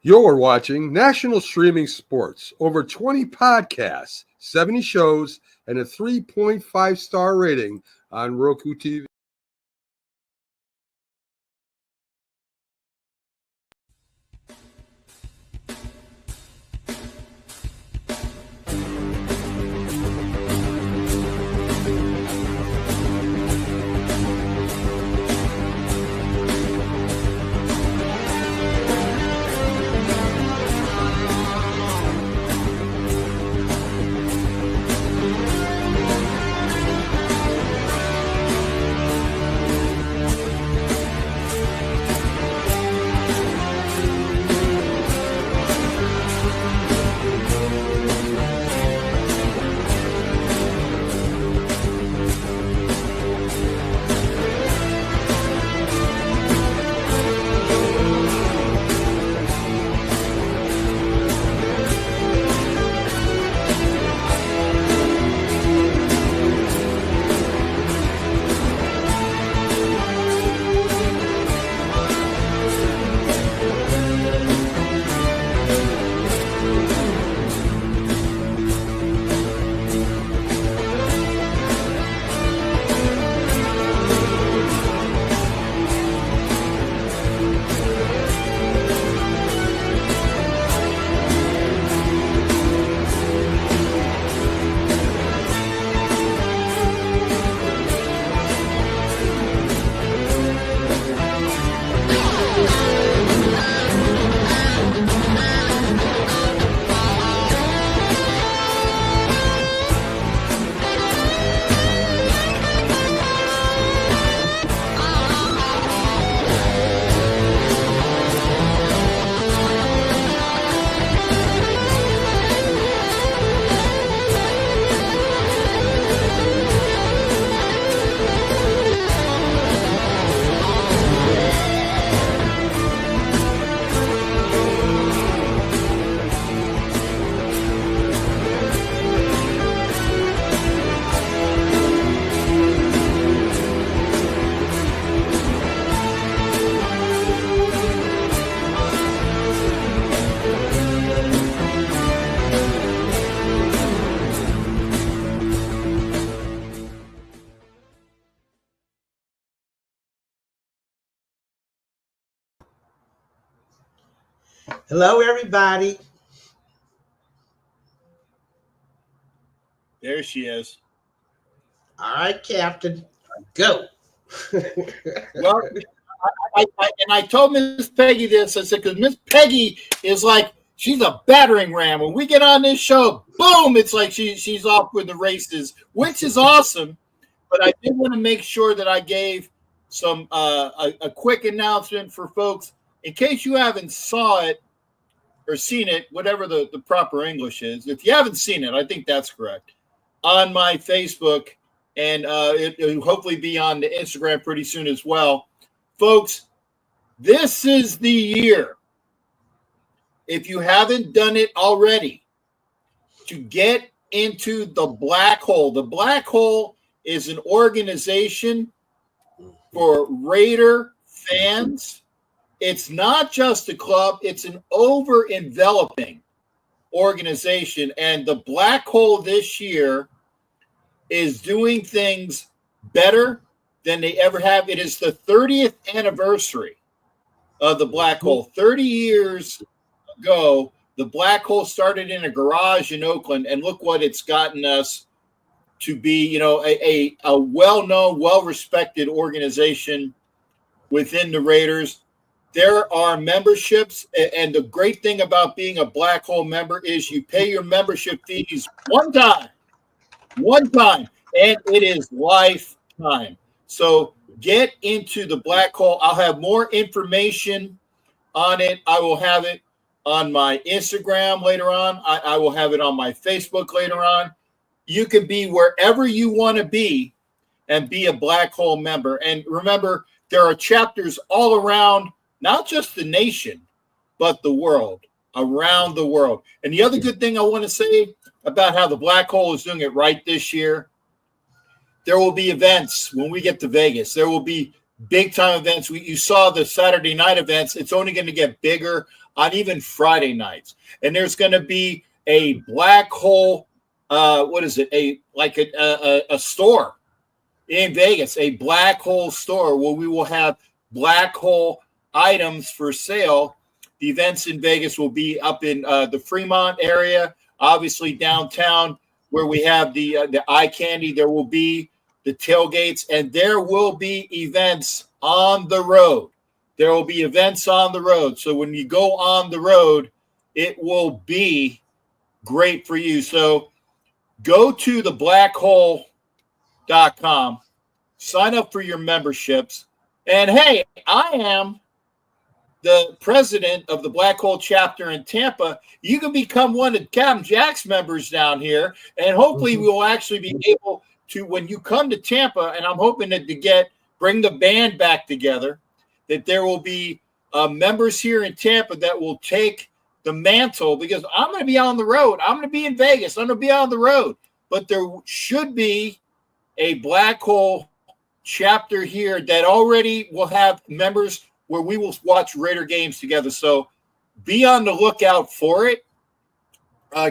You're watching National Streaming Sports. Over 20 podcasts, 70 shows, and a 3.5-star rating on Roku TV. Hello, everybody. There she is. All right, Captain, go. Well, I told Miss Peggy this. I said, because Miss Peggy is like, she's a battering ram. When we get on this show, boom, it's like she's off with the races, which is awesome. But I did want to make sure that I gave some a quick announcement for folks in case you haven't saw it or seen it, whatever the proper English is. If you haven't seen it, I think that's correct. On my Facebook, and it'll hopefully be on the Instagram pretty soon as well. Folks, this is the year, if you haven't done it already, to get into the Black Hole. The Black Hole is an organization for Raider fans. It's not just a club, it's an over-enveloping organization. And the Black Hole this year is doing things better than they ever have. It is the 30th anniversary of the Black Hole. 30 years ago, the Black Hole started in a garage in Oakland, and look what it's gotten us to be, you know, a well-known, well-respected organization within the Raiders. There are memberships, and the great thing about being a Black Hole member is you pay your membership fees one time, and it is lifetime. So get into the Black Hole. I'll have more information on it. I will have it on my Instagram later on. I will have it on my Facebook later on. You can be wherever you want to be and be a Black Hole member. And remember, there are chapters all around, not just the nation, but the world, around the world. And the other good thing I want to say about how the Black Hole is doing it right this year, there will be events when we get to Vegas. There will be big-time events. You saw the Saturday night events. It's only going to get bigger. on even Friday nights. And there's going to be a black hole, what is it? A store in Vegas, a black hole store where we will have black hole items for sale. The events in Vegas will be up in the Fremont area, obviously downtown where we have the eye candy. There will be the tailgates, and there will be events on the road. There will be events on the road. So when you go on the road, it will be great for you. So go to theblackhole.com, sign up for your memberships. And hey, I am the president of the Black Hole chapter in Tampa. You can become one of Captain Jack's members down here. And hopefully we will actually be able to, when you come to Tampa, and I'm hoping to bring the band back together, that there will be members here in Tampa that will take the mantle, because I'm going to be on the road. I'm going to be in Vegas. I'm going to be on the road. But there should be a Black Hole chapter here that already will have members where we will watch Raider games together. So be on the lookout for it.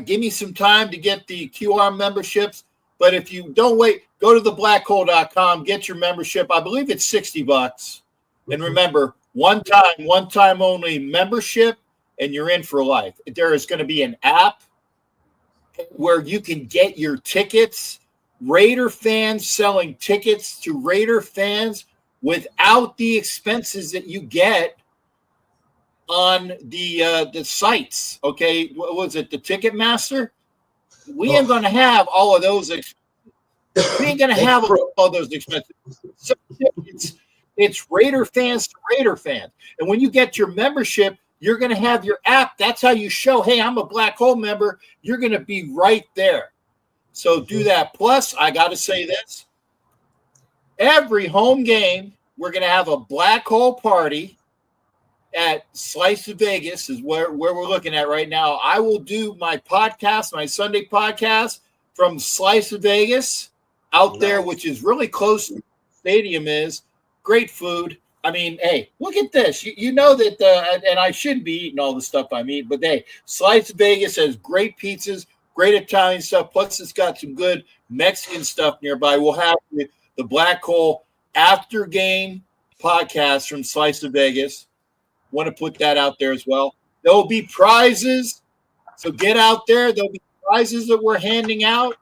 Give me some time to get the QR memberships. But if you don't wait, go to theblackhole.com, get your membership. I believe it's $60. And remember, one time only membership, and you're in for life. There is going to be an app where you can get your tickets. Raider fans selling tickets to Raider fans without the expenses that you get on the sites. Okay, what was it? The Ticketmaster? We ain't going to have all of those. We ain't going to have all those expenses. So it's Raider fans to Raider fans. And when you get your membership, you're going to have your app. That's how you show, hey, I'm a Black Hole member. You're going to be right there. So do that. Plus, I got to say this. Every home game, we're going to have a Black Hole party at Slice of Vegas is where we're looking at right now. I will do my podcast, my Sunday podcast from Slice of Vegas out there, which is really close to the stadium is. Great food. I mean, hey, look at this. You know that, and I shouldn't be eating all the stuff I'm eating, but hey, Slice of Vegas has great pizzas, great Italian stuff. Plus, it's got some good Mexican stuff nearby. We'll have the Black Hole after game podcast from Slice of Vegas. Want to put that out there as well. There will be prizes, so get out there. There'll be prizes that we're handing out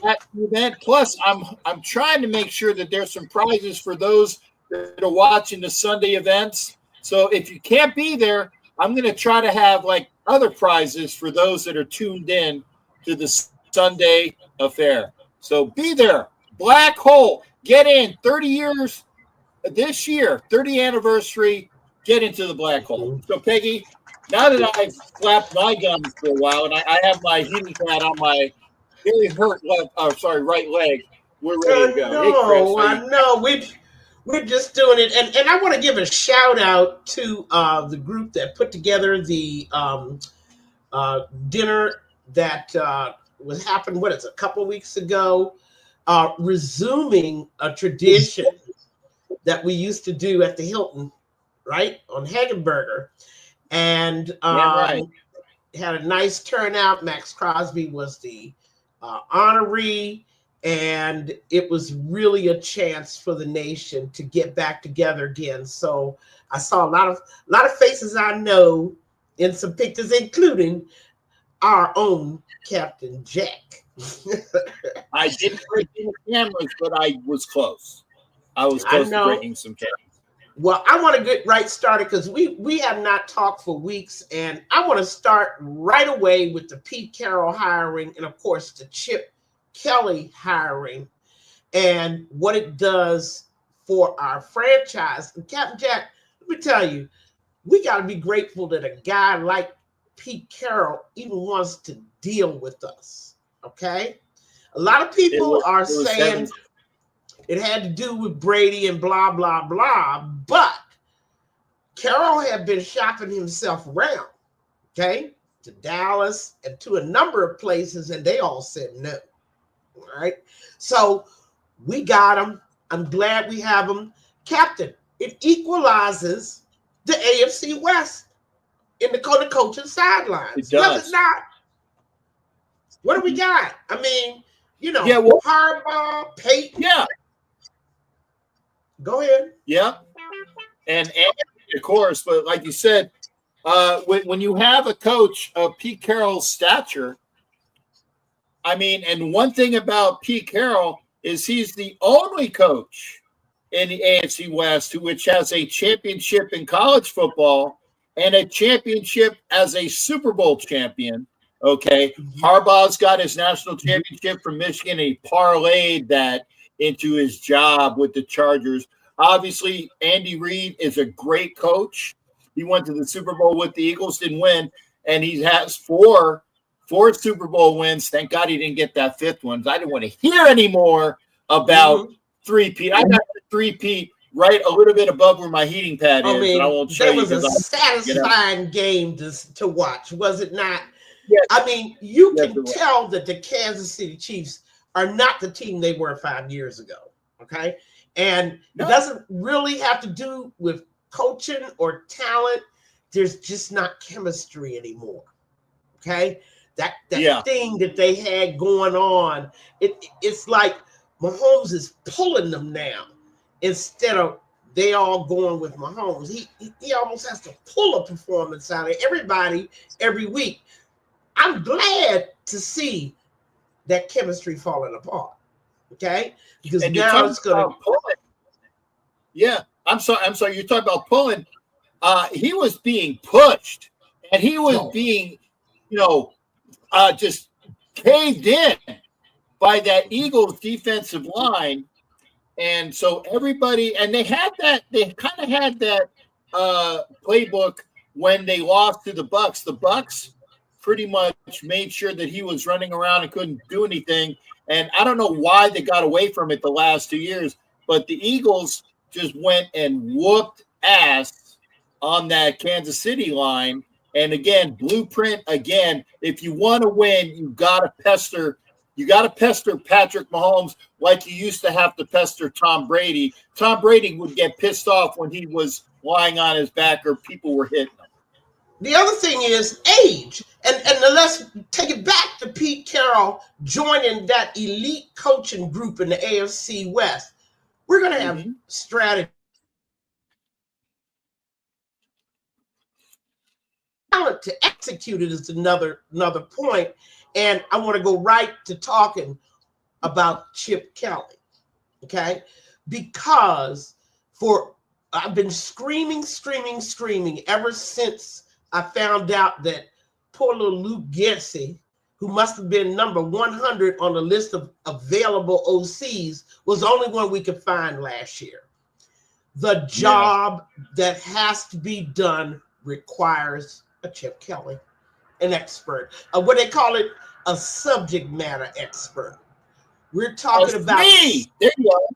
at the event. Plus, I'm trying to make sure that there's some prizes for those that are watching the Sunday events. So if you can't be there, I'm going to try to have like other prizes for those that are tuned in to the Sunday affair. So be there. Black Hole, get in. 30 years this year, 30th anniversary. Get into the Black Hole. So, Peggy, now that I've flapped my gums for a while and I have my heating pad on my very hurt right leg, we're ready to go. No, hey, Chris, I know. We're just doing it. And I want to give a shout out to the group that put together the dinner that was happened, a couple of weeks ago, resuming a tradition that we used to do at the Hilton, right, on Hagenberger, and had a nice turnout. Max Crosby was the honoree, and it was really a chance for the nation to get back together again. So I saw a lot of faces I know in some pictures, including our own Captain Jack. I didn't break any cameras, but I was close. I was close to breaking some cameras. Well, I want to get right started because we have not talked for weeks, and I want to start right away with the Pete Carroll hiring and, of course, the Chip Kelly hiring and what it does for our franchise. And Captain Jack, let me tell you, we got to be grateful that a guy like Pete Carroll even wants to deal with us, okay? A lot of people are saying it had to do with Brady and blah, blah, blah. But Carroll had been shopping himself around, okay, to Dallas and to a number of places, and they all said no. All right. So we got him. I'm glad we have him. Captain, it equalizes the AFC West. in the coaching sidelines. It does. Does it not? What do we got? I mean, Harbaugh, Peyton. Yeah. Go ahead. Yeah. And of course, but like you said, when you have a coach of Pete Carroll's stature, I mean, and one thing about Pete Carroll is he's the only coach in the AFC West which has a championship in college football and a championship as a Super Bowl champion. Okay. Harbaugh's got his national championship from Michigan. He parlayed that into his job with the Chargers. Obviously, Andy Reid is a great coach. He went to the Super Bowl with the Eagles, didn't win, and he has four Super Bowl wins. Thank God he didn't get that fifth one. I didn't want to hear anymore about three-peat. I got the three-peat right a little bit above where my heating pad is. Mean, and I won't show you. It was a satisfying game to watch, was it not? Yes. I mean, you can tell that the Kansas City Chiefs are not the team they were 5 years ago, okay? And it doesn't really have to do with coaching or talent. There's just not chemistry anymore, okay? That thing that they had going on, it's like Mahomes is pulling them now instead of they all going with Mahomes. He almost has to pull a performance out of everybody every week. I'm glad to see that chemistry falling apart. Okay, because and now it's going to. Yeah, I'm sorry. You're talking about pulling. He was being pushed, and he was being, just caved in by that Eagles defensive line, and so everybody, and they kind of had that playbook when they lost to the Bucs. The Bucs pretty much made sure that he was running around and couldn't do anything. And I don't know why they got away from it the last 2 years, but the Eagles just went and whooped ass on that Kansas City line. And again, blueprint again. If you want to win, you gotta pester Patrick Mahomes like you used to have to pester Tom Brady. Tom Brady would get pissed off when he was lying on his back or people were hitting him. The other thing is age. And let's take it back to Pete Carroll joining that elite coaching group in the AFC West. We're going to have strategy. Talent to execute it is another point. And I want to go right to talking about Chip Kelly. Okay? Because I've been screaming ever since I found out that poor little Luke Getsy, who must have been number 100 on the list of available OCs, was the only one we could find last year. The job that has to be done requires a Chip Kelly, an expert. What they call it, a subject matter expert. We're talking about me. There you go.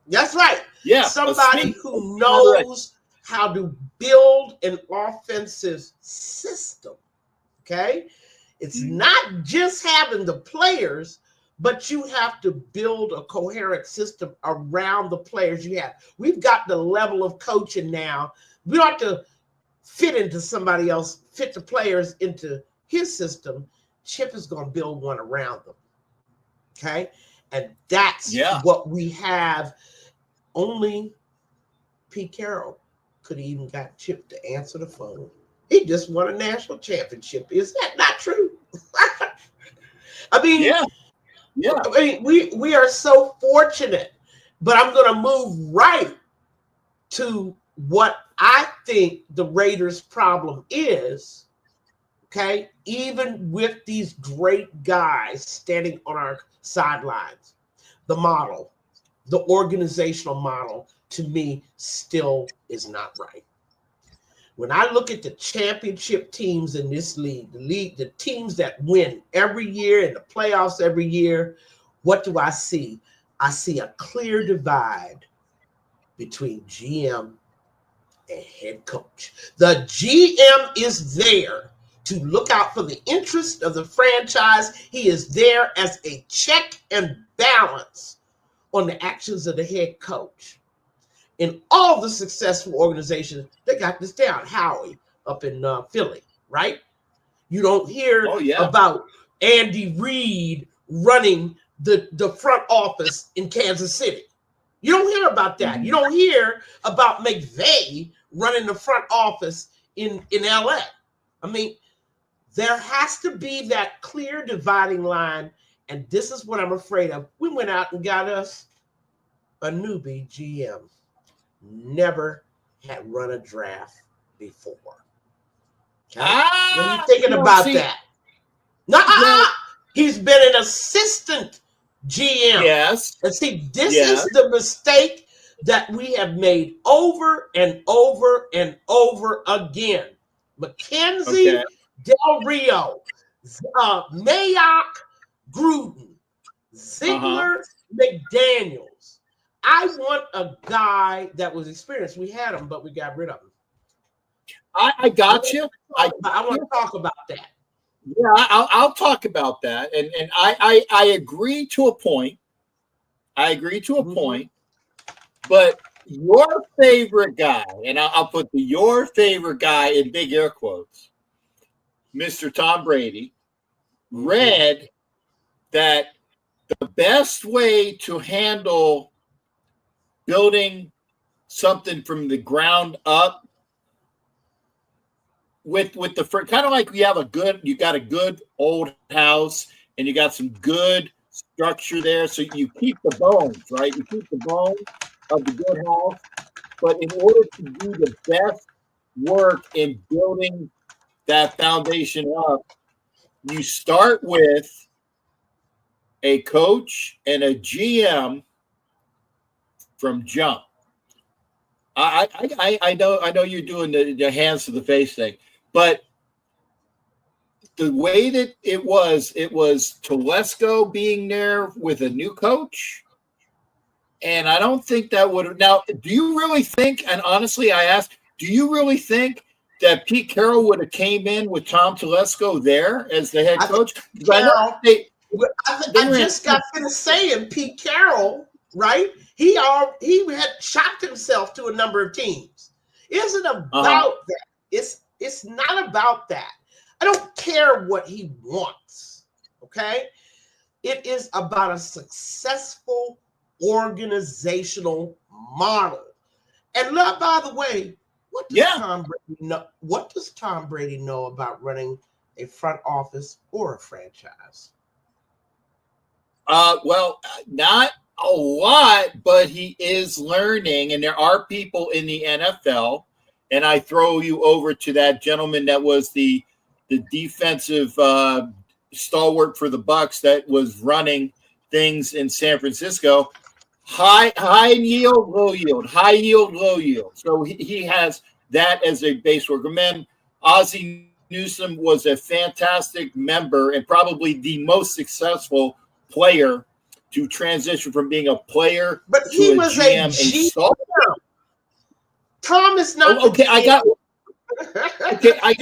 That's right. Yeah, somebody who knows how to build an offensive system. Okay, it's not just having the players, but you have to build a coherent system around the players you have. We've got the level of coaching now. We don't have to fit the players into his system. Chip is going to build one around them. Okay, and that's what we have. Only Pete Carroll could have even got Chip to answer the phone. He just won a national championship. Is that not true? I mean, I mean, we are so fortunate. But I'm going to move right to what I think the Raiders' problem is. Okay, even with these great guys standing on our sidelines, the organizational model, to me, still is not right. When I look at the championship teams in this league, the teams that win every year in the playoffs every year, what do I see? I see a clear divide between GM and head coach. The GM is there to look out for the interest of the franchise. He is there as a check and balance on the actions of the head coach. In all the successful organizations, they got this down. Howie, up in Philly, right? You don't hear yeah. about Andy Reid running the front office in Kansas City. You don't hear about that. You don't hear about McVay running the front office in LA. I mean, there has to be that clear dividing line, and this is what I'm afraid of. We went out and got us a newbie GM. Never had run a draft before. Okay? What are you thinking about that? He's been an assistant GM. Yes. And see, this is the mistake that we have made over and over and over again. McKenzie, Del Rio, Mayock, Gruden, Ziegler, McDaniels. I want a guy that was experienced. We had him, but we got rid of him. I got you. I want to talk about that. Yeah, I'll talk about that. And I agree to a point. But your favorite guy, and I'll put your favorite guy in big air quotes, Mr. Tom Brady, read that the best way to handle building something from the ground up with the kind of like you got a good old house and you got some good structure there, so you keep the bones, right? You keep the bones of the good house, but in order to do the best work in building that foundation up, you start with a coach and a GM from jump. I know you're doing the hands to the face thing, but the way that it was Telesco being there with a new coach, and I don't think that would have. Now, do you really think? And honestly, I ask, do you really think that Pete Carroll would have came in with Tom Telesco there as the head coach? I just got finished saying Pete Carroll, right? He had shocked himself to a number of teams. It isn't about that. It's not about that. I don't care what he wants, okay? It is about a successful organizational model. And by the way, what does Tom Brady know about running a front office or a franchise? Well, not a lot, but he is learning, and there are people in the NFL, and I throw you over to that gentleman that was the defensive stalwart for the Bucks that was running things in San Francisco. High yield, low yield, high yield, low yield. So he has that as a base work. And then Ozzie Newsome was a fantastic member and probably the most successful player to transition from being a player but he was GM. a GM. Tom is not. Okay, I got. Okay, I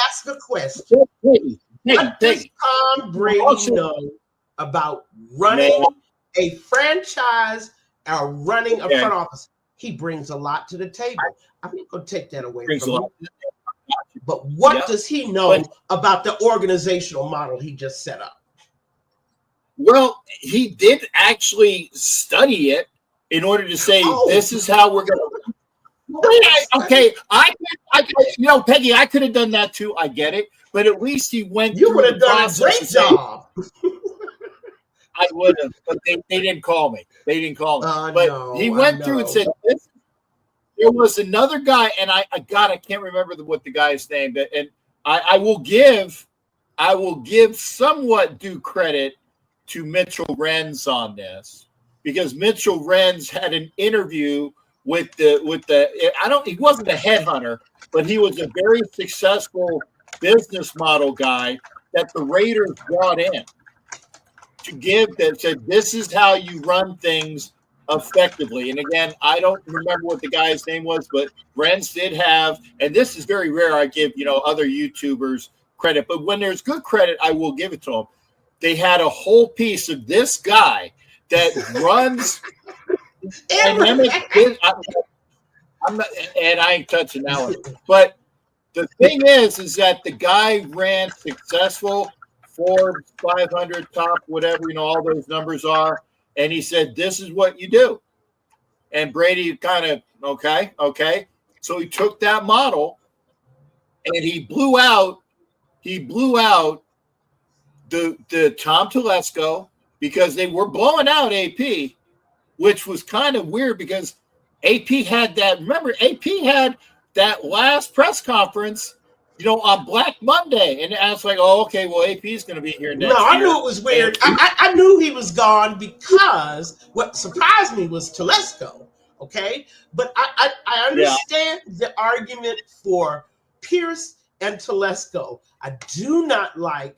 asked the question. What does Tom Brady know about running a franchise or running a front office? He brings a lot to the table. I'm not going to take that away from him. But what does he know about the organizational model he just set up? Well, he did actually study it in order to say this is how we're going to. Okay, Peggy, I could have done that too. I get it, but at least he went. You would have done a great job. I would have, but they didn't call me. He went through and said, there was another guy, and I can't remember what the guy's name, but and I will give somewhat due credit to Mitchell Renz on this, because Mitchell Renz had an interview with he wasn't a headhunter, but he was a very successful business model guy that the Raiders brought in to give that said, this is how you run things effectively. And again, I don't remember what the guy's name was, but Renz did have, and this is very rare, I give, other YouTubers credit, but when there's good credit, I will give it to them. They had a whole piece of this guy that runs dynamic. I'm not, and I ain't touching that one. But the thing is that the guy ran successful Forbes 500 top, whatever, all those numbers are. And he said, this is what you do. And Brady kind of, okay. So he took that model and he blew out the Tom Telesco because they were blowing out AP, which was kind of weird because AP had that. Remember, AP had that last press conference, on Black Monday, and I was like, "Oh, okay. Well, AP is going to be here next." No, I knew it was weird. I knew he was gone because what surprised me was Telesco. Okay, but I understand the argument for Pierce and Telesco. I do not like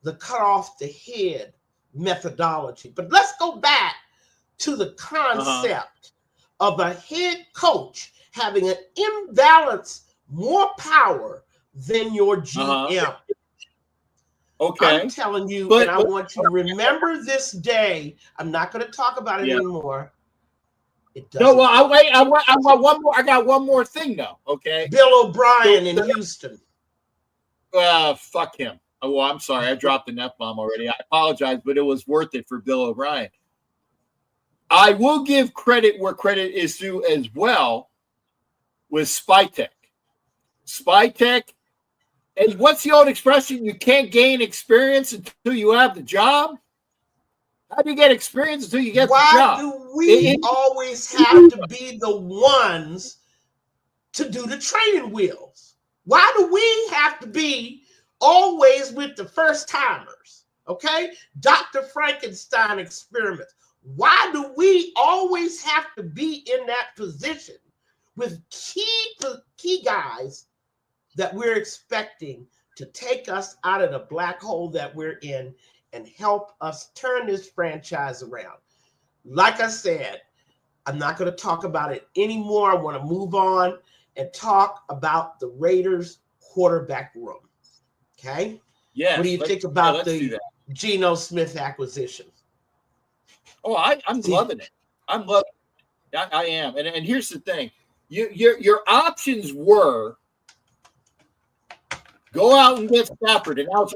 the cut off the head methodology. But let's go back to the concept of a head coach having an imbalance more power than your GM. Okay. I'm telling you, and I want you to remember this day. I'm not going to talk about it anymore. It doesn't. No, well, I want one more. I got one more thing though. Okay. Bill O'Brien in Houston. Fuck him. Oh, well, I'm sorry. I dropped an F-bomb already. I apologize, but it was worth it for Bill O'Brien. I will give credit where credit is due as well with Spytech. Spytech, and what's the old expression? You can't gain experience until you have the job. How do you get experience until you get the job? Why do we always have to be the ones to do the training wheels? Why do we have to be always with the first timers? Okay, Dr. Frankenstein experiments. Why do we always have to be in that position with key guys that we're expecting to take us out of the black hole that we're in and help us turn this franchise around? Like I said, I'm not going to talk about it anymore. I want to move on and talk about the Raiders quarterback room. Okay? Yeah. What do you think about the Geno Smith acquisition? Oh, I'm loving it. I'm loving it. I am. And here's the thing. Your options were go out and get Stafford. And now it's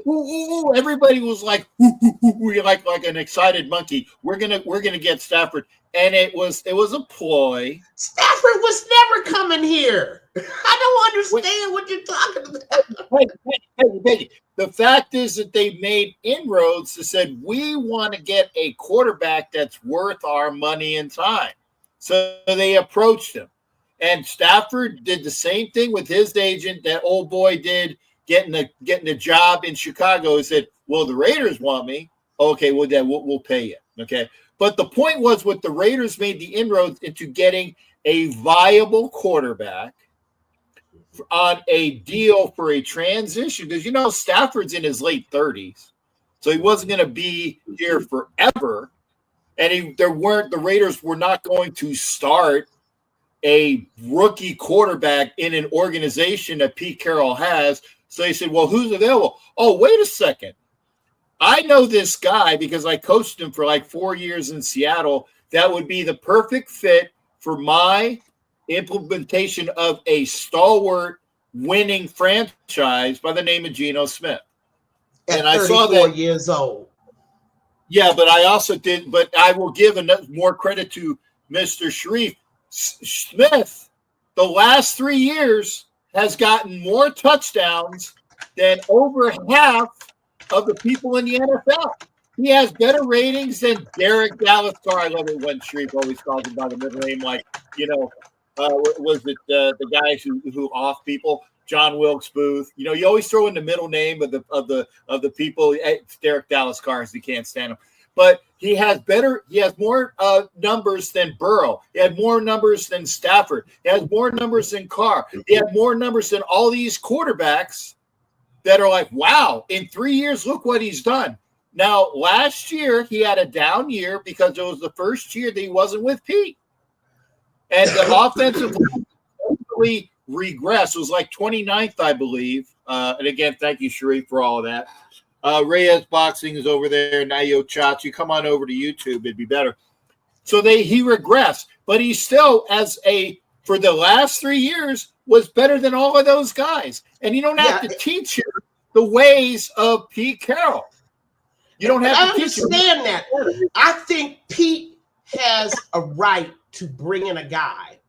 everybody was like, like an excited monkey. We're gonna get Stafford. And it was a ploy. Stafford was never coming here. I don't understand what you're talking about. Hey, the fact is that they made inroads that said, we want to get a quarterback that's worth our money and time. So they approached him. And Stafford did the same thing with his agent that old boy did, getting a job in Chicago. He said, well, the Raiders want me. Okay, well, then we'll pay you. Okay. But the point was what the Raiders made the inroads into getting a viable quarterback on a deal for a transition. Because, Stafford's in his late 30s. So he wasn't going to be here forever. And the Raiders were not going to start a rookie quarterback in an organization that Pete Carroll has. So they said, well, who's available? Oh, wait a second. I know this guy because I coached him for like 4 years in Seattle. That would be the perfect fit for my implementation of a stalwart winning franchise by the name of Geno Smith. And I saw that years old. Yeah, but I also did. But I will give more credit to Mr. Sharif. Smith, the last 3 years, has gotten more touchdowns than over half of the people in the NFL. He has better ratings than Derek Dallas Carr. I love it when Sharif always calls him by the middle name, like, was it the guys who off people? John Wilkes Booth. You always throw in the middle name of the people. It's Derek Dallas Carr, he can't stand him. But he has more numbers than Burrow. He had more numbers than Stafford. He has more numbers than Carr. He had more numbers than all these quarterbacks that are like, wow, in 3 years, look what he's done. Now, last year, he had a down year because it was the first year that he wasn't with Pete. And the offensive line regressed. It was like 29th, I believe. And again, thank you, Sharif, for all of that. Reyes Boxing is over there. Nayo Chats. You come on over to YouTube, it'd be better. So he regressed, but he still, as a for the last 3 years was better than all of those guys. And you don't have to teach her the ways of Pete Carroll. You don't have to teach him. I understand that. I think Pete has a right to bring in a guy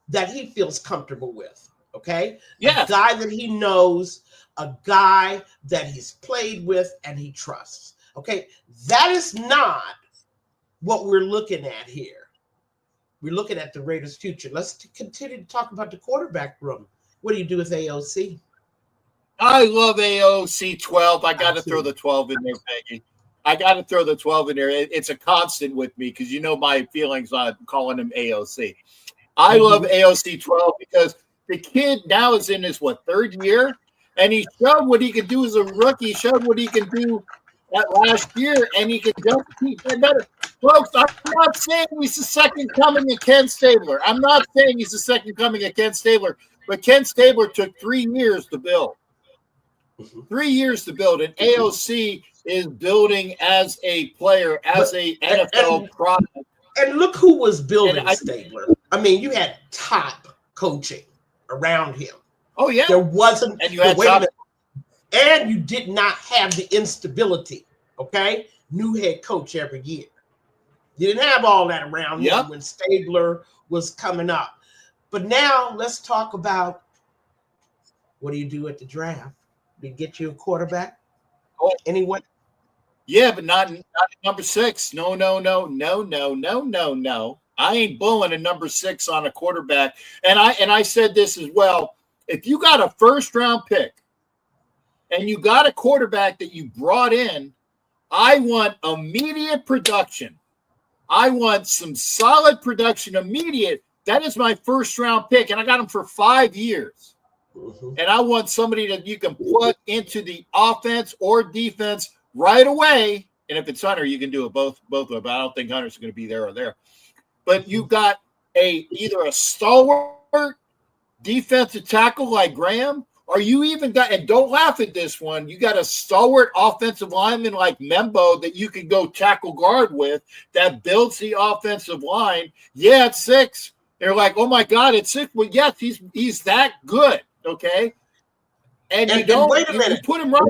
that he feels comfortable with. Okay? Yeah. A guy that he knows, a guy that he's played with and he trusts. Okay? That is not what we're looking at here. We're looking at the Raiders' future. Let's continue to talk about the quarterback room. What do you do with AOC? I love AOC 12. I got to throw the 12 in there, Peggy. I got to throw the 12 in there. It's a constant with me because you know my feelings on calling him AOC. I love AOC 12 because the kid now is in his, third year? And he showed what he could do as a rookie. He showed what he can do that last year, and he can just keep getting better. Folks, I'm not saying he's the second coming of Ken Stabler. I'm not saying he's the second coming of Ken Stabler, but Ken Stabler took 3 years to build. 3 years to build, and AOC is building as a player, as a NFL product. And look who was building Stabler. I mean, you had top coaching around him. Oh, yeah. There wasn't, and you had and you did not have the instability, okay? New head coach every year. You didn't have all that around him when Stabler was coming up. But now let's talk about what do you do at the draft? Do you get you a quarterback? Anyone? Yeah, but not number 6. No. I ain't blowing a number 6 on a quarterback. And I said this as well. If you got a first-round pick and you got a quarterback that you brought in, I want immediate production. I want some solid production immediate. That is my first-round pick, and I got him for 5 years. And I want somebody that you can plug into the offense or defense right away. And if it's Hunter, you can do it both of them. I don't think Hunter's going to be there or there. But you got either a stalwart defensive tackle like Graham, or you even got, and don't laugh at this one, you got a stalwart offensive lineman like Membo that you can go tackle guard with that builds the offensive line. Yeah, it's 6. They're like, oh my God, it's 6. Well, yes, he's that good. Okay. And you don't wait a minute. You put him right.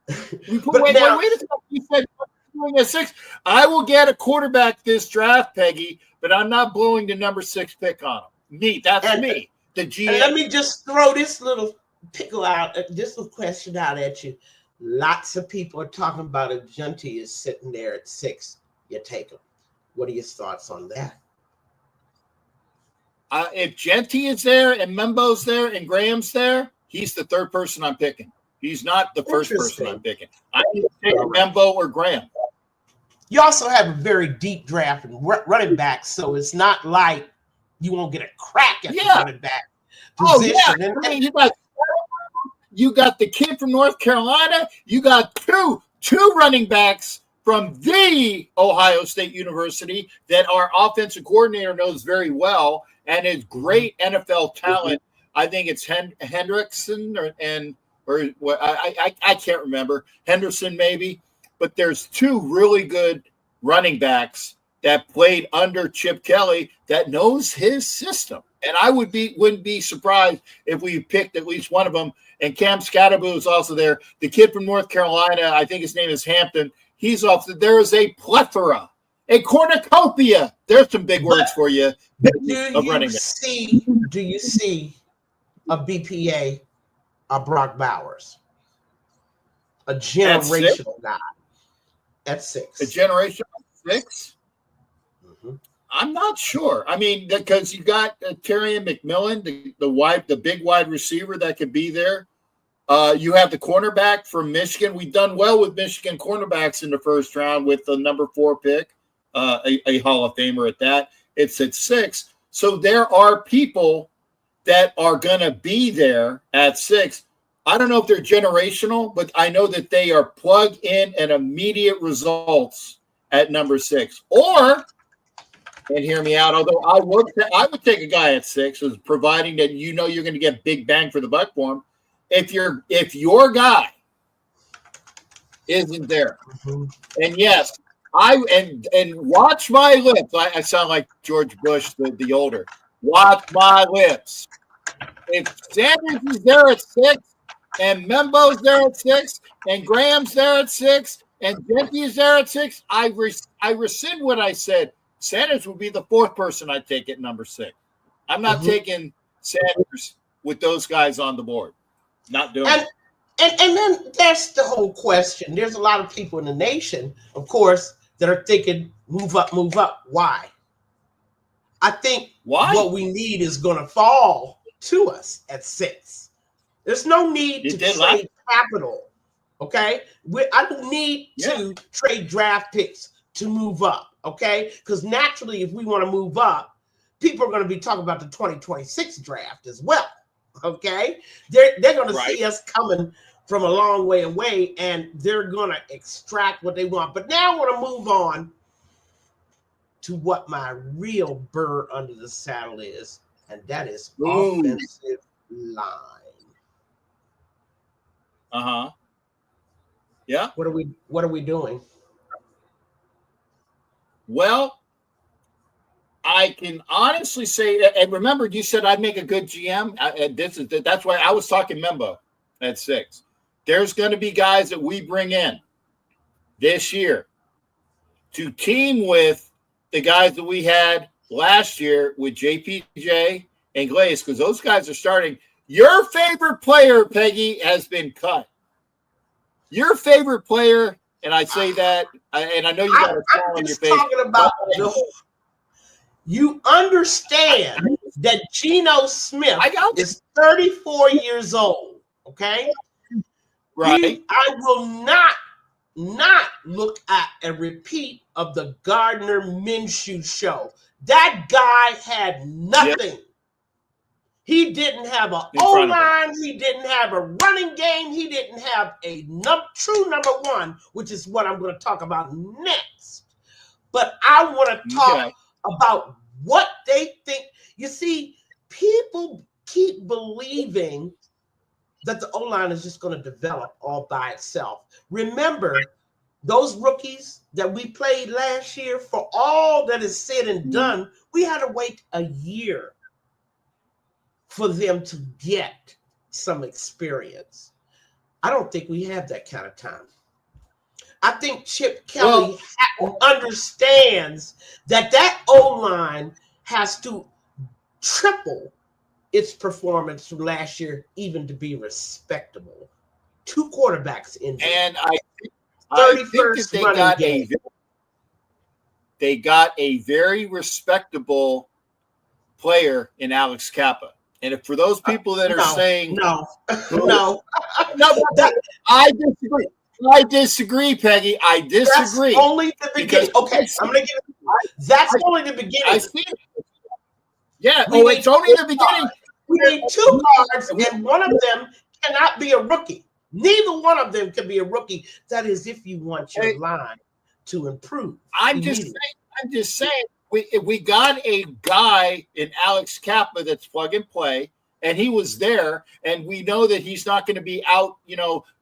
Wait a second. You said doing a 6. I will get a quarterback this draft, Peggy, but I'm not blowing the number 6 pick on him. That's me. The GM. And let me just throw this little pickle out, this little question out at you. Lots of people are talking about if Junty is sitting there at 6, you take him. What are your thoughts on that? If Genty is there and Membo's there and Graham's there, he's the third person I'm picking. He's not the first person I'm picking. I need to pick Membo or Graham. You also have a very deep draft and running back, so it's not like you won't get a crack at the running back position. Oh, yeah. I mean, you got the kid from North Carolina. You got two running backs from the Ohio State University that our offensive coordinator knows very well and is great NFL talent. I think it's Hendrickson or I can't remember. Henderson maybe. But there's 2 really good running backs that played under Chip Kelly that knows his system. And I wouldn't be surprised if we picked at least one of them. And Cam Scatterboo is also there. The kid from North Carolina, I think his name is Hampton. He's off. There is a plethora, a cornucopia. There's some big words for you. Do you see a BPA, a Brock Bowers, a generational guy at 6? A generational 6? I'm not sure. I mean, because you got Terry McMillan, the big wide receiver that could be there. You have the cornerback from Michigan. We've done well with Michigan cornerbacks in the first round with the number 4 pick, a Hall of Famer at that. It's at 6. So there are people that are going to be there at 6. I don't know if they're generational, but I know that they are plug in and immediate results at number 6. Or, and hear me out, although I would take a guy at 6, as providing that you know you're going to get big bang for the buck for him. If your guy isn't there, and yes, and watch my lips. I sound like George Bush, the older. Watch my lips. If Sanders is there at 6, and Membo's there at 6, and Graham's there at 6, and Genty is there at 6, I rescind what I said. Sanders would be the 4th person I'd take at number 6. I'm not taking Sanders with those guys on the board. Not doing it. And then that's the whole question. There's a lot of people in the nation, of course, that are thinking, move up, move up. Why? I think what we need is going to fall to us at 6. There's no need to trade capital, okay? I don't need to trade draft picks to move up, okay? Because naturally, if we want to move up, people are going to be talking about the 2026 draft as well, okay? They're going to see us coming from a long way away, and they're going to extract what they want. But now I want to move on to what my real burr under the saddle is, and that is offensive line. Yeah. What are we doing? Well, I can honestly say, and remember, you said I'd make a good GM. That's why I was talking Membo at 6. There's going to be guys that we bring in this year to team with the guys that we had last year with JPJ and Glaze, because those guys are starting. Your favorite player, Peggy, has been cut. Your favorite player, and I say that, and I know you got a smile on your face. Talking about you understand that Geno Smith is 34 years old, okay? Right. I will not look at a repeat of the Gardner Minshew show. That guy had nothing. Yep. He didn't have an O-line. He didn't have a running game. He didn't have a true number 1, which is what I'm going to talk about next. But I want to talk about what they think. You see, people keep believing that the O-line is just going to develop all by itself. Remember, those rookies that we played last year, for all that is said and done, we had to wait a year for them to get some experience. I don't think we have that kind of time. I think Chip Kelly understands that O-line has to triple its performance from last year, even to be respectable. 2 quarterbacks injured. And I think that they got a very respectable player in Alex Kappa. And if for those people that are saying I disagree. I disagree, Peggy. I disagree. That's only the beginning. Okay, I'm gonna give it. That's only the beginning. I see it. Yeah. It's only the beginning. We need 2 guards, and one of them cannot be a rookie. Neither one of them can be a rookie. That is, if you want your line to improve. I'm just saying. We got a guy in Alex Kappa that's plug and play, and he was there, and we know that he's not going to be out,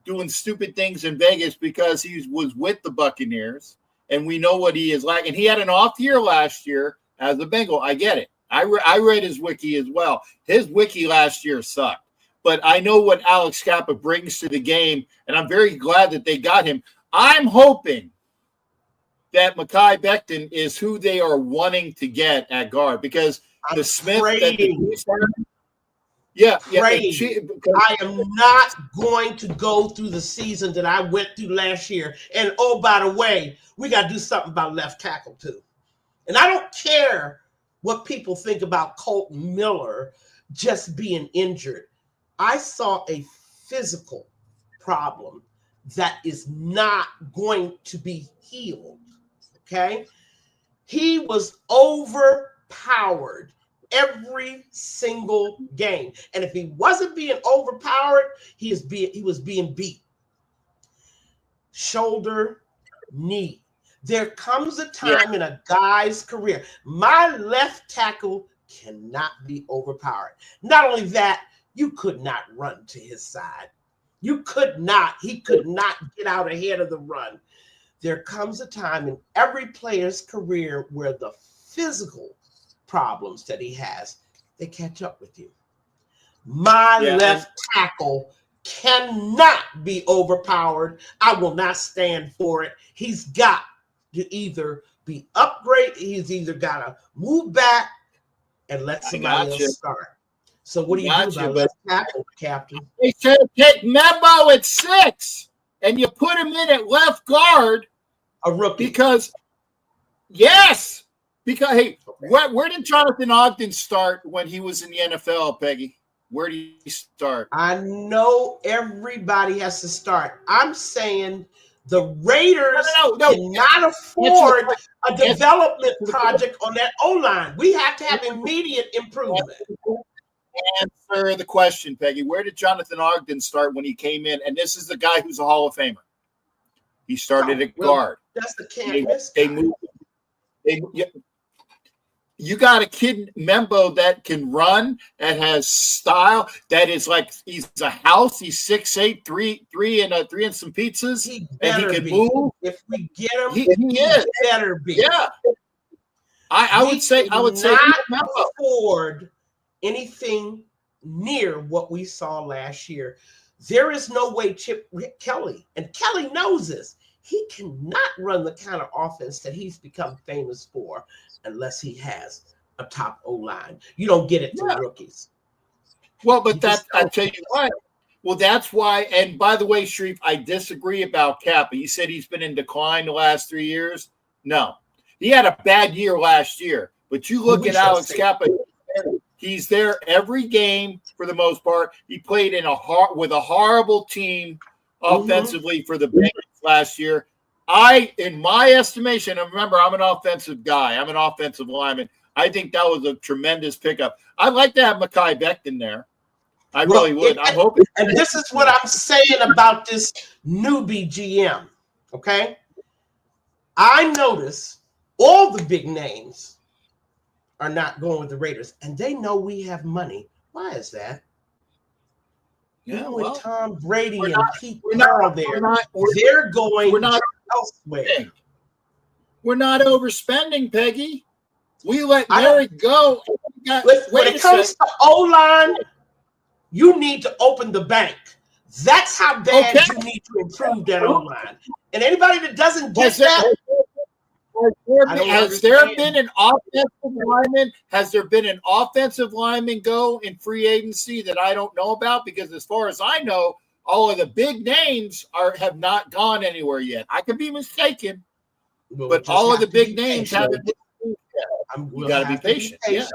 doing stupid things in Vegas because he was with the Buccaneers, and we know what he is like. And he had an off year last year as a Bengal. I get it. I read his wiki as well. His wiki last year sucked, but I know what Alex Kappa brings to the game, and I'm very glad that they got him. I'm hoping that Mekhi Becton is who they are wanting to get at guard, because the Smith I am not going to go through the season that I went through last year. And oh, by the way, we got to do something about left tackle too. And I don't care what people think about Colton Miller just being injured. I saw a physical problem that is not going to be healed. Okay, he was overpowered every single game, and if he wasn't being overpowered, he was being beat. Shoulder, knee. There comes a time in a guy's career. My left tackle cannot be overpowered. Not only that, you could not run to his side. He could not get out ahead of the run. There comes a time in every player's career where the physical problems that he has they catch up with you. My left tackle cannot be overpowered. I will not stand for it. He's got to either be upgraded. He's either got to move back and let somebody else start. So what do you do about left tackle, Captain? They said take Membo at 6 and you put him in at left guard. A rookie. Because hey, where did Jonathan Ogden start when he was in the NFL, Peggy? Where did he start? I know everybody has to start. I'm saying the Raiders cannot afford a development project on that O-line. We have to have immediate improvement. Answer the question, Peggy. Where did Jonathan Ogden start when he came in? And this is the guy who's a Hall of Famer. He started at guard. That's the can't miss. They moved. You got a kid, Membo, that can run, that has style, that is like he's a house. He's 6'8", three and some pizzas, and he can move. If we get him, he is. Better be. Yeah, I would say not afford anything near what we saw last year. There is no way Chip Kelly, and Kelly knows this, he cannot run the kind of offense that he's become famous for unless he has a top O-line. You don't get it to rookies. Well, but I tell you what. Well, that's why. And by the way, Sharif, I disagree about Kappa. You said he's been in decline the last 3 years. No, he had a bad year last year. But you look at Alex Kappa. He's there every game for the most part. He played with a horrible team offensively for the Bengals last year. In my estimation, and remember, I'm an offensive guy. I'm an offensive lineman. I think that was a tremendous pickup. I'd like to have Mekhi Becton there. I really would. I'm hoping. And this is what I'm saying about this newbie GM, okay? I notice all the big names are not going with the Raiders, and they know we have money. Why is that? Yeah, with Tom Brady and Pete Carroll there, they're going elsewhere. We're not overspending, Peggy. We let Merrick go. When it comes to O-line, you need to open the bank. That's how bad you need to improve that O-line. And anybody that doesn't get that, has there been an offensive lineman? Has there been an offensive lineman go in free agency that I don't know about? Because as far as I know, all of the big names have not gone anywhere yet. I could be mistaken, but all of the big names haven't. You got to be patient. Yeah.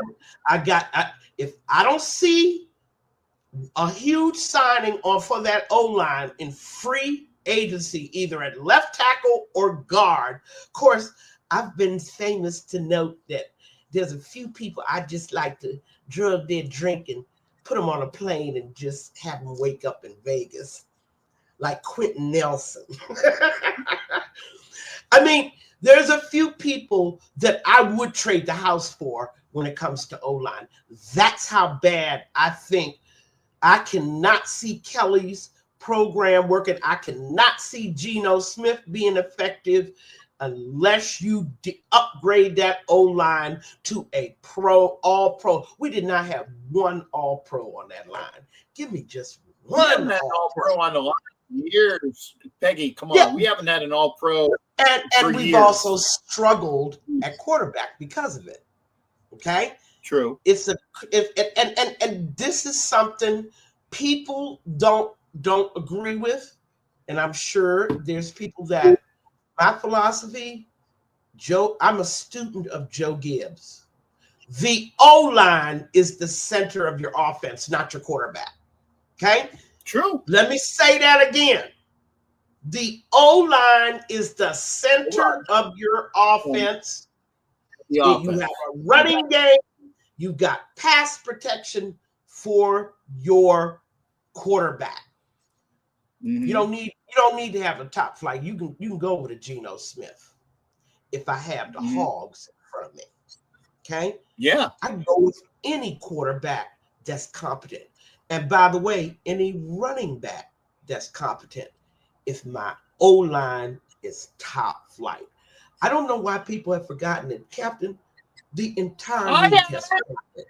If I don't see a huge signing for that O-line in free agency, either at left tackle or guard. Of course, I've been famous to note that there's a few people I just like to drug their drink and put them on a plane and just have them wake up in Vegas, like Quentin Nelson. I mean, there's a few people that I would trade the house for when it comes to O-line. That's how bad I think. I cannot see Kelly's program working. I cannot see Geno Smith being effective unless you upgrade that O-line to a all-pro. We did not have one all-pro on that line. Give me just one all-pro on the line in years. Peggy, come on. We haven't had an all-pro and we've also struggled at quarterback because of it. Okay? True. And this is something people don't agree with, and I'm sure there's people that my philosophy, I'm a student of Joe Gibbs. The O-line is the center of your offense, not your quarterback. Okay? True. Let me say that again. The O-line is the center of your offense. You have a running game. You got pass protection for your quarterback. Mm-hmm. You don't need to have a top flight. You can go with a Geno Smith if I have the Hogs in front of me. Okay? Yeah. I can go with any quarterback that's competent. And by the way, any running back that's competent if my O-line is top flight. I don't know why people have forgotten it, Captain. The entire league has forgotten it.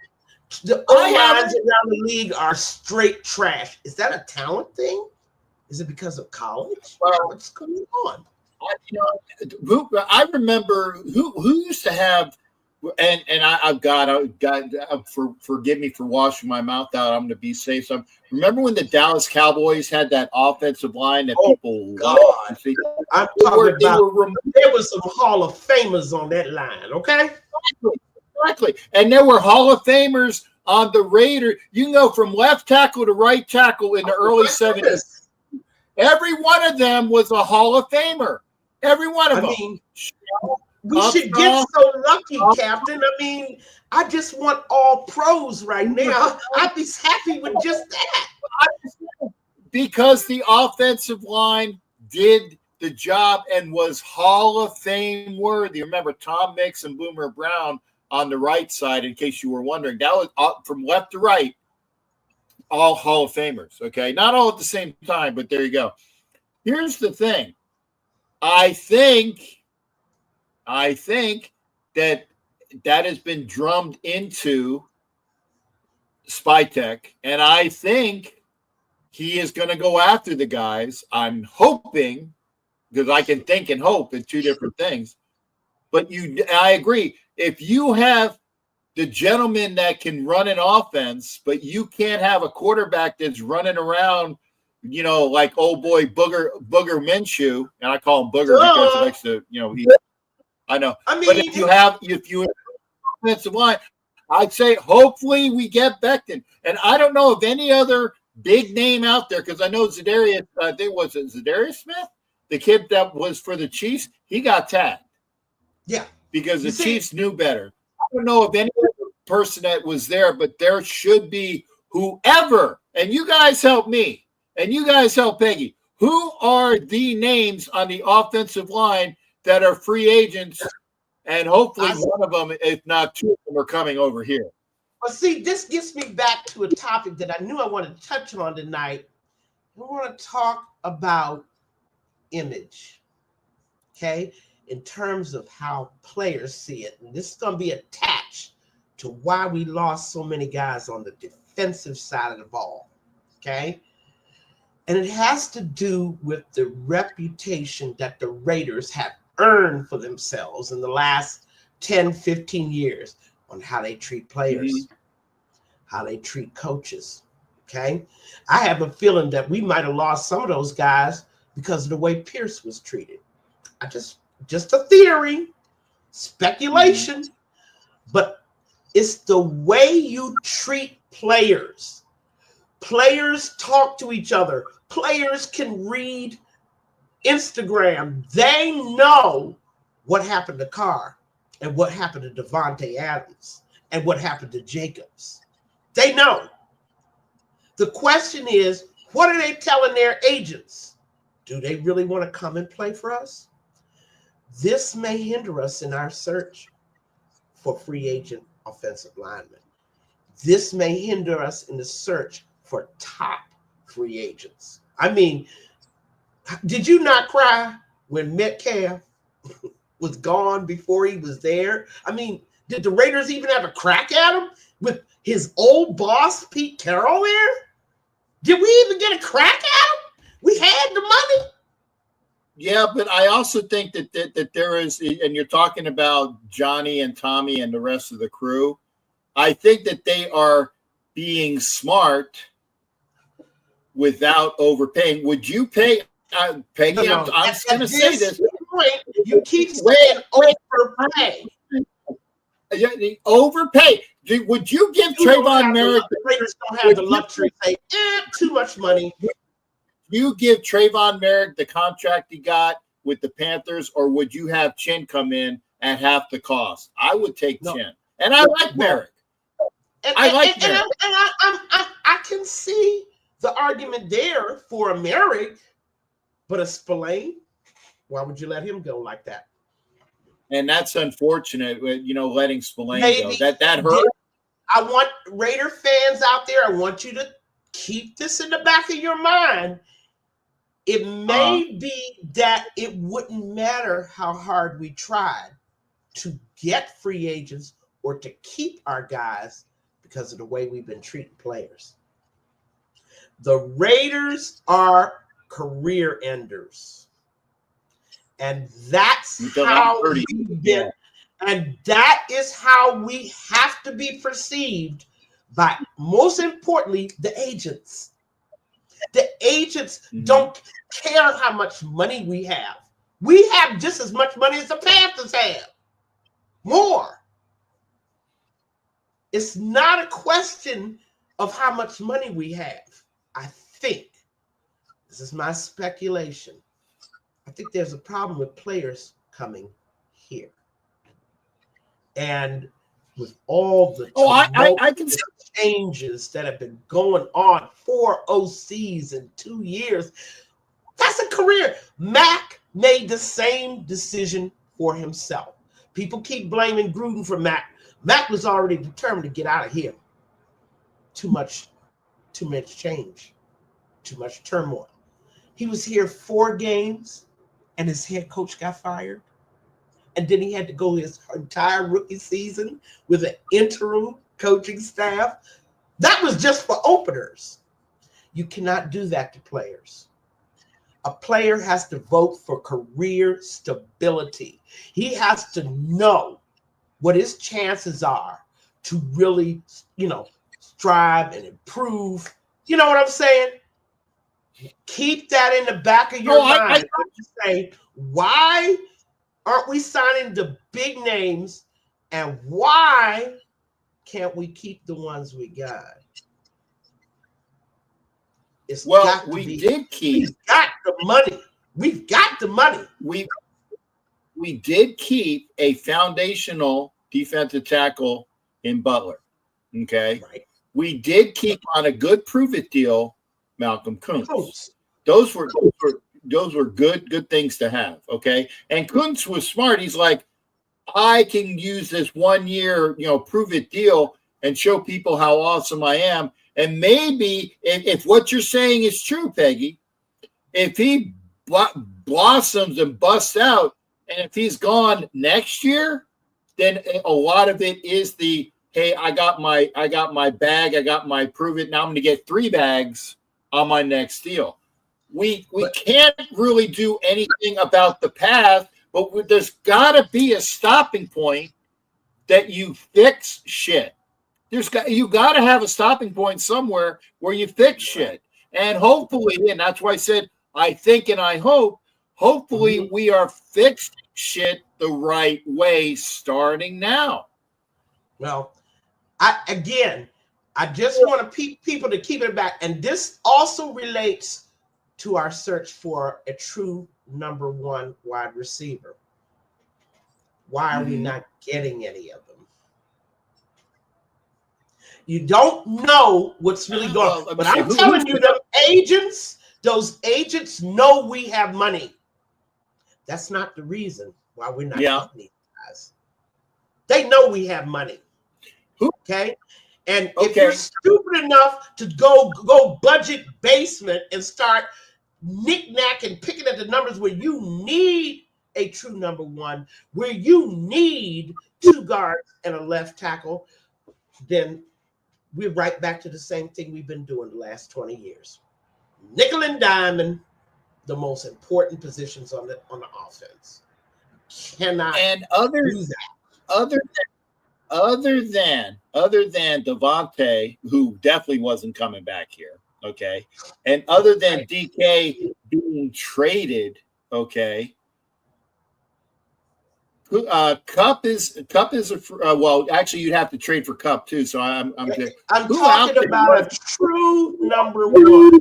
The O-lines around the league are straight trash. Is that a talent thing? Is it because of college? Well, what's going on? I remember who used to have, and I've got forgive me for washing my mouth out. I'm going to be safe. So remember when the Dallas Cowboys had that offensive line that people loved? I'm talking about there was some Hall of Famers on that line. Okay, exactly. And there were Hall of Famers on the Raiders. You can go from left tackle to right tackle in the early 70s. Every one of them was a Hall of Famer. Every one of them. Mean, we should get so lucky, Captain. I mean, I just want all pros right now. I'd be happy with just that. Because the offensive line did the job and was Hall of Fame worthy. Remember, Tom Mix and Boomer Brown on the right side, in case you were wondering. That was from left to right, all Hall of Famers, okay? Not all at the same time, but there you go. Here's the thing. I think that has been drummed into Spytek, and I think he is going to go after the guys. I'm hoping, because I can think and hope in two different things. But I agree. If you have the gentleman that can run an offense, but you can't have a quarterback that's running around, like old boy Booger Minshew, and I call him Booger because he likes to, I know. But if you have offensive line, I'd say hopefully we get Becton. And I don't know of any other big name out there, because I know Zadarius, was it Zadarius Smith? The kid that was for the Chiefs, he got tagged. Yeah. Because the Chiefs knew better. I don't know of any other person that was there, but there should be whoever, and you guys help me. And you guys help Peggy. Who are the names on the offensive line that are free agents? And hopefully one of them, if not two of them, are coming over here. Well, see, this gets me back to a topic that I knew I wanted to touch on tonight. I want to talk about image, okay, in terms of how players see it. And this is going to be attached to why we lost so many guys on the defensive side of the ball, okay? And it has to do with the reputation that the Raiders have earned for themselves in the last 10, 15 years on how they treat players, how they treat coaches, okay? I have a feeling that we might have lost some of those guys because of the way Pierce was treated. Just a theory, speculation, but it's the way you treat players. Players talk to each other. Players can read Instagram. They know what happened to Carr and what happened to Devontae Adams and what happened to Jacobs. They know. The question is, what are they telling their agents? Do they really want to come and play for us? This may hinder us in our search for free agent offensive linemen. This may hinder us in the search for top free agents. I mean, did you not cry when Metcalf was gone before he was there? I mean, did the Raiders even have a crack at him with his old boss, Pete Carroll, there? Did we even get a crack at him? We had the money. Yeah, but I also think that there is, and you're talking about Johnny and Tommy and the rest of the crew, I think that they are being smart without overpaying. Would you pay, Peggy? No. I'm just going to say this. You keep saying overpay. Overpay. Would you give Trayvon Merrick? The Raiders don't have the luxury to say, too much money. You give Trayvon Merrick the contract he got with the Panthers, or would you have Chin come in at half the cost? I would take Chin. And I like Merrick. I can see the argument there for a Merrick, but a Spillane, why would you let him go like that? And that's unfortunate, letting Spillane go. That hurt. I want Raider fans out there, I want you to keep this in the back of your mind. It may be that it wouldn't matter how hard we tried to get free agents or to keep our guys, because of the way we've been treating players. The Raiders are career enders. And that's how we've been. And that is how we have to be perceived by, most importantly, the agents. The agents don't care how much money we have. We have just as much money as the Panthers have. More. It's not a question of how much money we have. I think, this is my speculation, I think there's a problem with players coming here. And with all the I can changes that have been going on, 4 OCs in 2 years, that's a career. Mac made the same decision for himself. People keep blaming Gruden for Mac. Mac was already determined to get out of here. Too much change, too much turmoil. He was here 4 games and his head coach got fired. And then he had to go his entire rookie season with an interim coaching staff. That was just for openers. You cannot do that to players. A player has to vote for career stability. He has to know what his chances are to really, strive and improve. You know what I'm saying? Keep that in the back of your mind. Say, why aren't we signing the big names, and why can't we keep the ones we got? We've got the money. We've got the money. We did keep a foundational defensive tackle in Butler. Okay. Right. We did keep on a good prove-it deal Malcolm Kuntz. Those were good things to have. Okay. And Kuntz was smart. He's like, I can use this 1 year, prove-it deal and show people how awesome I am. And maybe if what you're saying is true, Peggy, if he blossoms and busts out, and if he's gone next year, then a lot of it is hey, I got my bag, I got my prove it. Now I'm going to get 3 bags on my next deal. We can't really do anything about the past, but there's got to be a stopping point that you fix shit. You got to have a stopping point somewhere where you fix shit. And hopefully, and that's why I said I think and I hope, hopefully we are fixing shit the right way starting now. Well, I just want people to keep it back. And this also relates to our search for a true number 1 wide receiver. Why are we not getting any of them? You don't know what's really going on. But I'm telling you, those agents know we have money. That's not the reason why we're not getting these guys. They know we have money. Okay? And if you're stupid enough to go budget basement and start knick-knack and picking at the numbers where you need a true number 1, where you need 2 guards and a left tackle, then we're right back to the same thing we've been doing the last 20 years. Nickel and diamond, the most important positions on the offense. Cannot do that. Other than Devontae, who definitely wasn't coming back here, okay, and other than DK being traded, okay, Cup is well, actually you'd have to trade for Cup too, so I'm good. I'm talking about a true number 1.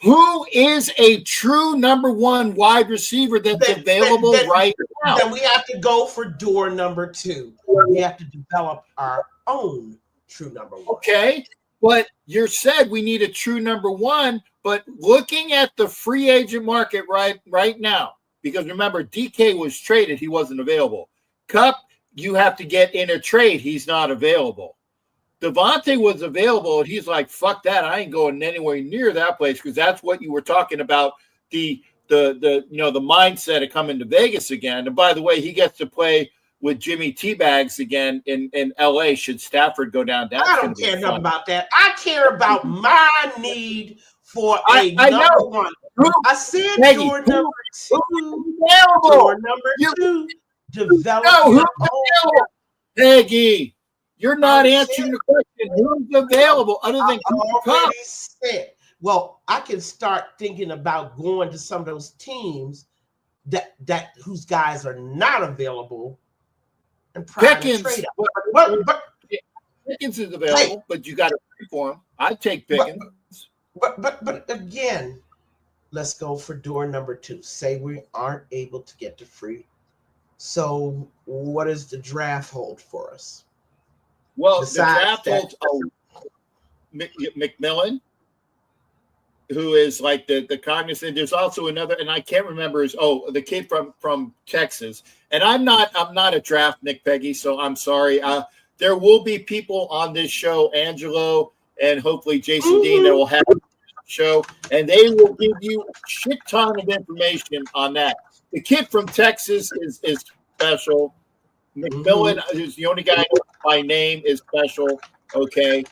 Who is a true number 1 wide receiver that's available right now? Then we have to go for door number 2. We have to develop our own true number 1. Okay, but you said we need a true number 1, but looking at the free agent market right now, because remember, DK was traded. He wasn't available. Cup, you have to get in a trade. He's not available. Devontae was available, and he's like, fuck that. I ain't going anywhere near that place, because that's what you were talking about, the mindset of coming to Vegas again. And by the way, he gets to play with Jimmy Teabags again in LA. Should Stafford go down? That's I don't care nothing about that. I care about my need for a number one. I said Peggy, door number two. Available. Door number two. Develop your own. Peggy, you're not answering the question. Who's available other than already said? Well, I can start thinking about going to some of those teams that whose guys are not available and Pickens. trade up. But Pickens is available, but you got to pay for him. I'd take Pickens. But again, let's go for door number two. Say we aren't able to get to free. So what does the draft hold for us? Well, the draft holds McMillan, who is like the cognizant. There's also another, and I can't remember the kid from Texas. And I'm not a draft Nick Peggy, so I'm sorry. There will be people on this show, Angelo and hopefully Jason Dean, that will have a show, and they will give you a shit ton of information on that. The kid from Texas is special. McMillan is the only guy by name is special. Okay.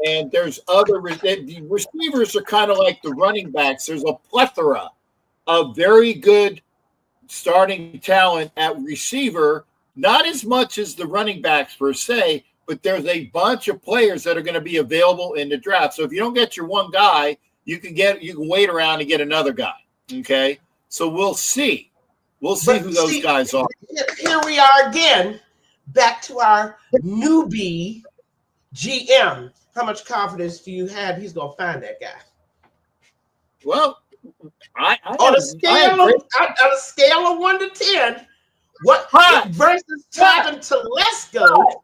And there's other the receivers are kind of like the running backs. There's a plethora of very good starting talent at receiver, not as much as the running backs per se, but there's a bunch of players that are going to be available in the draft. So if you don't get your one guy, you can wait around and get another guy. Okay. So we'll see. We'll see who those guys are. Here we are again, back to our newbie GM. How much confidence do you have he's going to find that guy? Well, on a scale of 1 to 10, what versus Tevin Telesco?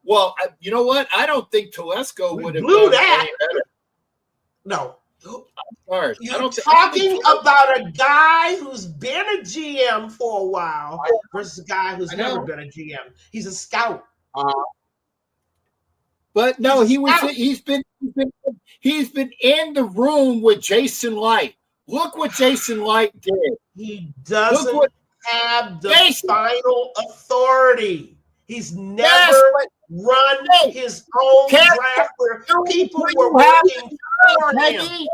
Well, you know what? I don't think Telesco would have blew that. No. You're talking about a guy who's been a GM for a while versus a guy who's never been a GM. He's a scout. But no, he's been in the room with Jason Light. Look what Jason Light did. He doesn't have the final authority. He's never run his own draft where people were working for him.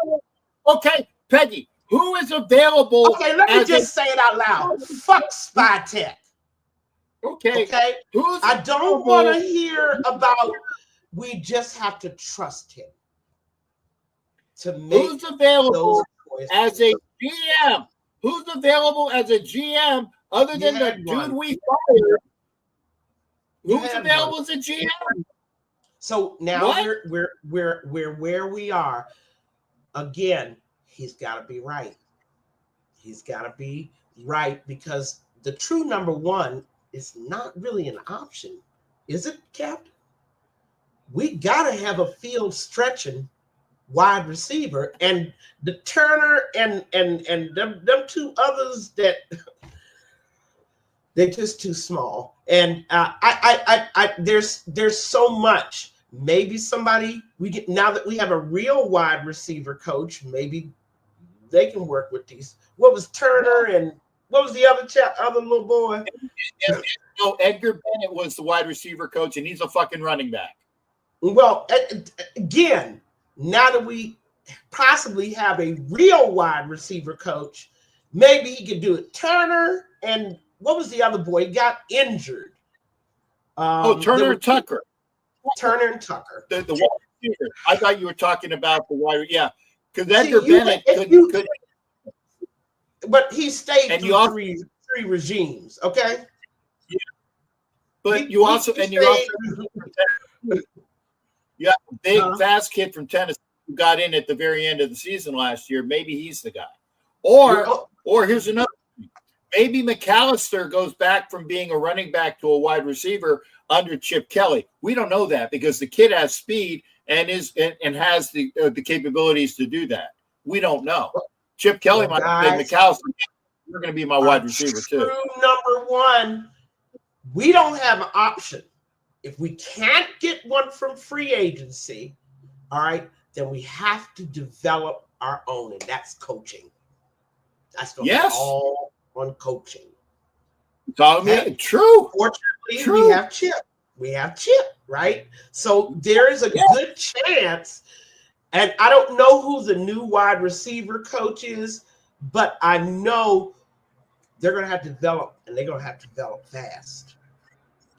Okay, Peggy, who is available? Okay, let me just say it out loud. Fuck Spytech. Okay. I don't want to hear about. We just have to trust him to make. Who's available as a GM? Who's available as a GM other than the dude we fired? Who's available as a GM? So now we're where we are. Again, he's got to be right. He's got to be right because the true number one is not really an option, is it, Captain? We got to have a field stretching wide receiver, and the Turner and them two others that they're just too small. And there's so much. Maybe somebody now that we have a real wide receiver coach, maybe they can work with these. What was Turner and what was the other little boy? Edgar Bennett was the wide receiver coach, and he's a fucking running back. Well, again, now that we possibly have a real wide receiver coach, maybe he could do it. Turner and what was the other boy? He got injured. Turner and Tucker. Turner and Tucker. The wide receiver. I thought you were talking about the wide. Yeah, because Edgar Bennett couldn't. But he stayed through three regimes. Okay. Yeah. But you also. Yeah, big fast kid from Tennessee who got in at the very end of the season last year. Maybe he's the guy. Or here's another. Maybe McAllister goes back from being a running back to a wide receiver under Chip Kelly. We don't know that because the kid has speed and has the capabilities to do that. We don't know. Chip Kelly might say, McAllister, you're going to be my wide receiver too. Number one, we don't have an option. If we can't get one from free agency, all right, then we have to develop our own, and that's coaching. That's going to be all on coaching. True. Fortunately, we have Chip. We have Chip, right? So there is a good chance, and I don't know who the new wide receiver coach is, but I know they're going to have to develop, and they're going to have to develop fast.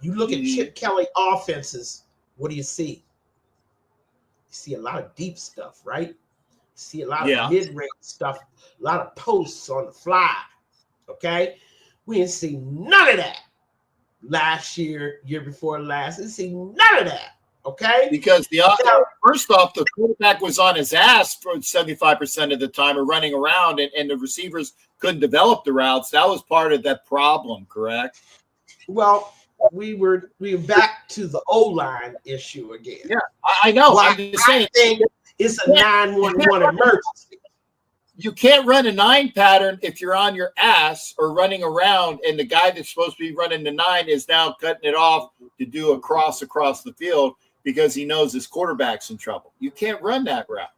You look at Chip Kelly offenses, what do you see? You see a lot of deep stuff, right? You see a lot of mid-range stuff, a lot of posts on the fly, okay? We didn't see none of that last year, year before last. We didn't see none of that, okay? Because first off, the quarterback was on his ass for 75% of the time or running around, and the receivers couldn't develop the routes. That was part of that problem, correct? Well, we were back to the O-line issue again. Yeah, I know. Well, I'm just saying it's a 911 emergency. You can't run a 9 pattern if you're on your ass or running around, and the guy that's supposed to be running the 9 is now cutting it off to do a cross across the field because he knows his quarterback's in trouble. You can't run that route.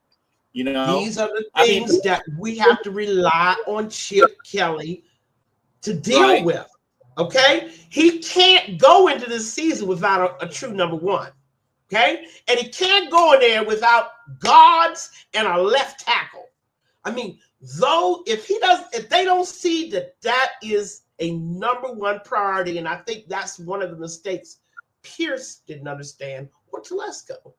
You know, these are the things that we have to rely on Chip Kelly to deal with. Okay, he can't go into this season without a true number one. Okay, and he can't go in there without guards and a left tackle. I mean, though, if they don't see that is a number one priority, and I think that's one of the mistakes Pierce didn't understand, or Telesco,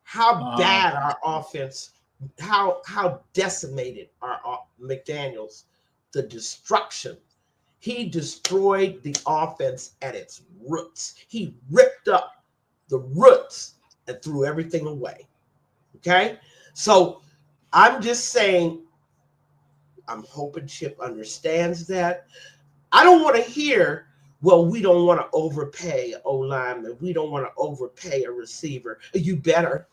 how bad our offense, how decimated our McDaniels, the destruction. He destroyed the offense at its roots. He ripped up the roots and threw everything away. Okay, so I'm just saying, I'm hoping Chip understands that. I don't want to hear, well, we don't want to overpay O-lineman. We don't want to overpay a receiver. You better.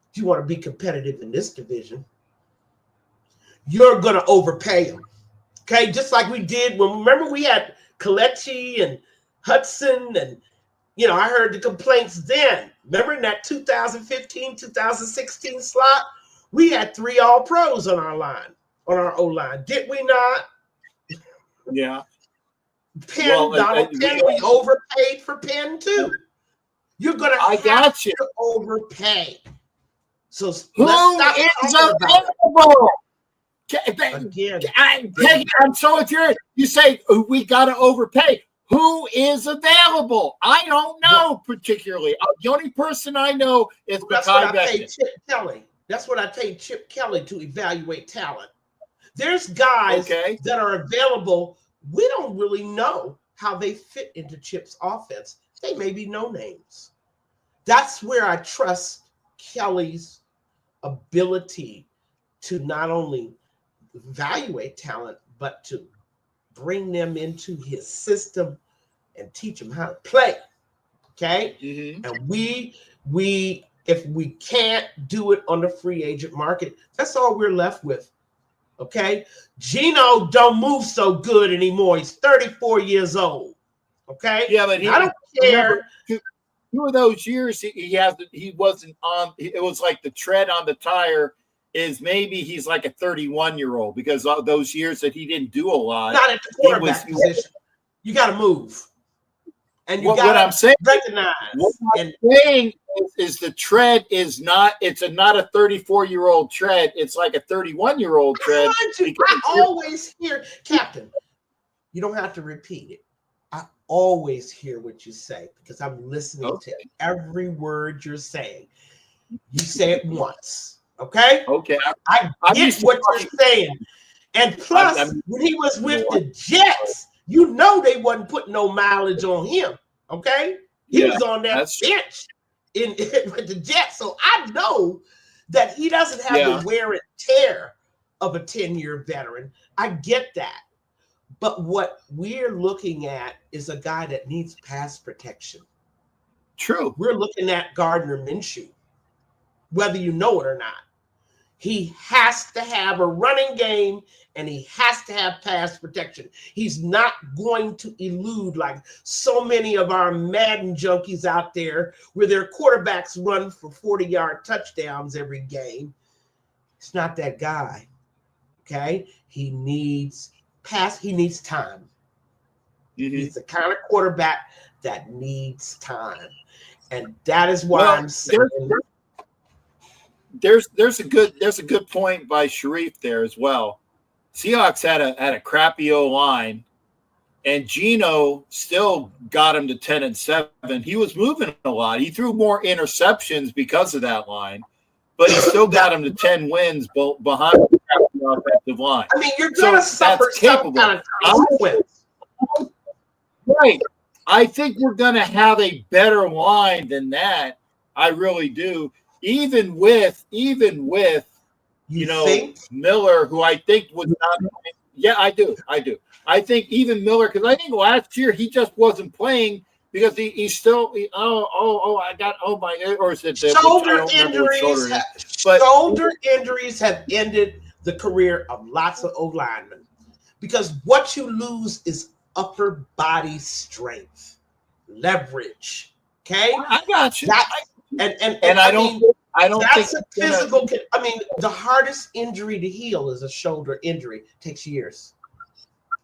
If you want to be competitive in this division, you're going to overpay them. Okay, just like we did remember we had Kalechi and Hudson, and, I heard the complaints then. Remember in that 2015, 2016 slot? We had 3 All-Pros on our line, on our O-line. Did we not? Yeah. Donald Penn, we overpaid for Penn too. You're going to have to overpay. So who is available? Peggy, I'm so infuriated. You say we got to overpay. Who is available? I don't know particularly. The only person I know is that's what I paid Chip Kelly. That's what I paid Chip Kelly to evaluate talent. There's guys that are available. We don't really know how they fit into Chip's offense. They may be no names. That's where I trust Kelly's ability to not only evaluate talent, but to bring them into his system and teach them how to play. Okay? Mm-hmm. And we if we can't do it on the free agent market, that's all we're left with. Okay? Gino don't move so good anymore. He's 34 years old. Okay? Yeah, but I don't care. Two of those years he wasn't on. It was like the tread on the tire is maybe he's like a 31-year-old because of those years that he didn't do a lot. Not at the quarterback position. You got to move. And you got to recognize. What I'm saying is the tread is not, it's not a 34-year-old tread. It's like a 31-year-old tread. I always hear, Captain, you don't have to repeat it. I always hear what you say because I'm listening to every word you're saying. You say it once. Okay? Okay. I get what you're saying. And plus, when he was with the Jets, they wasn't putting no mileage on him. Okay? He was on that bench with the Jets. So I know that he doesn't have the wear and tear of a 10-year veteran. I get that. But what we're looking at is a guy that needs pass protection. True. We're looking at Gardner Minshew, whether you know it or not. He has to have a running game and he has to have pass protection. He's not going to elude like so many of our Madden junkies out there where their quarterbacks run for 40-yard touchdowns every game. It's not that guy, okay? He needs time. He's the kind of quarterback that needs time. And that is why I'm saying there's a good point by Sharif there as well. Seahawks had a crappy O-line, and Geno still got him to 10-7. He was moving a lot. He threw more interceptions because of that line, but he still got him to 10 wins behind the crappy offensive line. I mean, you're going to suffer some kind of consequence. Right. I think we're going to have a better line than that. I really do. Even with Miller, who I think was not. Yeah, I do. I think even Miller, because I think last year he just wasn't playing because he's still. Shoulder injuries have ended the career of lots of O-linemen, because what you lose is upper body strength, leverage. Okay, I got you. I don't think that's a physical. I mean, the hardest injury to heal is a shoulder injury. It takes years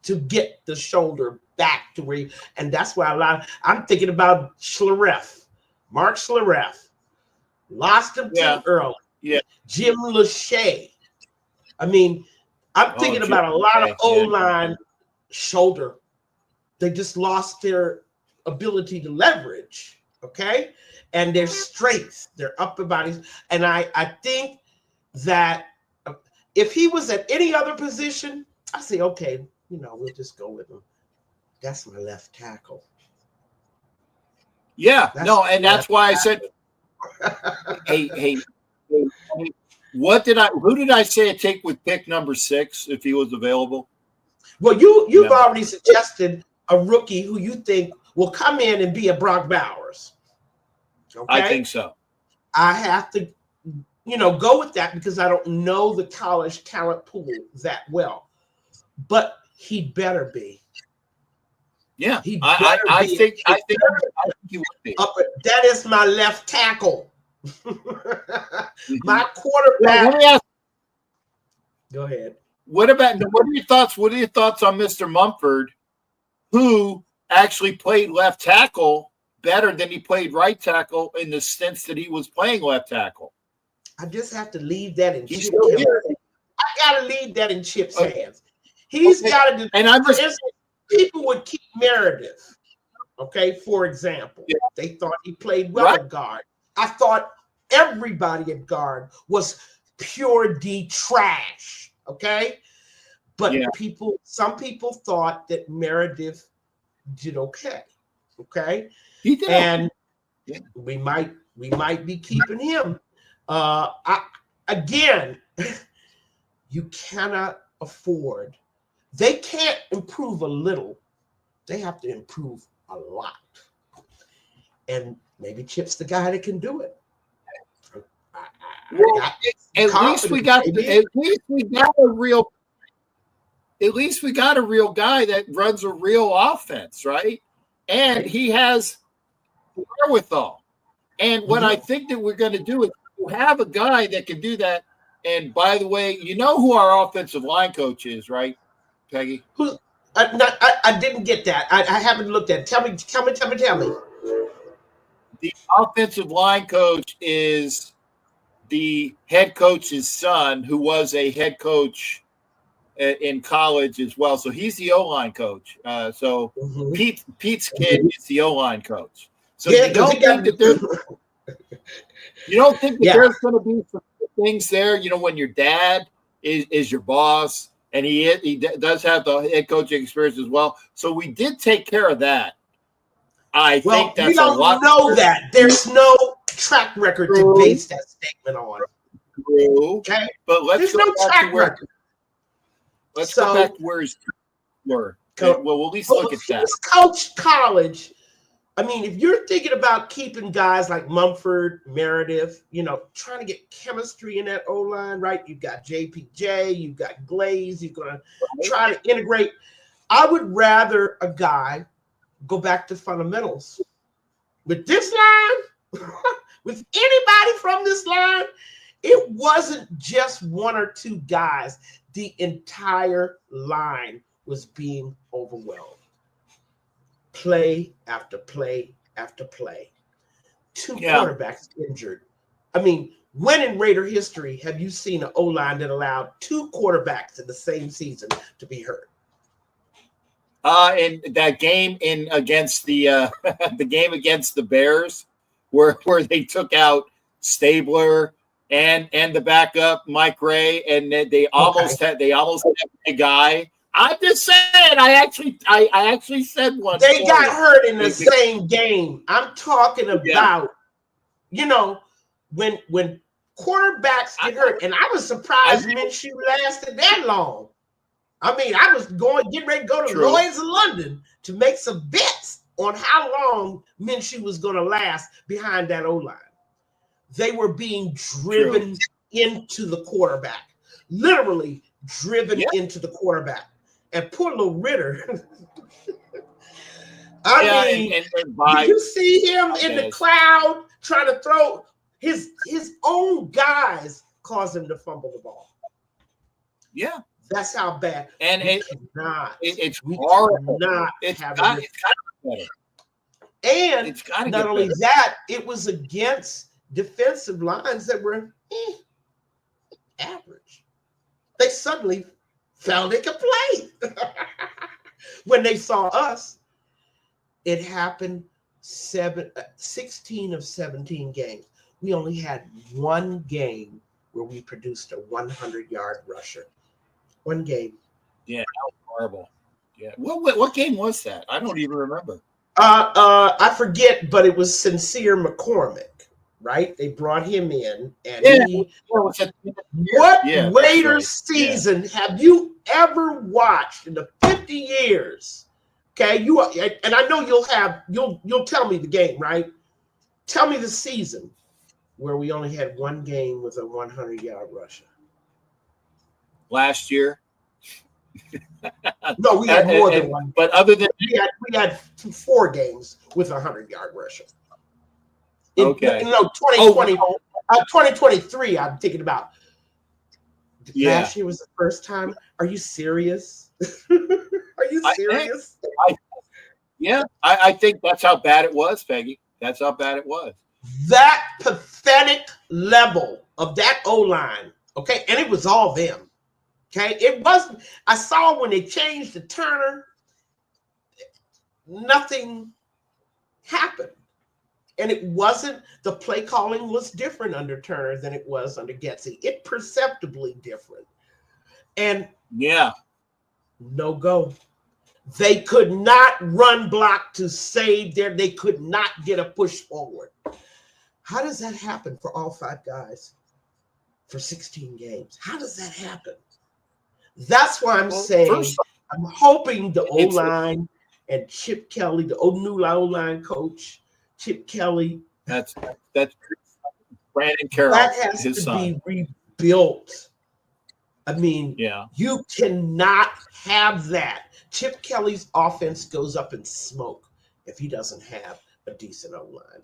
to get the shoulder back to where and that's why I'm thinking about Mark Schlereth, lost him too early. Yeah, Jim Lachey. I mean, I'm thinking about a lot of O-line shoulder. They just lost their ability to leverage, okay? And their strength, their upper bodies. And I think that if he was at any other position, I say, okay, we'll just go with him. That's my left tackle. Yeah, that's why I said, hey, who did I say to take with pick number 6 if he was available? Well, you've already suggested a rookie who you think will come in and be a Brock Bowers. Okay? I think so. I have to, go with that because I don't know the college talent pool that well. But he better be. Yeah, I think he would be. That is my left tackle. My quarterback. Go ahead. What are your thoughts? What are your thoughts on Mr. Mumford, who actually played left tackle better than he played right tackle in the stints that he was playing left tackle? I just have to leave that in Chip's hands. I got to leave that in Chip's hands. He's got to do. And people would keep Meredith. Okay, for example, they thought he played well at guard. I thought everybody at guard was pure D trash. Okay, but some people thought that Meredith did okay. Okay, he did, and we might be keeping him. You cannot afford. They can't improve a little. They have to improve a lot. And maybe Chip's the guy that can do it. At least we got a real guy that runs a real offense, right? And he has wherewithal. And what I think that we're going to do is have a guy that can do that. And by the way, you know who our offensive line coach is, right, Peggy? I didn't get that. I haven't looked at it. Tell me. The offensive line coach is the head coach's son, who was a head coach in college as well. So he's the O-line coach. Pete's kid is the O-line coach. So you don't think that there's there's going to be some things there, when your dad is your boss, and he does have the head coaching experience as well. So we did take care of that. I think that's a lot. We don't know that. There's no track record to base that statement on. True. Okay? But let's go back to where. Let's go back to where he's were. Well, we'll at least look at that. He's coached college. I mean, if you're thinking about keeping guys like Mumford, Meredith, trying to get chemistry in that O-line, right? You've got JPJ, you've got Glaze, you're going to try to integrate. I would rather a guy go back to fundamentals. With this line, with anybody from this line, it wasn't just one or two guys. The entire line was being overwhelmed. play after play after play. Two quarterbacks injured. I mean, when in Raider history have you seen an O-line that allowed two quarterbacks in the same season to be hurt? In that game against the the game against the Bears, where they took out Stabler and the backup Mike Ray, and they almost had a guy. I'm just saying, I actually said one. They got hurt in the same game. I'm talking about, when quarterbacks get hurt, and I was surprised Minshew lasted that long. I mean, I was getting ready to go to Lloyd's of London to make some bets on how long Minshew was going to last behind that O-line. They were being driven into the quarterback, literally driven into the quarterback. And poor little Ritter. I mean, did you see him in the crowd trying to throw his own guys caused him to fumble the ball? Yeah. That's how bad. And it's horrible. And not only that, it was against defensive lines that were average. They suddenly found they could play. When they saw us, it happened 16 of 17 games. We only had one game where we produced a 100-yard rusher. One game. Yeah, that was horrible. Yeah. What game was that? I don't even remember. I forget, but it was Sincere McCormick, right? They brought him in, and what Raiders season have you ever watched in the 50 years? Okay, and I know you'll tell me the game, right? Tell me the season where we only had one game with a 100-yard rusher. Last year. No, we had more than one. But other than we had 4 games with a 100-yard rusher. 2023. I'm thinking about. Last year was the first time. Are you serious? Are you serious? I think that's how bad it was, Peggy. That's how bad it was. That pathetic level of that O-line. Okay, and it was all them. Okay, it wasn't. I saw when they changed the Turner, nothing happened. And it wasn't, the play calling was different under Turner than it was under Getsy. It perceptibly different. And no go. They could not run block to save they could not get a push forward. How does that happen for all 5 guys for 16 games? How does that happen? That's why I'm saying I'm hoping the O-line and Chip Kelly, the new O-line coach, Chip Kelly. That's Brandon Carroll. That has to be rebuilt. I mean, you cannot have that. Chip Kelly's offense goes up in smoke if he doesn't have a decent O-line.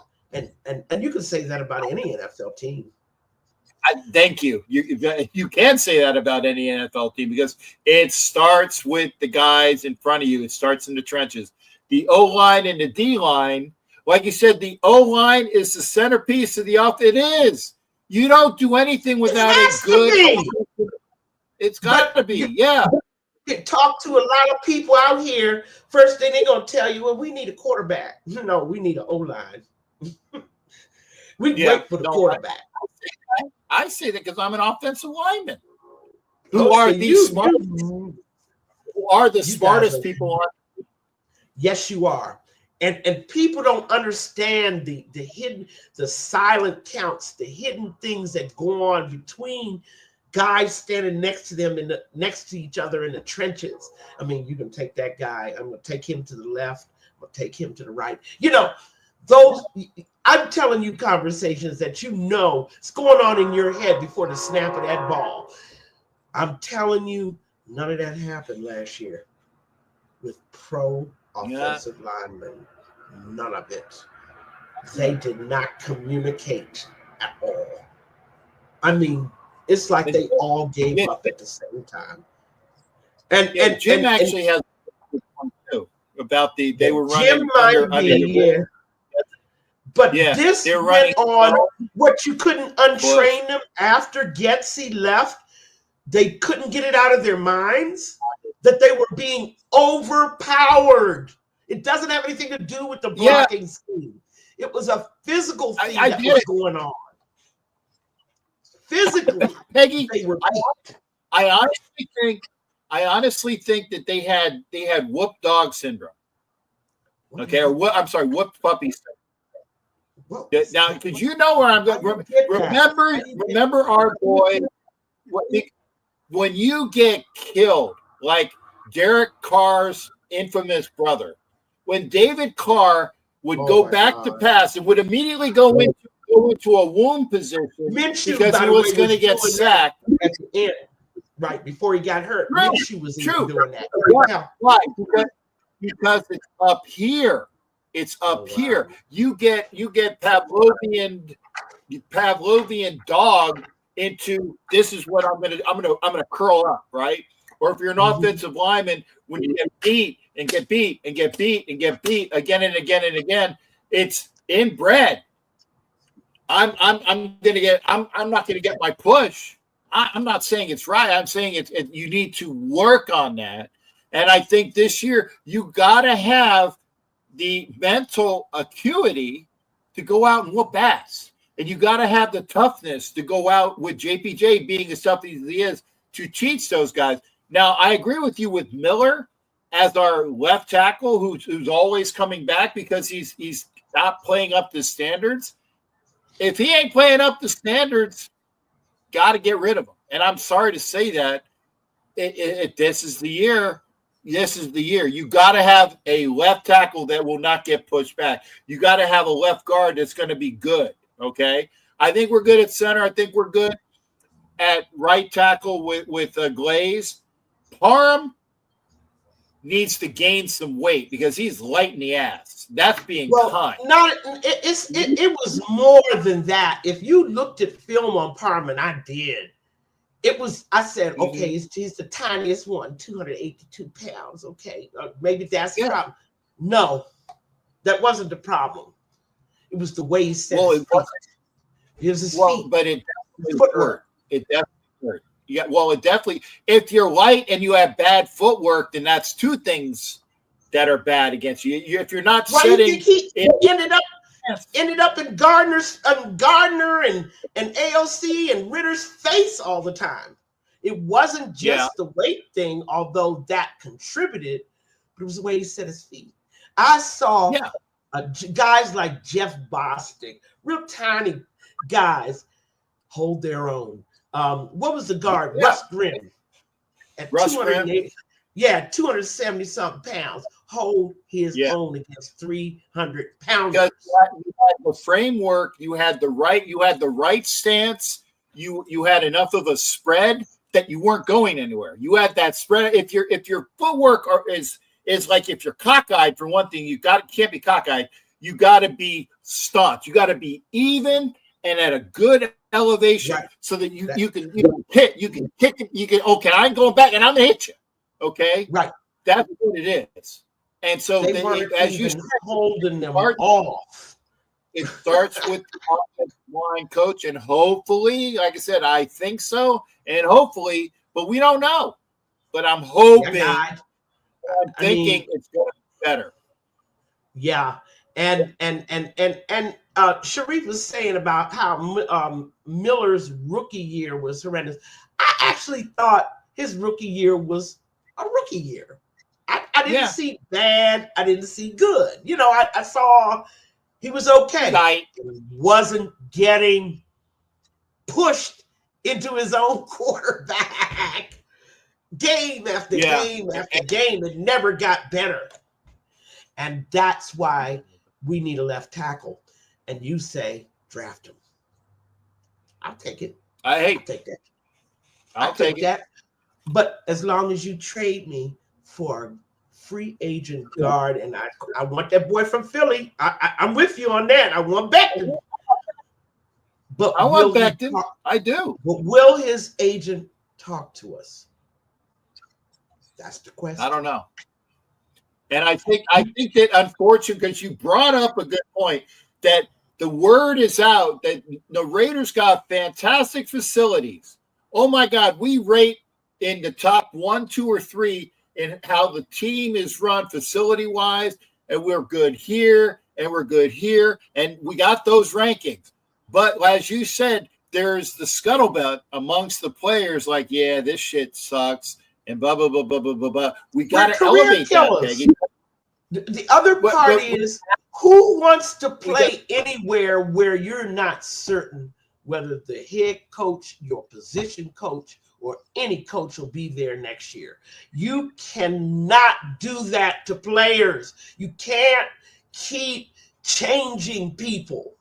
And you can say that about any NFL team. Thank you. You can say that about any NFL team because it starts with the guys in front of you. It starts in the trenches. The O-line and the D-line, like you said, the O-line is the centerpiece of the offense. It is. You don't do anything without a good. It's got to be, You talk to a lot of people out here. First thing they're going to tell you, well, we need a quarterback. No, we need an O-line. We wait for the quarterback. I say that because I'm an offensive lineman. Who are the smartest people on? Yes, you are. And people don't understand the hidden, the silent counts, the hidden things that go on between guys standing next to them next to each other in the trenches. I mean, you can take that guy. I'm going to take him to the left. I'm going to take him to the right. I'm telling you conversations that it's going on in your head before the snap of that ball. I'm telling you, none of that happened last year with pro offensive linemen. None of it. They did not communicate at all. I mean, it's like they all gave up at the same time. And Jim actually has one too. about they were running Jim might be, yeah. But this went on. What, you couldn't untrain them after Getsy left? They couldn't get it out of their minds that they were being overpowered. It doesn't have anything to do with the blocking scheme. It was a physical thing that was going on. Physically, Peggy, I honestly think that they had whoop dog syndrome. Okay, or whooped puppy syndrome. Now, because you know where I'm going. Remember our boy. When you get killed, like Derek Carr's infamous brother, when David Carr would go back to pass and would immediately go into a wound position because he was going to get sacked at the end, right before he got hurt. Minshew was even doing that. Why? Because it's up here. It's up here. You get Pavlovian dog into this is what I'm gonna curl up, right? Or if you're an offensive lineman, when you get beat and get beat and get beat and get beat again and again and again, it's inbred. I'm not gonna get my push. I'm not saying it's right. I'm saying you need to work on that. And I think this year you gotta have the mental acuity to go out and whoop ass. And you got to have the toughness to go out with JPJ being as tough as he is to teach those guys. Now, I agree with you with Miller as our left tackle who's always coming back because he's not playing up to standards. If he ain't playing up to standards, got to get rid of him. And I'm sorry to say that. This is the year. This is the year. You got to have a left tackle that will not get pushed back. You got to have a left guard that's going to be good. Okay, I think we're good at center. I think we're good at right tackle with Glaze. Parham needs to gain some weight because he's light in the ass. That's being kind. It was more than that. If you looked at film on Parham, and I did, I said, okay, he's the tiniest one, 282 pounds. Okay, maybe that's the problem. No, that wasn't the problem. It was the way he said it was his feet. But it definitely hurt. It definitely hurt. Yeah, well, it definitely. If you're light and you have bad footwork, then that's two things that are bad against you. If you're not setting, he ended up in Gardner and AOC and Ritter's face all the time. It wasn't just the weight thing, although that contributed, but it was the way he set his feet. I saw. Yeah. Guys like Jeff Bostic, real tiny guys, hold their own. What was the guard? Russ Grimm. At 280, 270-something pounds, hold his own against 300 pounds. You had the framework, you had the right stance, you had enough of a spread that you weren't going anywhere. You had that spread. If your footwork is like if you're cockeyed, for one thing, you can't be cockeyed. You got to be staunch. You got to be even and at a good elevation so that you can hit. You can kick it. You can. Okay, I'm going back and I'm gonna hit you. Okay, right. That's what it is. And so, as you start holding them off, it starts with the offensive line coach, and hopefully, like I said, I think so, and hopefully, but we don't know. But I'm hoping. I'm thinking it's going to be better. Yeah, and Sharif was saying about how Miller's rookie year was horrendous. I actually thought his rookie year was a rookie year. I didn't see bad. I didn't see good. You know, I saw he was okay. Right. He wasn't getting pushed into his own quarterback. Game after game after game, it never got better. And that's why we need a left tackle. And you say, draft him. I'll take it. I'll take that. I'll take that. But as long as you trade me for a free agent guard, and I want that boy from Philly. I'm with you on that. I want Becton. But I want Becton. I do. But will his agent talk to us? That's the question. I don't know. And I think that, unfortunately, because you brought up a good point, that the word is out that the Raiders got fantastic facilities. Oh my God, we rate in the top 1, 2, or 3 in how the team is run facility-wise, and we're good here, and we're good here, and we got those rankings. But as you said, there's the scuttlebutt amongst the players, like, yeah, this shit sucks, and blah, blah, blah, blah, blah, blah, blah. We got to elevate that, Peggy. The other part is, who wants to play anywhere where you're not certain whether the head coach, your position coach, or any coach will be there next year? You cannot do that to players. You can't keep changing people.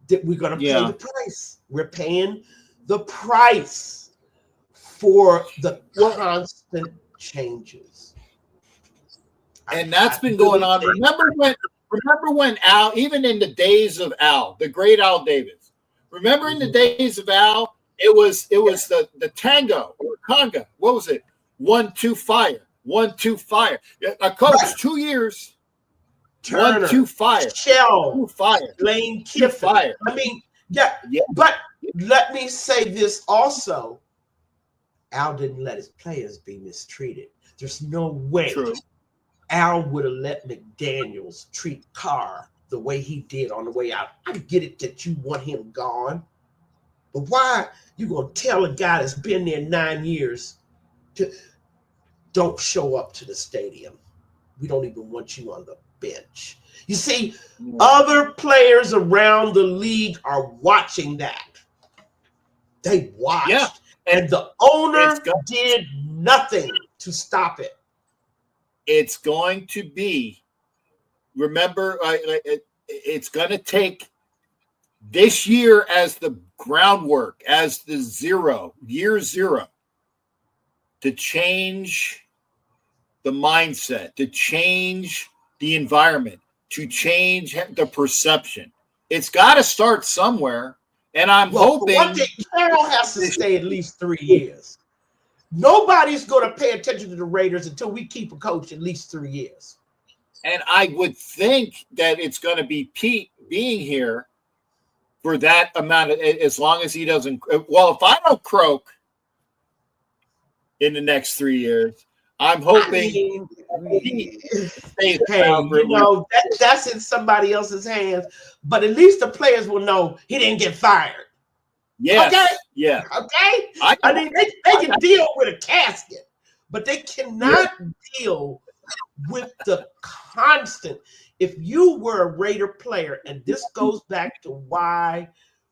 That we're going to pay the price. We're paying the price for the constant changes. And that's been going on. Remember when Al, even in the days of Al, the great Al Davis, remember in the days of Al, it was the tango or conga. What was it? 1, 2, fire. 1, 2, fire. A coach, 2 years. Turner, 1, 2, fire. Shell, 2, fire. Lane Kiffin. Fire. I mean, yeah. But let me say this also. Al didn't let his players be mistreated. There's no way Al would have let McDaniels treat Carr the way he did on the way out. I get it that you want him gone, but why you gonna tell a guy that's been there 9 years to don't show up to the stadium? We don't even want you on the bench. You see, other players around the league are watching that. They watched, and the owner did nothing to stop it. It's going to be, remember, it's going to take this year as the groundwork, as the year zero, to change the mindset, to change the environment, to change the perception. It's got to start somewhere, and I'm hoping. One thing, Carroll has to stay at least 3 years. Nobody's going to pay attention to the Raiders until we keep a coach at least 3 years. And I would think that it's going to be Pete being here for that amount of, as long as he doesn't. Well, if I don't croak in the next 3 years, I'm hoping he stays around. You know, that's in somebody else's hands. But at least the players will know he didn't get fired. Yes. Okay? Yeah. Okay? I mean, they can deal with a casket, but they cannot deal with the constant. If you were a Raider player, and this goes back to why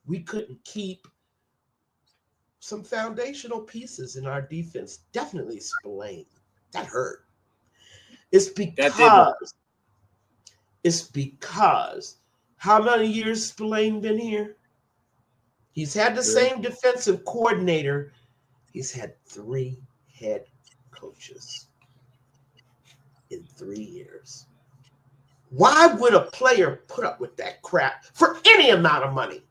we couldn't keep some foundational pieces in our defense, definitely Spillane. That hurt. It's because how many years Spillane been here? He's had the same defensive coordinator. He's had 3 head coaches in 3 years. Why would a player put up with that crap for any amount of money?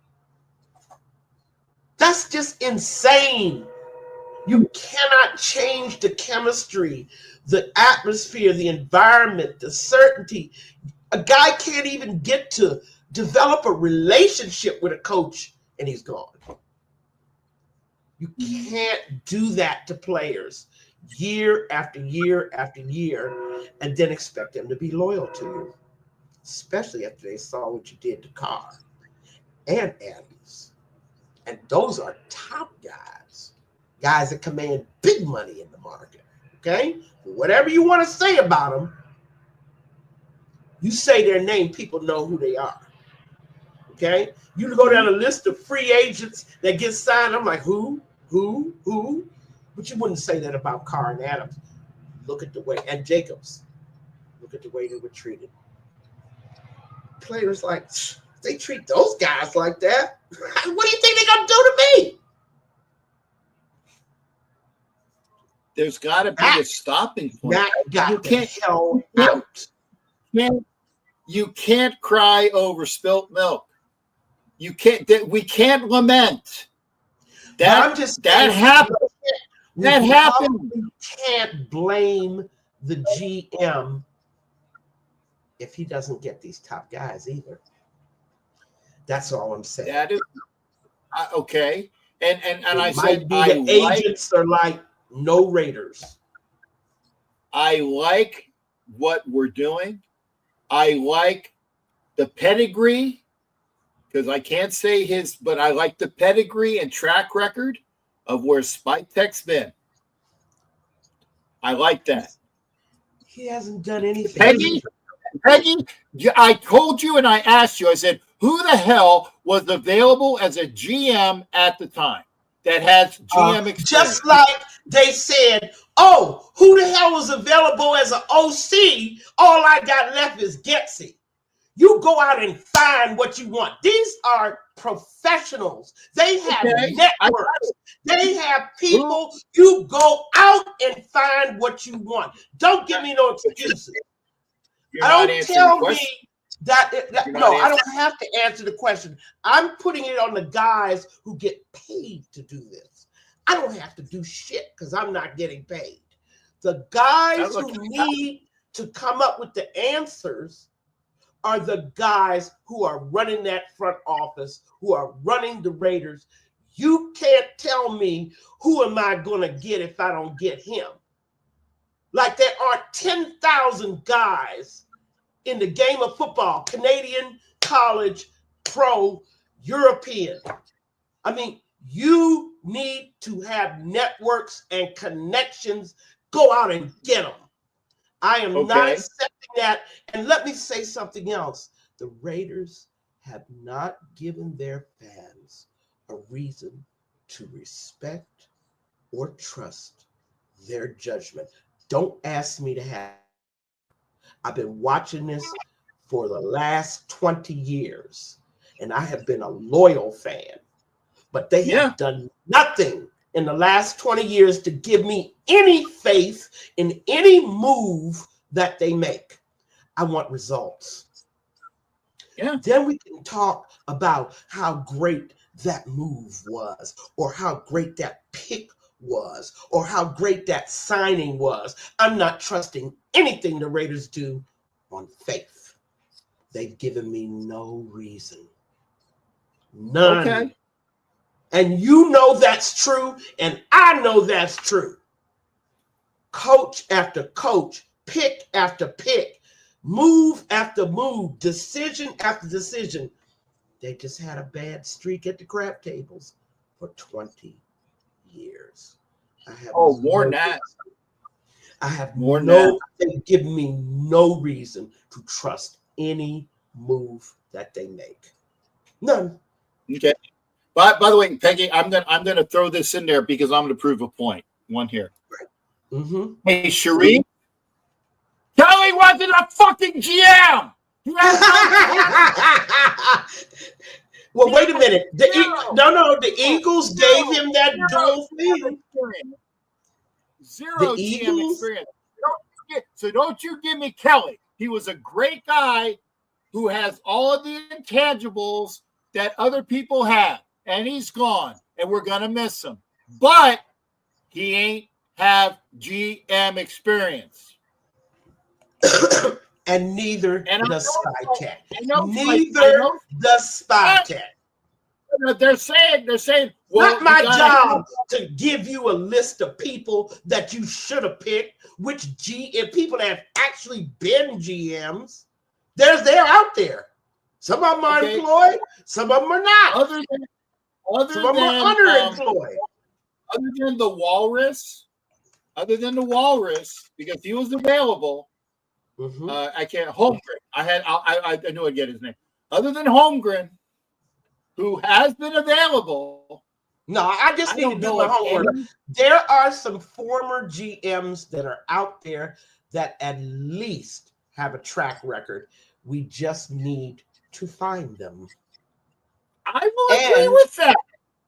That's just insane. You cannot change the chemistry, the atmosphere, the environment, the certainty. A guy can't even get to develop a relationship with a coach and he's gone. You can't do that to players year after year after year and then expect them to be loyal to you, especially after they saw what you did to Carr and Adams. And those are top guys that command big money in the market, okay? Whatever you want to say about them, you say their name, people know who they are, okay? You go down a list of free agents that get signed, I'm like, who? But you wouldn't say that about Carr and Adams. Look at the way, and Jacobs, look at the way they were treated. Players like, they treat those guys like that. What do you think they're going to do to me? There's got to be a stopping point. That got the hell out. You can't cry over spilt milk. You can't. We can't lament. That happened. That happened. You can't blame the GM if he doesn't get these top guys either. That's all I'm saying. That is okay. And I said said the agents are like no Raiders. I like what we're doing. I like the pedigree, because I can't say his, but I like the pedigree and track record of where Spike Tech's been. I like that. He hasn't done anything. Peggy, I told you and I asked you, I said, who the hell was available as a GM at the time that has GM experience? Just like they said, oh, who the hell was available as an OC? All I got left is Getsy. You go out and find what you want. These are professionals. They have networks. They have people. You go out and find what you want. Don't give me no excuses. Don't tell me that no, I don't have to answer the question. I'm putting it on the guys who get paid to do this. I don't have to do shit because I'm not getting paid. The guys who need to come up with the answers are the guys who are running that front office, who are running the Raiders. You can't tell me who am I going to get if I don't get him. Like there are 10,000 guys in the game of football, Canadian, college, pro, European. I mean, you need to have networks and connections. Go out and get them. I am not accepting that. And let me say something else. The Raiders have not given their fans a reason to respect or trust their judgment. Don't ask me to have. I've been watching this for the last 20 years, and I have been a loyal fan. But they have done nothing in the last 20 years to give me any faith in any move that they make. I want results. Yeah. Then we can talk about how great that move was, or how great that pick was, or how great that signing was. I'm not trusting anything the Raiders do on faith. They've given me no reason. None. Okay. And you know that's true, and I know that's true. Coach after coach, pick after pick, move after move, decision after decision. They just had a bad streak at the crap tables for 20 years. I have more than that. I have more than that. They've given me no reason to trust any move that they make. None. Okay. By the way, Peggy, I'm gonna throw this in there because I'm gonna prove a point. One here. Mm-hmm. Hey, Sheree, Kelly wasn't a fucking GM. Well, wait a minute. The Eagles gave him that dual thing. Zero GM experience. So don't you give me Kelly. He was a great guy who has all of the intangibles that other people have. And he's gone, and we're going to miss him. But he ain't have GM experience. And neither the Spy Cat. Neither the Spy Cat. They're saying, well, not my job to give you a list of people that you should have picked, if people that have actually been GMs. They're out there. Some of them are employed, some of them are not. Some of them are underemployed. Other than the Walrus, because he was available. Mm-hmm. I can't. Holmgren. I knew I'd get his name. Other than Holmgren, who has been available. No, I just need to do my homework. There are some former GMs that are out there that at least have a track record. We just need to find them. I will agree with that.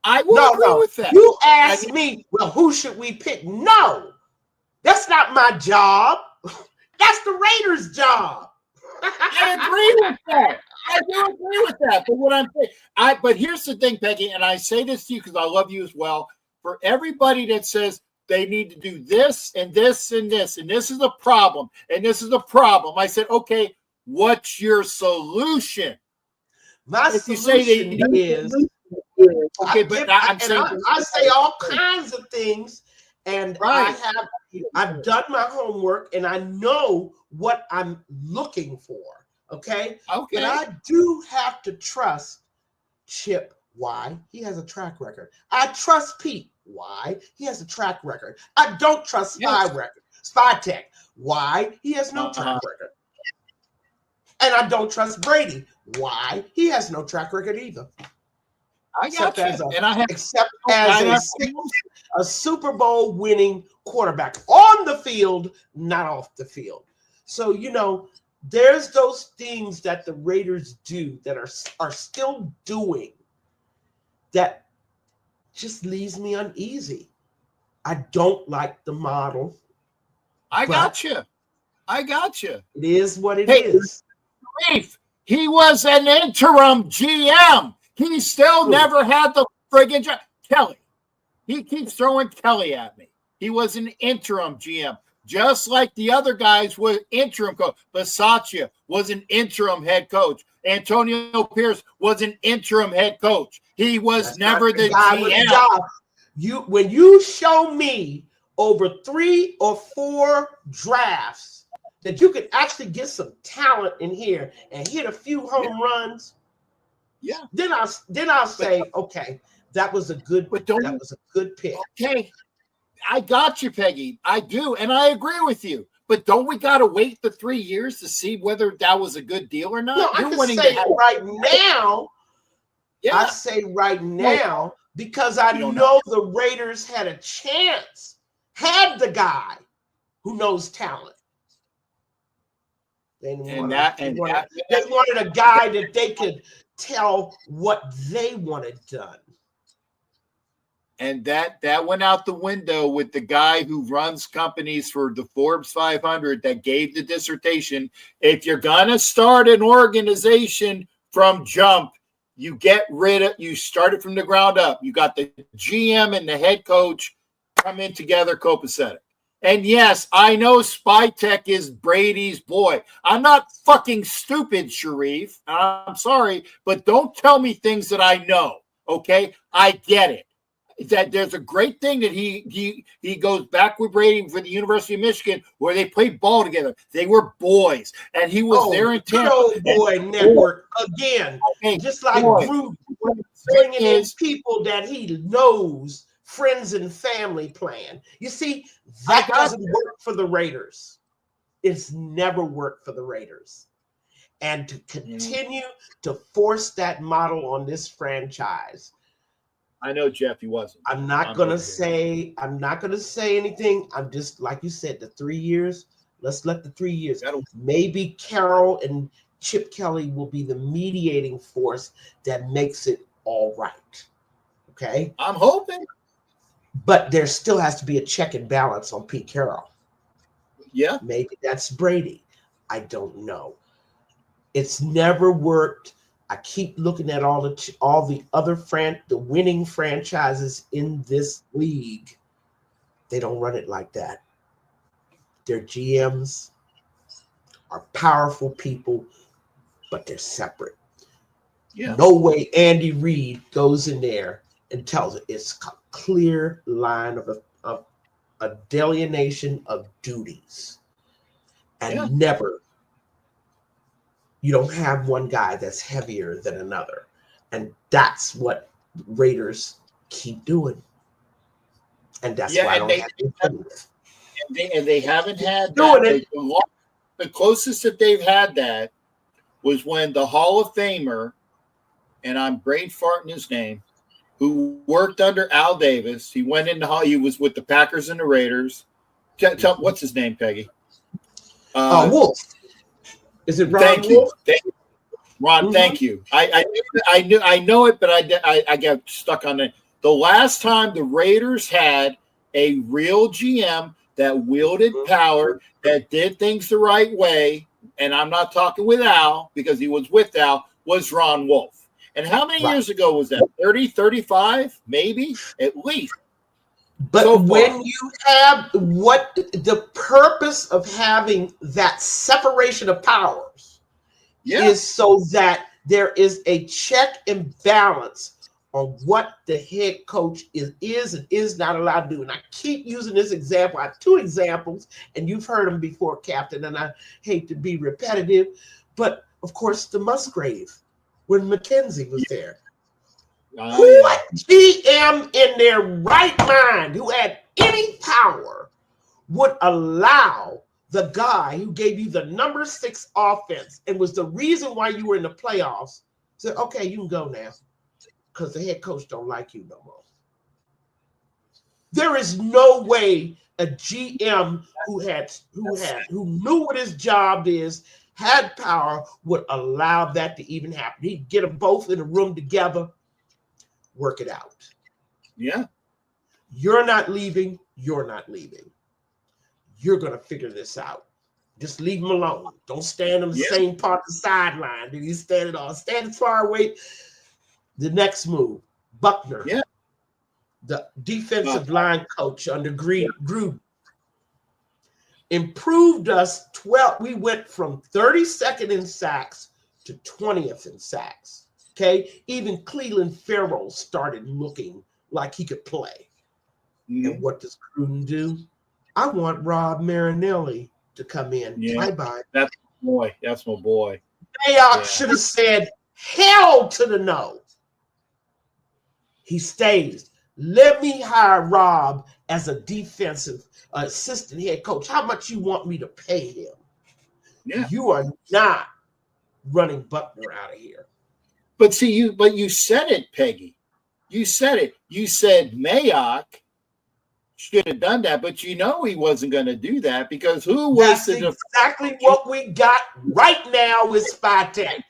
I will agree with that. You asked me, well, who should we pick? No, that's not my job. That's the Raiders' job. I agree with that. I do agree with that. But what I'm saying, but here's the thing, Peggy, and I say this to you because I love you as well. For everybody that says they need to do this and this and this, and this is a problem, and this is a problem, I said, okay, What's your solution? My If you say solution is, okay, but I'm saying I say all kinds of things, and right. I've done my homework, and I know what I'm looking for. Okay, but I do have to trust Chip. Why? He has a track record. I trust Pete. Why? He has a track record. I don't trust Spy Tech. Why? He has no track record. And I don't trust Brady. Why? He has no track record either. I got you. Except as a Super Bowl winning quarterback on the field, not off the field. So, there's those things that the Raiders do that are still doing that just leaves me uneasy. I don't like the model. I got you. It is what it is. He was an interim GM. He still never had the friggin' job. Kelly. He keeps throwing Kelly at me. He was an interim GM. Just like the other guys were interim coach. Bisaccia was an interim head coach. Antonio Pierce was an interim head coach. He was never the GM. When you show me over 3 or 4 drafts that you could actually get some talent in here and hit a few home runs, then I'll say, okay, that was a good pick. Okay, I got you, Peggy. I do, and I agree with you. But don't we got to wait the 3 years to see whether that was a good deal or not? No, I can say right now. I say right now because I know the Raiders had a chance, had the guy who knows talent. They wanted a guy that they could tell what they wanted done. And that went out the window with the guy who runs companies for the Forbes 500 that gave the dissertation. If you're going to start an organization from jump, you start it from the ground up. You got the GM and the head coach come in together copacetic. And yes, I know Spy Tech is Brady's boy. I'm not fucking stupid, Sharif. I'm sorry, but don't tell me things that I know, okay? I get it. That there's a great thing that he goes back with Brady for the University of Michigan where they played ball together. They were boys, and he was there in Tampa. Old boy network again, just like Drew, bringing in people that he knows, friends and family plan. You see, that doesn't work for the Raiders. It's never worked for the Raiders, and to continue to force that model on this franchise. I know, Jeff, he wasn't. I'm not gonna say anything. I'm just, like you said, the 3 years. Let's let the 3 years. Maybe Carroll and Chip Kelly will be the mediating force that makes it all right. Okay? I'm hoping. But there still has to be a check and balance on Pete Carroll. Yeah. Maybe that's Brady. I don't know. It's never worked. I keep looking at all the other the winning franchises in this league. They don't run it like that. Their GMs are powerful people, but they're separate. Yeah. No way Andy Reid goes in there and tells it. It's a clear line of a delineation of duties, and never. You don't have one guy that's heavier than another. And that's what Raiders keep doing. And that's why I don't have any fun with. And they haven't had that. The closest that they've had that was when the Hall of Famer, and I'm brain farting his name, who worked under Al Davis. He went into he was with the Packers and the Raiders. What's his name, Peggy? Wolf. Is it Ron? Thank you. Ron, thank you. I know it, but I got stuck on it. The last time the Raiders had a real GM that wielded power, that did things the right way, and I'm not talking with Al because he was with Al, was Ron Wolf. And how many years ago was that? 30, 35, maybe, at least. But when you have the purpose of having that separation of powers, is so that there is a check and balance on what the head coach is and is not allowed to do. And I keep using this example. I have 2 examples, and you've heard them before, Captain, and I hate to be repetitive. But, of course, the Musgrave, when McKenzie was there. What GM in their right mind who had any power would allow the guy who gave you the number 6 offense and was the reason why you were in the playoffs, said, okay, you can go now, because the head coach don't like you no more. There is no way a GM who knew what his job is, had power, would allow that to even happen. He'd get them both in a room together, work it out. Yeah. You're not leaving. You're not leaving. You're going to figure this out. Just leave him alone. Don't stand on the same part of the sideline that he's standing on. Stand as far away. The next move, Buckner, the defensive line coach under Gruden, improved us 12. We went from 32nd in sacks to 20th in sacks. Okay, even Cleveland Farrell started looking like he could play. And what does Gruden do? I want Rob Marinelli to come in. Bye-bye. That's my boy. That's my boy. Mayock should have said hell to the no. He stays. Let me hire Rob as a defensive assistant head coach. How much you want me to pay him? Yeah. You are not running Buckner out of here. But see, you said it, Peggy. You said it. You said Mayock should have done that, but he wasn't going to do that because who was That's exactly what we got right now with Spytek.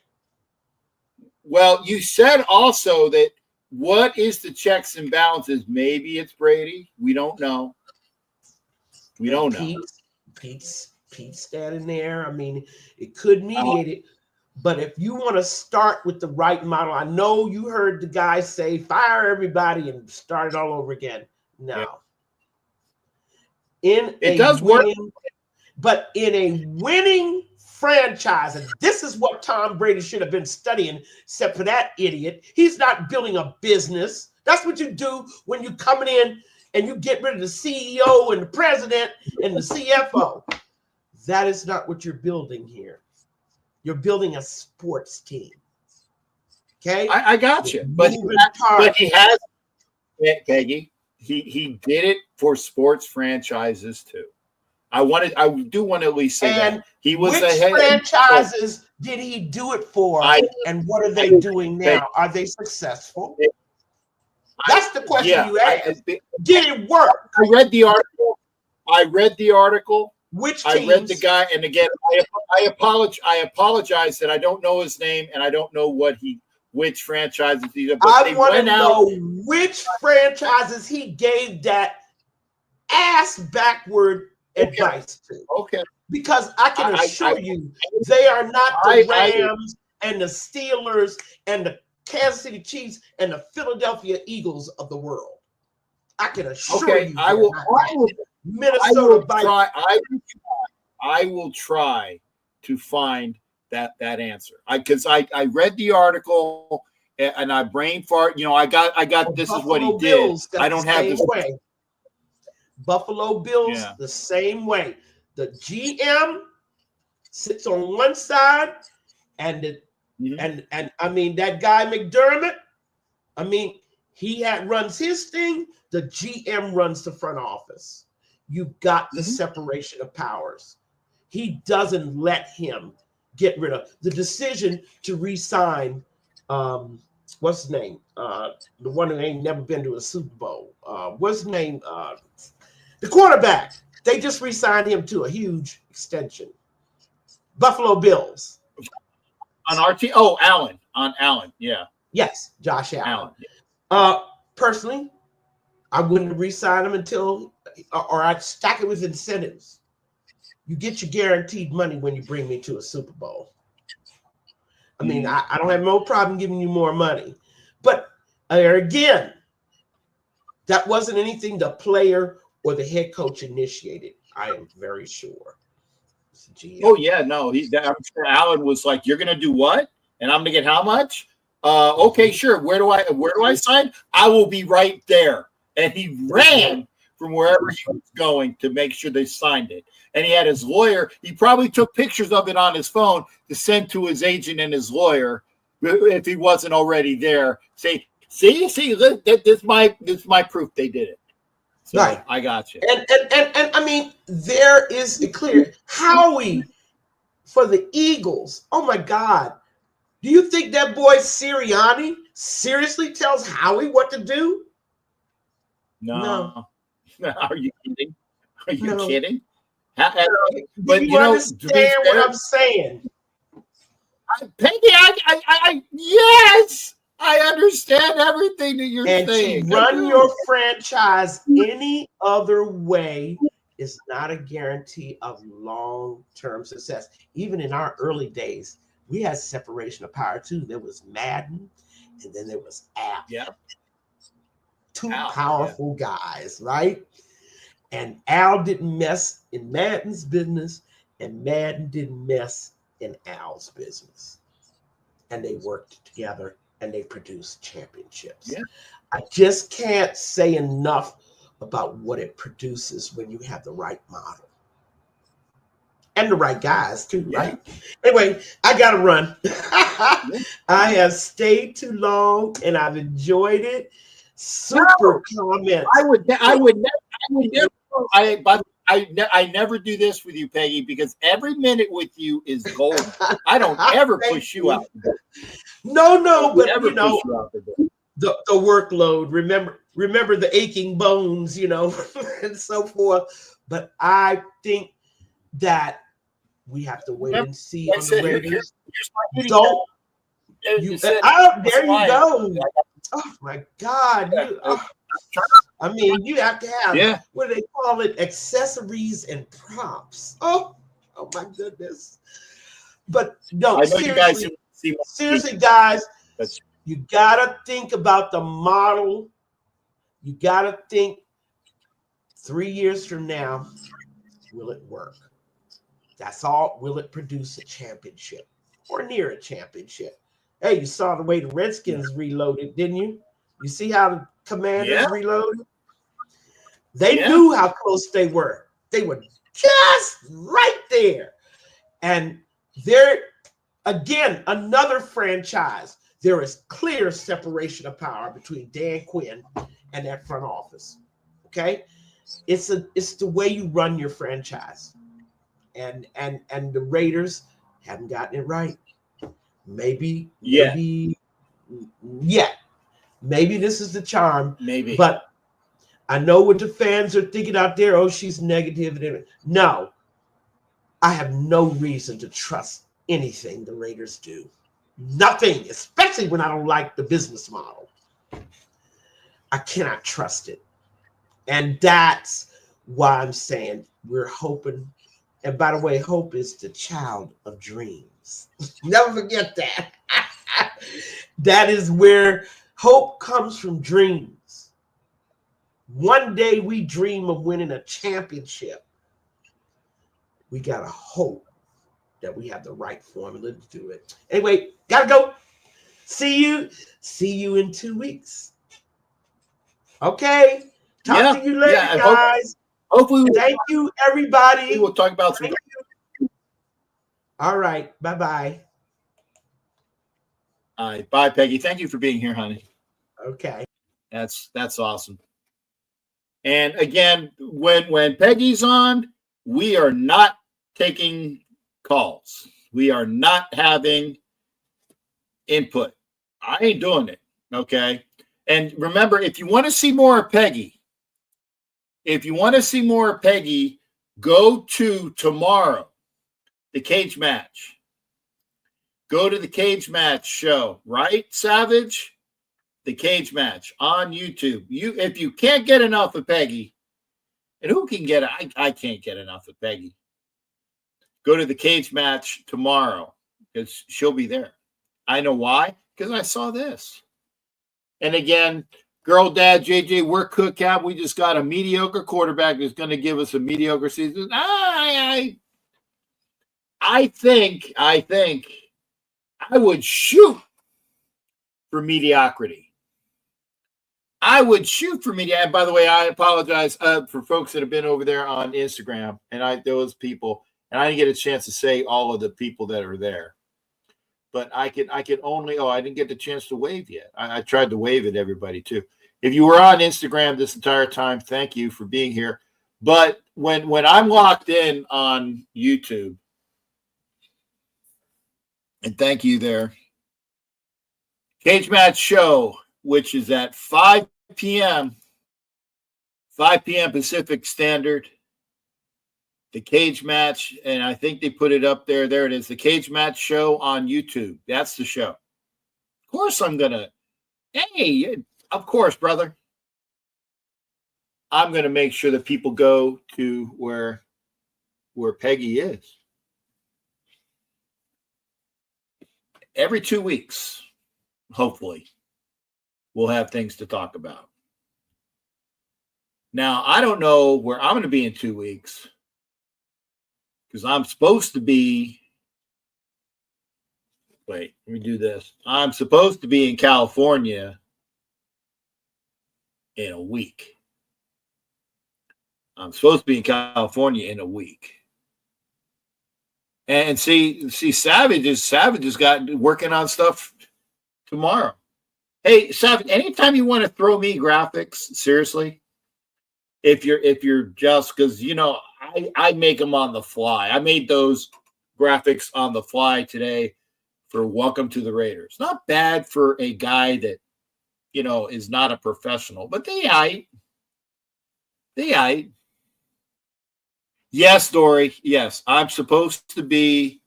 Well, you said also that what is the checks and balances? Maybe it's Brady. We don't know. We don't know. Pete's standing there. I mean, it could mediate it. But if you want to start with the right model, I know you heard the guy say, fire everybody and start it all over again. No. It does work. But in a winning franchise, and this is what Tom Brady should have been studying, except for that idiot. He's not building a business. That's what you do when you're coming in and you get rid of the CEO and the president and the CFO. That is not what you're building here. You're building a sports team. Okay? I got you. But he has, Peggy, he did it for sports franchises too. I do want to at least say that. He was which ahead. Franchises did he do it for? And what are they doing now? Are they successful? That's the question you asked. Did it work? I read the article. Which teams? I read the guy, and again, I apologize that I don't know his name and I don't know which franchises he did. I want to know which franchises he gave that ass backward advice to. Okay. Because I can assure you, they are not the Rams and the Steelers and the Kansas City Chiefs and the Philadelphia Eagles of the world. I can assure you. I will Minnesota I will try to find that answer. Because I read the article and I brain fart. I got this is what he did. I don't have this way. Buffalo Bills the same way. The GM sits on one side, and I mean that guy McDermott. I mean he runs his thing. The GM runs the front office. You've got the separation of powers. He doesn't let him get rid of the decision to re-sign. What's his name? The one who ain't never been to a Super Bowl. What's his name? The quarterback. They just re-signed him to a huge extension. Buffalo Bills. On RT. Oh, Allen. On Allen. Yeah. Yes, Josh Allen. Personally, I wouldn't re-sign him until, or I'd stack it with incentives. You get your guaranteed money when you bring me to a Super Bowl. I mean, I don't have no problem giving you more money. But again, that wasn't anything the player or the head coach initiated. I am very sure. GM. Oh yeah, no, I'm sure Alan was like, "You're gonna do what? And I'm gonna get how much? Okay, sure. Where do I sign? I will be right there." And he ran from wherever he was going to make sure they signed it. And he had his lawyer. He probably took pictures of it on his phone to send to his agent and his lawyer if he wasn't already there. See, this is my proof they did it. So Right. I got you. And I mean, there is a clear Howie for the Eagles. Oh my God. Do you think that boy Sirianni seriously tells Howie what to do? No. Are you kidding? Are you No. kidding? But you understand what I'm saying? Peggy, yes, I understand everything that you're saying. And to run your franchise any other way is not a guarantee of long-term success. Even in our early days, we had separation of power too. There was Madden, and then there was Al. Yeah. Two powerful guys, right? And Al didn't mess in Madden's business, and Madden didn't mess in Al's business. And they worked together and they produced championships. Yeah. I just can't say enough about what it produces when you have the right model. And the right guys too, right? Anyway, I gotta run. I have stayed too long and I've enjoyed it. Super comments. I never do this with you, Peggy, because every minute with you is gold. I don't ever push you out. No, but you know, the workload. Remember the aching bones, you know, and so forth. But I think that we have to wait and see on the Raiders. There you go. Oh my God! I mean, you have to have what do they call it? Accessories and props. Oh my goodness! But no, seriously, guys, you gotta think about the model. You gotta think 3 years from now, will it work? That's all. Will it produce a championship or near a championship? Hey, you saw the way the Redskins reloaded, didn't you? You see how the Commanders reloaded? They knew how close they were. They were just right there. And there, again, another franchise. There is clear separation of power between Dan Quinn and that front office. Okay? It's the way you run your franchise. And the Raiders haven't gotten it right. Maybe this is the charm. Maybe. But I know what the fans are thinking out there. Oh, she's negative. No, I have no reason to trust anything the Raiders do. Nothing, especially when I don't like the business model. I cannot trust it. And that's why I'm saying we're hoping. And by the way, hope is the child of dreams. Never forget that. That is where hope comes from, dreams. One day we dream of winning a championship. We got to hope that we have the right formula to do it. Anyway, gotta go. See you in 2 weeks. Okay. Talk to you later, guys. Hopefully, thank you, everybody. We will talk about some. All right. Bye-bye. All right. Bye, Peggy. Thank you for being here, honey. Okay. That's awesome. And again, when Peggy's on, we are not taking calls. We are not having input. I ain't doing it. Okay. And remember, if you want to see more of Peggy, go to tomorrow, the cage match. Go to the cage match show, right, Savage? The cage match on YouTube. If you can't get enough of Peggy, and who can get it? I can't get enough of Peggy. Go to the cage match tomorrow because she'll be there. I know why, because I saw this. And again, Girl Dad JJ, we're cookout. We just got a mediocre quarterback who's going to give us a mediocre season. I think I would shoot for mediocrity. I would shoot for media. And by the way, I apologize for folks that have been over there on Instagram and those people, and I didn't get a chance to say all of the people that are there. But I could only, I didn't get the chance to wave yet. I tried to wave at everybody too. If you were on Instagram this entire time, thank you for being here. But when I'm locked in on YouTube, and thank you there, Cage Match Show, which is at 5 p.m. Pacific Standard. The Cage Match, and I think they put it up there. There it is, the Cage Match Show on YouTube. That's the show. Of course I'm going to, of course, brother. I'm going to make sure that people go to where Peggy is. Every 2 weeks, hopefully, we'll have things to talk about. Now, I don't know where I'm going to be in 2 weeks because I'm supposed to be, wait, let me do this. I'm supposed to be in California in a week. I'm supposed to be in California in a week. And see, Savage has got working on stuff tomorrow. Hey, Savage, anytime you want to throw me graphics, seriously, if you're just, because I make them on the fly. I made those graphics on the fly today for Welcome to the Raiders. Not bad for a guy that is not a professional, but they Yes, Dory. Yes, I'm supposed to be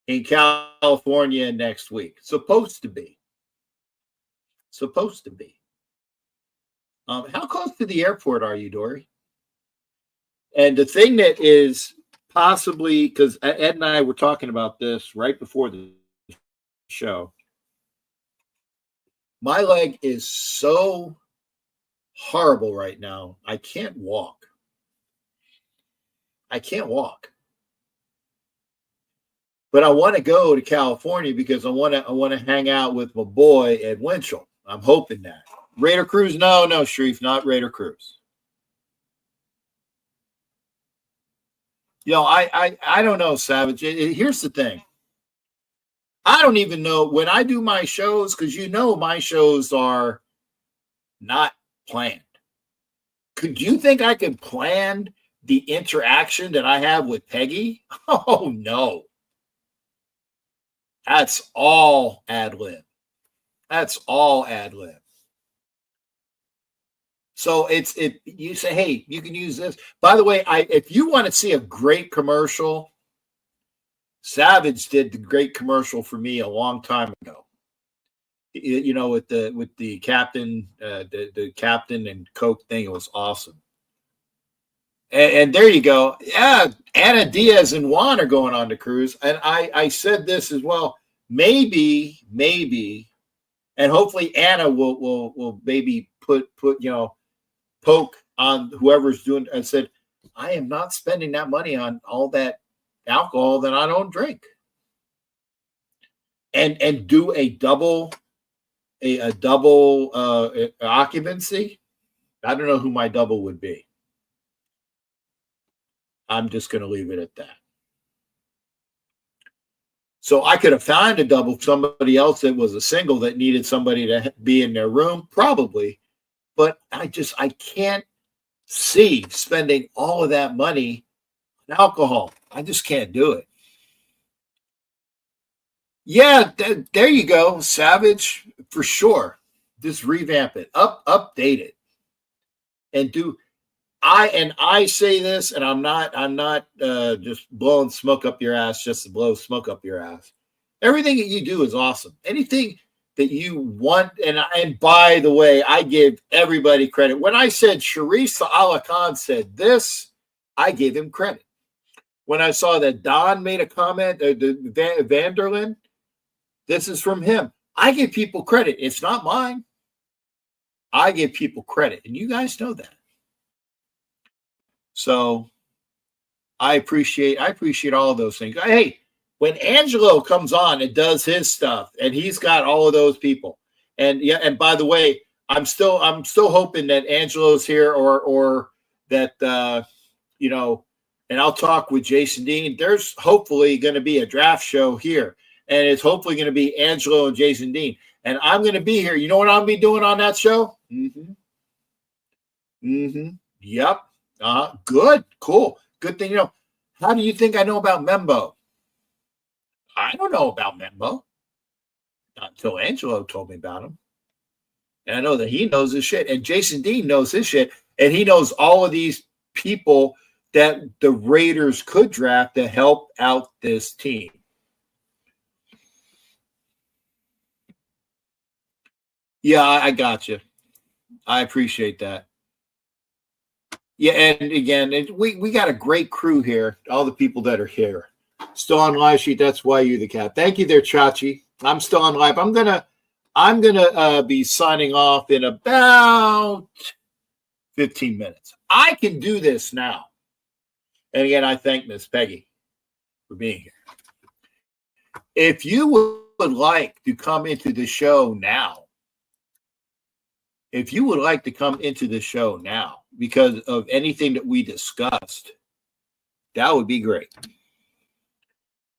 in California next week. Supposed to be. How close to the airport are you, Dory? And the thing that is possibly, because Ed and I were talking about this right before the show, my leg is so horrible right now. I can't walk. But I want to go to California because I want to hang out with my boy Ed Winchell. I'm hoping that. Raider Cruise? No, Sharif, not Raider Cruise. I don't know, Savage. Here's the thing. I don't even know when I do my shows, because my shows are not planned. Could you think I could plan the interaction that I have with Peggy? Oh, no. That's all ad-lib. So you say, hey, you can use this. By the way, if you want to see a great commercial, Savage did the great commercial for me a long time ago. With the captain, the captain and Coke thing, it was awesome. And there you go. Yeah, Anna Diaz and Juan are going on the cruise. And I said this as well. Maybe, and hopefully Anna will maybe put poke on whoever's doing. I said, I am not spending that money on all that alcohol that I don't drink. And do a double occupancy. I don't know who my double would be. I'm just going to leave it at that. So I could have found a double, somebody else that was a single that needed somebody to be in their room, probably. But I can't see spending all of that money on alcohol. I just can't do it. Yeah, there you go, Savage, for sure. Just revamp it, update it, and do. I say this, and I'm not just blowing smoke up your ass just to blow smoke up your ass. Everything that you do is awesome. Anything that you want, and by the way, I give everybody credit. When I said Sharif Allah Khan said this, I gave him credit. When I saw that Don made a comment, the Vanderlyn, this is from him. I give people credit. It's not mine. I give people credit, and you guys know that. So I appreciate all of those things. Hey, when Angelo comes on and does his stuff, and he's got all of those people, and yeah, and by the way, I'm still hoping that Angelo's here or that and I'll talk with Jason Dean. There's hopefully going to be a draft show here, and it's hopefully going to be Angelo and Jason Dean, and I'm going to be here. You know what I'll be doing on that show? Yep. Good. Cool. Good thing. How do you think I know about Membo? I don't know about Membo. Not until Angelo told me about him. And I know that he knows his shit. And Jason Dean knows his shit. And he knows all of these people that the Raiders could draft to help out this team. Yeah, I got you. I appreciate that. Yeah, and again, we got a great crew here. All the people that are here. Still on live sheet. That's why you're the cat. Thank you there, Chachi. I'm still on live. I'm gonna be signing off in about 15 minutes. I can do this now. And again, I thank Miss Peggy for being here. If you would like to come into the show now, because of anything that we discussed, that would be great.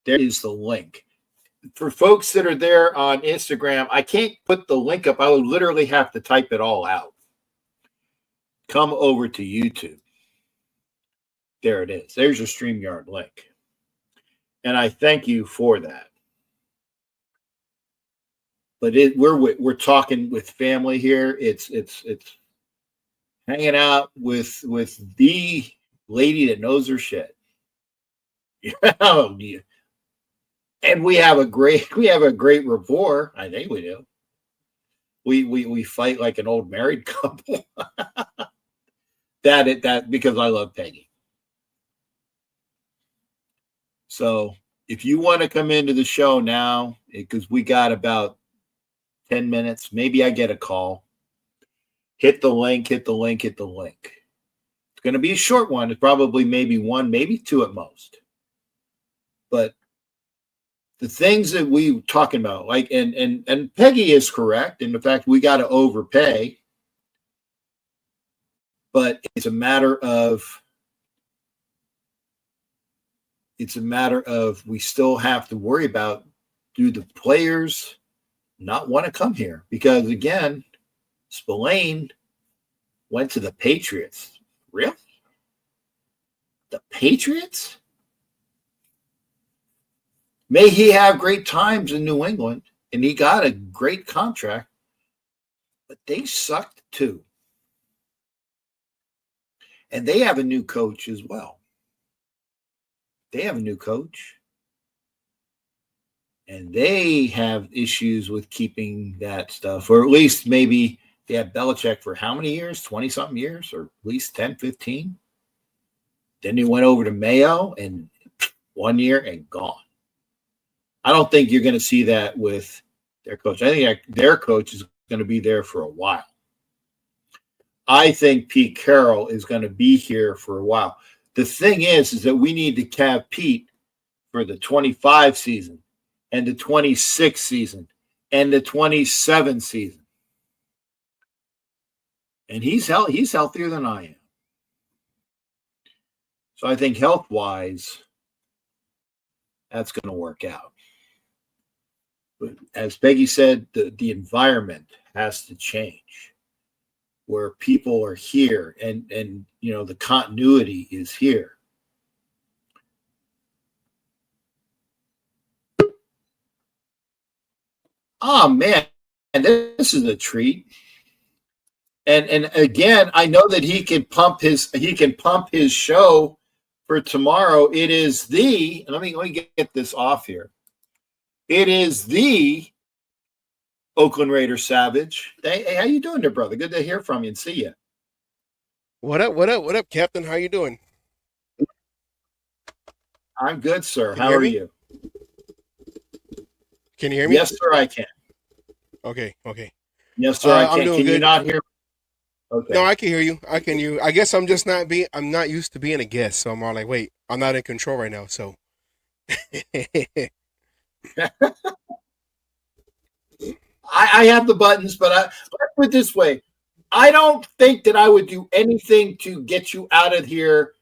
There is the link. For folks that are there on Instagram, I can't put the link up. I would literally have to type it all out. Come over to YouTube. There it is. There's your StreamYard link. And I thank you for that. But we're talking with family here. It's hanging out with the lady that knows her shit. And we have a great rapport. I think we do. We fight like an old married couple. that because I love Peggy. So if you want to come into the show now, because we got about 10 minutes, maybe I get a call. Hit the link. It's going to be a short one. It's probably maybe one, maybe two at most. But the things that we were talking about, like, and Peggy is correct in the fact we got to overpay. But it's a matter of we still have to worry about, do the players not want to come here? Because again, Spillane went to the Patriots. Really? The Patriots? May he have great times in New England, and he got a great contract, but they sucked too. And they have a new coach as well. And they have issues with keeping that stuff, or at least maybe they had Belichick for how many years? 20-something years, or at least 10, 15. Then he went over to Mayo, and 1 year and gone. I don't think you're going to see that with their coach. I think their coach is going to be there for a while. I think Pete Carroll is going to be here for a while. The thing is that we need to have Pete for the 25 season and the 26 season and the 27 season. And he's healthier than I am. So I think health-wise, that's going to work out. But as Peggy said, the environment has to change, where people are here and the continuity is here. Oh man, and this is a treat. And again, I know that he can pump his show for tomorrow. It is let me get this off here. It is the Oakland Raiders Savage. Hey, how you doing there, brother? Good to hear from you and see you. What up, Captain? How you doing? I'm good, sir. How are you? Can you hear me? Yes, sir, I can. Okay. Yes, sir, I can. I'm doing Can good. you not hear me? Okay. No, I can hear you. I guess I'm not used to being a guest, so I'm all like, wait, I'm not in control right now, so I have the buttons, but let's put it this way. I don't think that I would do anything to get you out of here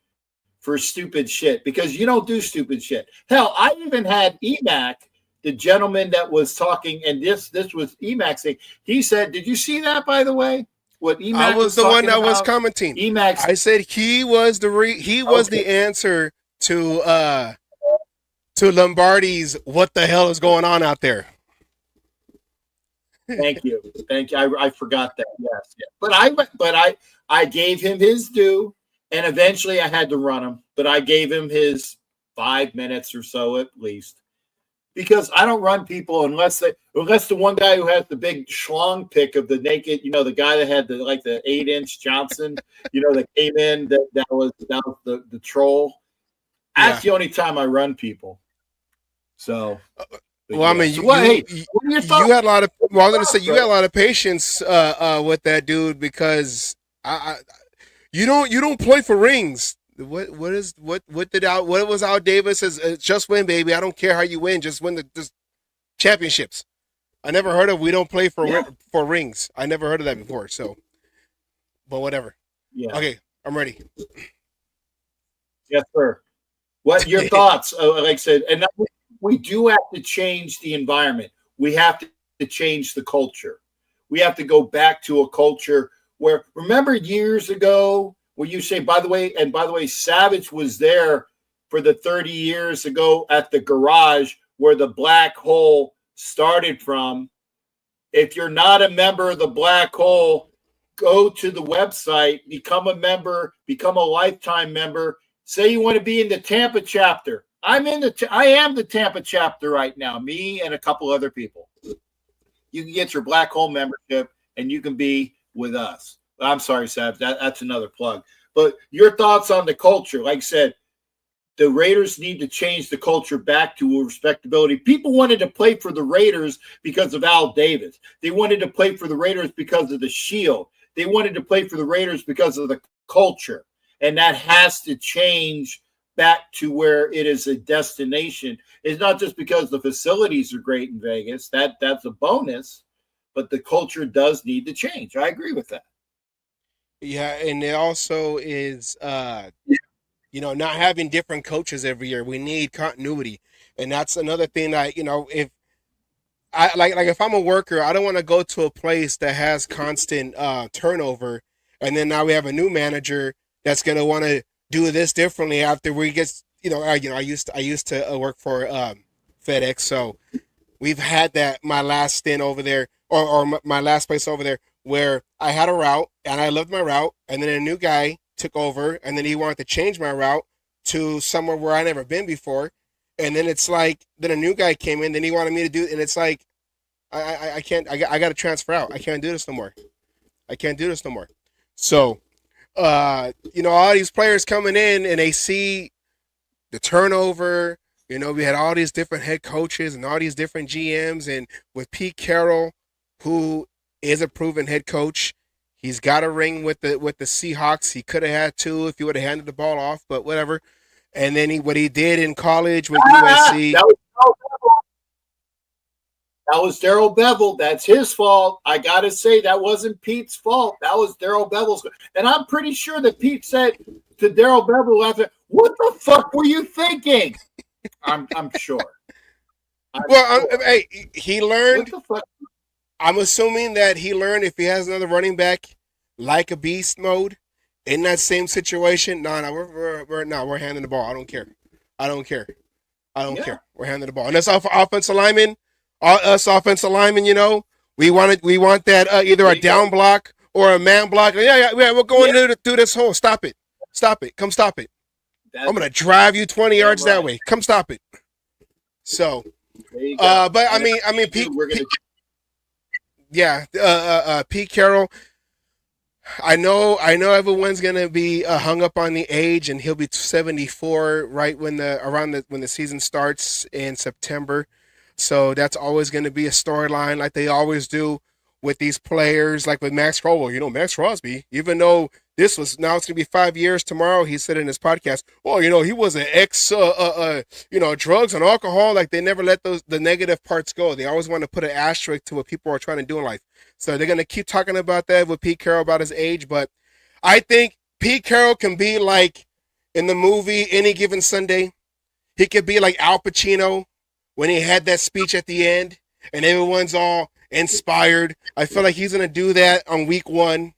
for stupid shit, because you don't do stupid shit. Hell, I even had Emac, the gentleman that was talking, and this was Emac saying, he said, did you see that, by the way? What Emac I was the one that was commenting. Emac, I said he was the answer to Lombardi's "What the hell is going on out there?" Thank you. I forgot that. Yes. But I gave him his due, and eventually I had to run him. But I gave him his 5 minutes or so at least, because I don't run people unless the one guy who has the big schlong pick of the naked, the guy that had the 8-inch Johnson, that came in, that was the troll. That's the only time I run people. So. Well, I mean, you had a lot of. Well, I'm going to say you had a lot of patience with that dude, because you don't play for rings. What was Al Davis says? Just win, baby. I don't care how you win. Just win the championships. I never heard of we don't play for rings. I never heard of that before. So, but whatever. Yeah. Okay, I'm ready. Yes, sir. What your thoughts? Like I said, and we do have to change the environment. We have to change the culture. We have to go back to a culture where, remember years ago, where you say, by the way, Savage was there for the 30 years ago at the garage where the black hole started from. If you're not a member of the black hole, go to the website, become a member, become a lifetime member. Say you want to be in the Tampa chapter. I am the Tampa chapter right now, me and a couple other people. You can get your black hole membership and you can be with us. I'm sorry, Sav, that's another plug. But your thoughts on the culture. Like I said, the Raiders need to change the culture back to respectability. People wanted to play for the Raiders because of Al Davis. They wanted to play for the Raiders because of the Shield. They wanted to play for the Raiders because of the culture. And that has to change back to where it is a destination. It's not just because the facilities are great in Vegas. That's a bonus, but the culture does need to change. I agree with that. Yeah, and it also is not having different coaches every year. We need continuity. And that's another thing that, if I if I'm a worker, I don't want to go to a place that has constant turnover, and then now we have a new manager that's going to want to do this differently after we get, I used to work for FedEx, so we've had that my last stint over there, or my last place over there, where I had a route and I loved my route, and then a new guy took over, and then he wanted to change my route to somewhere where I never been before, and then it's like, then a new guy came in, then he wanted me to do, and it's like, I can't, I got to transfer out. I can't do this no more. So. All these players coming in and they see the turnover. We had all these different head coaches and all these different GMs, and with Pete Carroll, who is a proven head coach, he's got a ring with the Seahawks. He could have had 2 if he would have handed the ball off, but whatever. And then what he did in college with USC. That was Darrell Bevel. That's his fault. I got to say, that wasn't Pete's fault. That was Darrell Bevel's. And I'm pretty sure that Pete said to Darrell Bevel after, "What the fuck were you thinking?" I'm sure. Hey, he learned. What the fuck? I'm assuming that he learned if he has another running back like a beast mode in that same situation. We're handing the ball. I don't care. We're handing the ball. And that's offensive lineman. Us offensive linemen, we want that either a down block or a man block. Yeah, we're going through this hole. Stop it. Come stop it. I'm gonna drive you 20 yards that way. Come stop it. So, but I mean, Pete. Pete Carroll. I know everyone's gonna be hung up on the age, and he'll be 74 right when the season starts in September. So that's always going to be a storyline, like they always do with these players, like with Max Crosby. Max Crosby, even though this was now it's gonna be 5 years tomorrow. He said in his podcast, well, he was an ex, drugs and alcohol. Like they never let the negative parts go. They always want to put an asterisk to what people are trying to do in life. So they're gonna keep talking about that with Pete Carroll about his age. But I think Pete Carroll can be like in the movie Any Given Sunday. He could be like Al Pacino when he had that speech at the end and everyone's all inspired. I feel like he's gonna do that on week 1.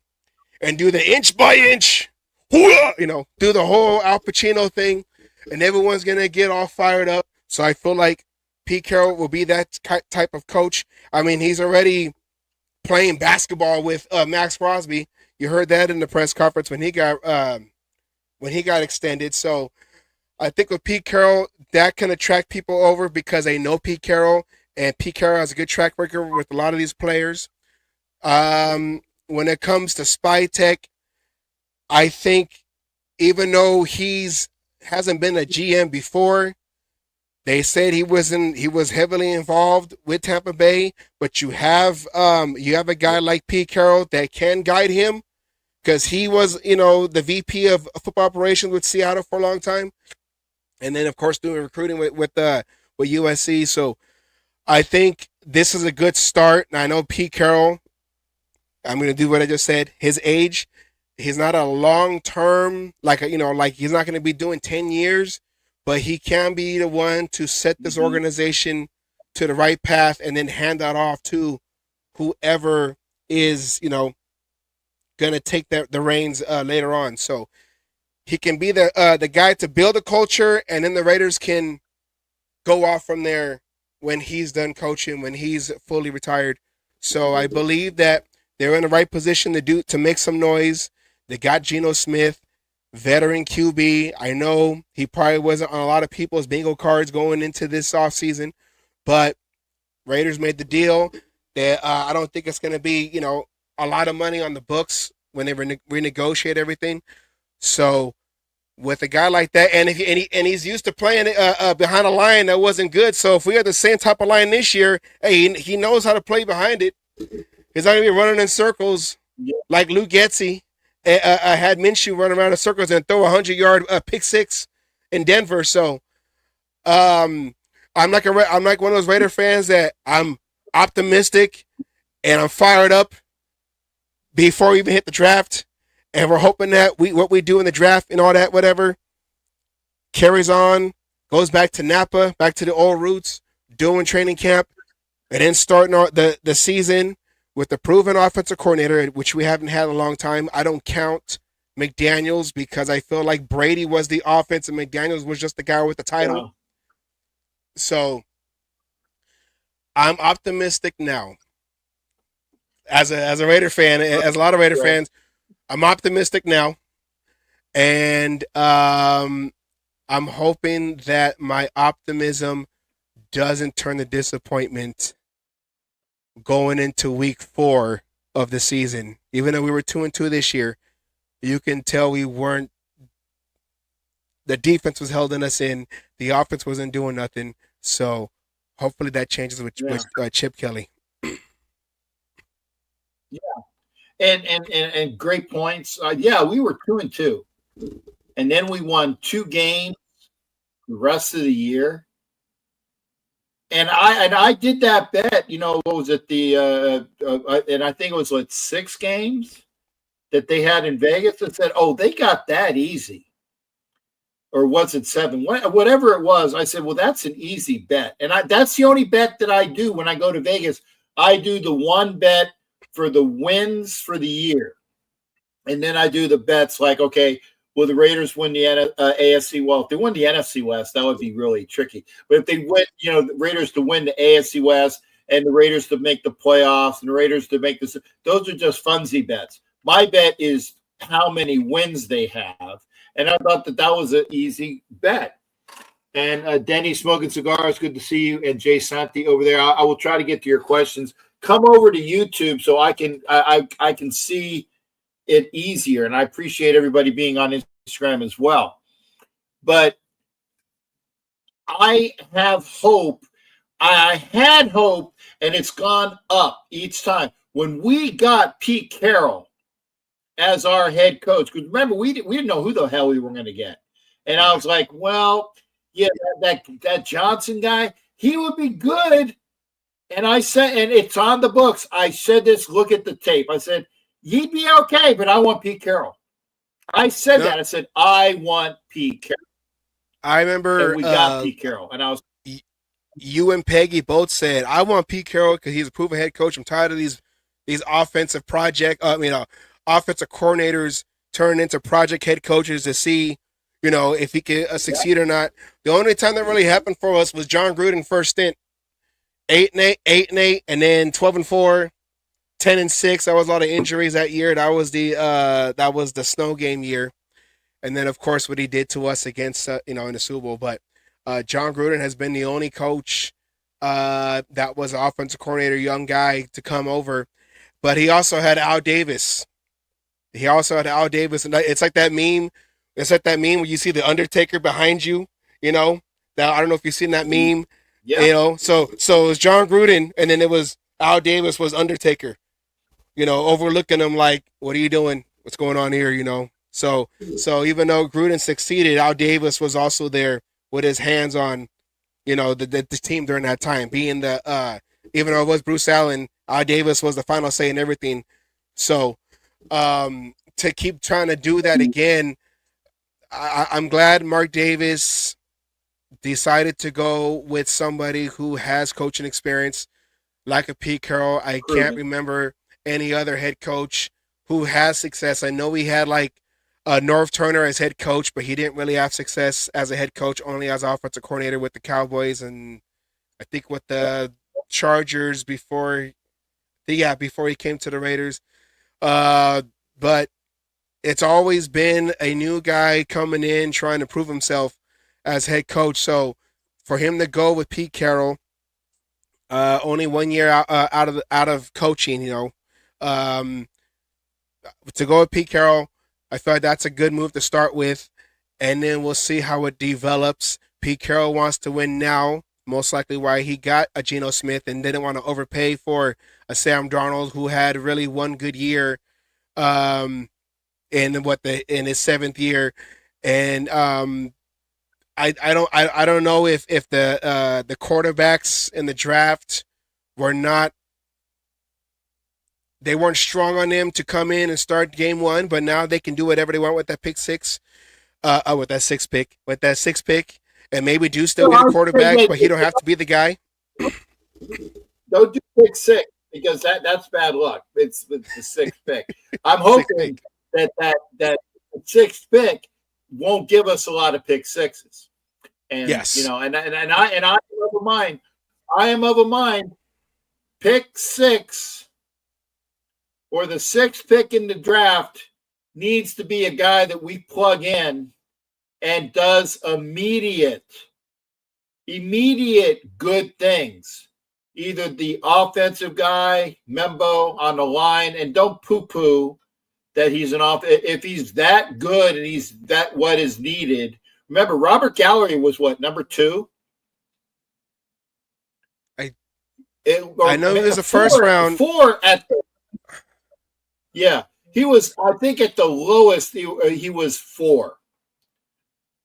And do the inch by inch, do the whole Al Pacino thing, and everyone's going to get all fired up. So I feel like Pete Carroll will be that type of coach. I mean, he's already playing basketball with Max Crosby. You heard that in the press conference when he got extended. So I think with Pete Carroll, that can attract people over because they know Pete Carroll, and Pete Carroll has a good track record with a lot of these players. When it comes to Spy Tech, I think even though hasn't been a GM before, they said he was heavily involved with Tampa Bay, but you have a guy like Pete Carroll that can guide him because he was, the VP of football operations with Seattle for a long time. And then of course doing recruiting with USC. So I think this is a good start. And I know Pete Carroll, I'm going to do what I just said. His age, he's not a long-term, he's not going to be doing 10 years, but he can be the one to set this organization to the right path and then hand that off to whoever is, going to take the reins later on. So he can be the guy to build a culture, and then the Raiders can go off from there when he's done coaching, when he's fully retired. So I believe that they're in the right position to make some noise. They got Geno Smith, veteran QB. I know he probably wasn't on a lot of people's bingo cards going into this offseason, but Raiders made the deal. I don't think it's going to be, a lot of money on the books when they renegotiate everything. So with a guy like that, and he's used to playing behind a line that wasn't good. So if we had the same type of line this year, hey, he knows how to play behind it. He's not going to be running in circles like Luke Getsy had Minshew run around in circles and throw a 100-yard pick six in Denver. So I'm like one of those Raider fans that I'm optimistic and I'm fired up before we even hit the draft. And we're hoping that what we do in the draft and all that, whatever, carries on, goes back to Napa, back to the old roots, doing training camp, and then starting the season with the proven offensive coordinator, which we haven't had in a long time. I don't count McDaniels because I feel like Brady was the offense and McDaniels was just the guy with the title. Yeah. So I'm optimistic now. As a Raider fan, as a lot of Raider fans, I'm optimistic now. And I'm hoping that my optimism doesn't turn to disappointment going into week 4 of the season. Even though we were 2-2 this year, you can tell we weren't. The defense was holding us in. The offense wasn't doing nothing. So hopefully that changes with Chip Kelly. Yeah, and great points. We were 2-2, and then we won 2 games the rest of the year. And I did that bet, what was it, and I think it was 6 games that they had in Vegas that said, oh, they got that easy. Or was it 7? Whatever it was, I said, well, that's an easy bet. And that's the only bet that I do when I go to Vegas. I do the one bet for the wins for the year. And then I do the bets like, okay, will the Raiders win the AFC? Well, if they win the NFC West, that would be really tricky. But if they win, the Raiders to win the AFC West and the Raiders to make the playoffs and the Raiders to make this, those are just funsy bets. My bet is how many wins they have. And I thought that was an easy bet. And Denny Smoking Cigars, good to see you. And Jay Santi over there. I will try to get to your questions. Come over to YouTube so I can see it easier. And I appreciate everybody being on Instagram as well. But I have hope. I had hope, and it's gone up each time. When we got Pete Carroll as our head coach. Because remember, we didn't know who the hell we were going to get. And I was like, well, yeah, that Johnson guy, he would be good. And I said, and it's on the books. I said this, look at the tape. I said, he'd be okay, but I want Pete Carroll. I said that. I said, I want Pete Carroll. I remember and we got Pete Carroll. And I was, you and Peggy both said, I want Pete Carroll because he's a proven head coach. I'm tired of these offensive offensive coordinators turn into project head coaches to see, if he can succeed or not. The only time that really happened for us was John Gruden first stint, 8-8, and then 12-4, 10-6. That was a lot of injuries that year. That was the snow game year, and then of course what he did to us against in the Super Bowl. But John Gruden has been the only coach that was an offensive coordinator, young guy to come over. But he also had Al Davis. And it's like that meme. It's like that meme where you see the Undertaker behind you. That I don't know if you've seen that meme. Yeah. So it was John Gruden, and then it was Al Davis was Undertaker. Overlooking him like, what are you doing? What's going on here? So even though Gruden succeeded, Al Davis was also there with his hands on, the team during that time, being even though it was Bruce Allen, Al Davis was the final say in everything. So to keep trying to do that again, I'm glad Mark Davis decided to go with somebody who has coaching experience like a Pete Carroll. I can't remember any other head coach who has success. I know he had Norv Turner as head coach, but he didn't really have success as a head coach, only as offensive coordinator with the Cowboys and I think with the Chargers before he came to the Raiders. But it's always been a new guy coming in trying to prove himself as head coach. So for him to go with Pete Carroll, only 1 year out of coaching, to go with Pete Carroll, I thought that's a good move to start with, and then we'll see how it develops. Pete Carroll wants to win now, most likely why he got a Geno Smith and didn't want to overpay for a Sam Darnold who had really one good year in his seventh year. And I don't know if the quarterbacks in the draft weren't strong on them to come in and start game one, but now they can do whatever they want with that sixth pick, and maybe do still get a quarterback, but he don't have to be the guy. Don't do pick six because that's bad luck. It's the sixth pick. I'm hoping that sixth pick won't give us a lot of pick sixes. And yes, and I am of a mind. I am of a mind. Pick six or the sixth pick in the draft needs to be a guy that we plug in and does immediate good things. Either the offensive guy, Membo on the line, and don't poo-poo that he's if he's that good and he's that what is needed. Remember, Robert Gallery was what, number 2? I know it was a first round. 4 at the, yeah. He was, I think, at the lowest, he was 4.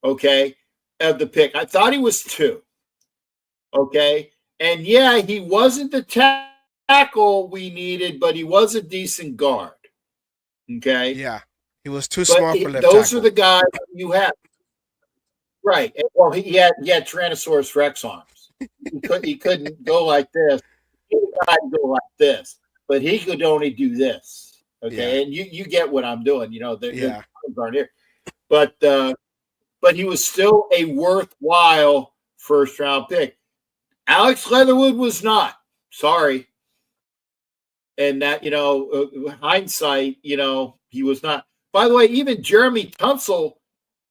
Okay, of the pick. I thought he was 2. Okay, and yeah, he wasn't the tackle we needed, but he was a decent guard. Okay. Yeah, he was too small for left those tackle. Are the guys you have. Right. Well, he had Tyrannosaurus Rex arms. He couldn't go like this. He could go like this, but he could only do this. Okay, yeah. And you get what I'm doing. The aren't here, but he was still a worthwhile first round pick. Alex Leatherwood was not. Sorry. And that, hindsight, he was not. By the way, even Jeremy Tunsil,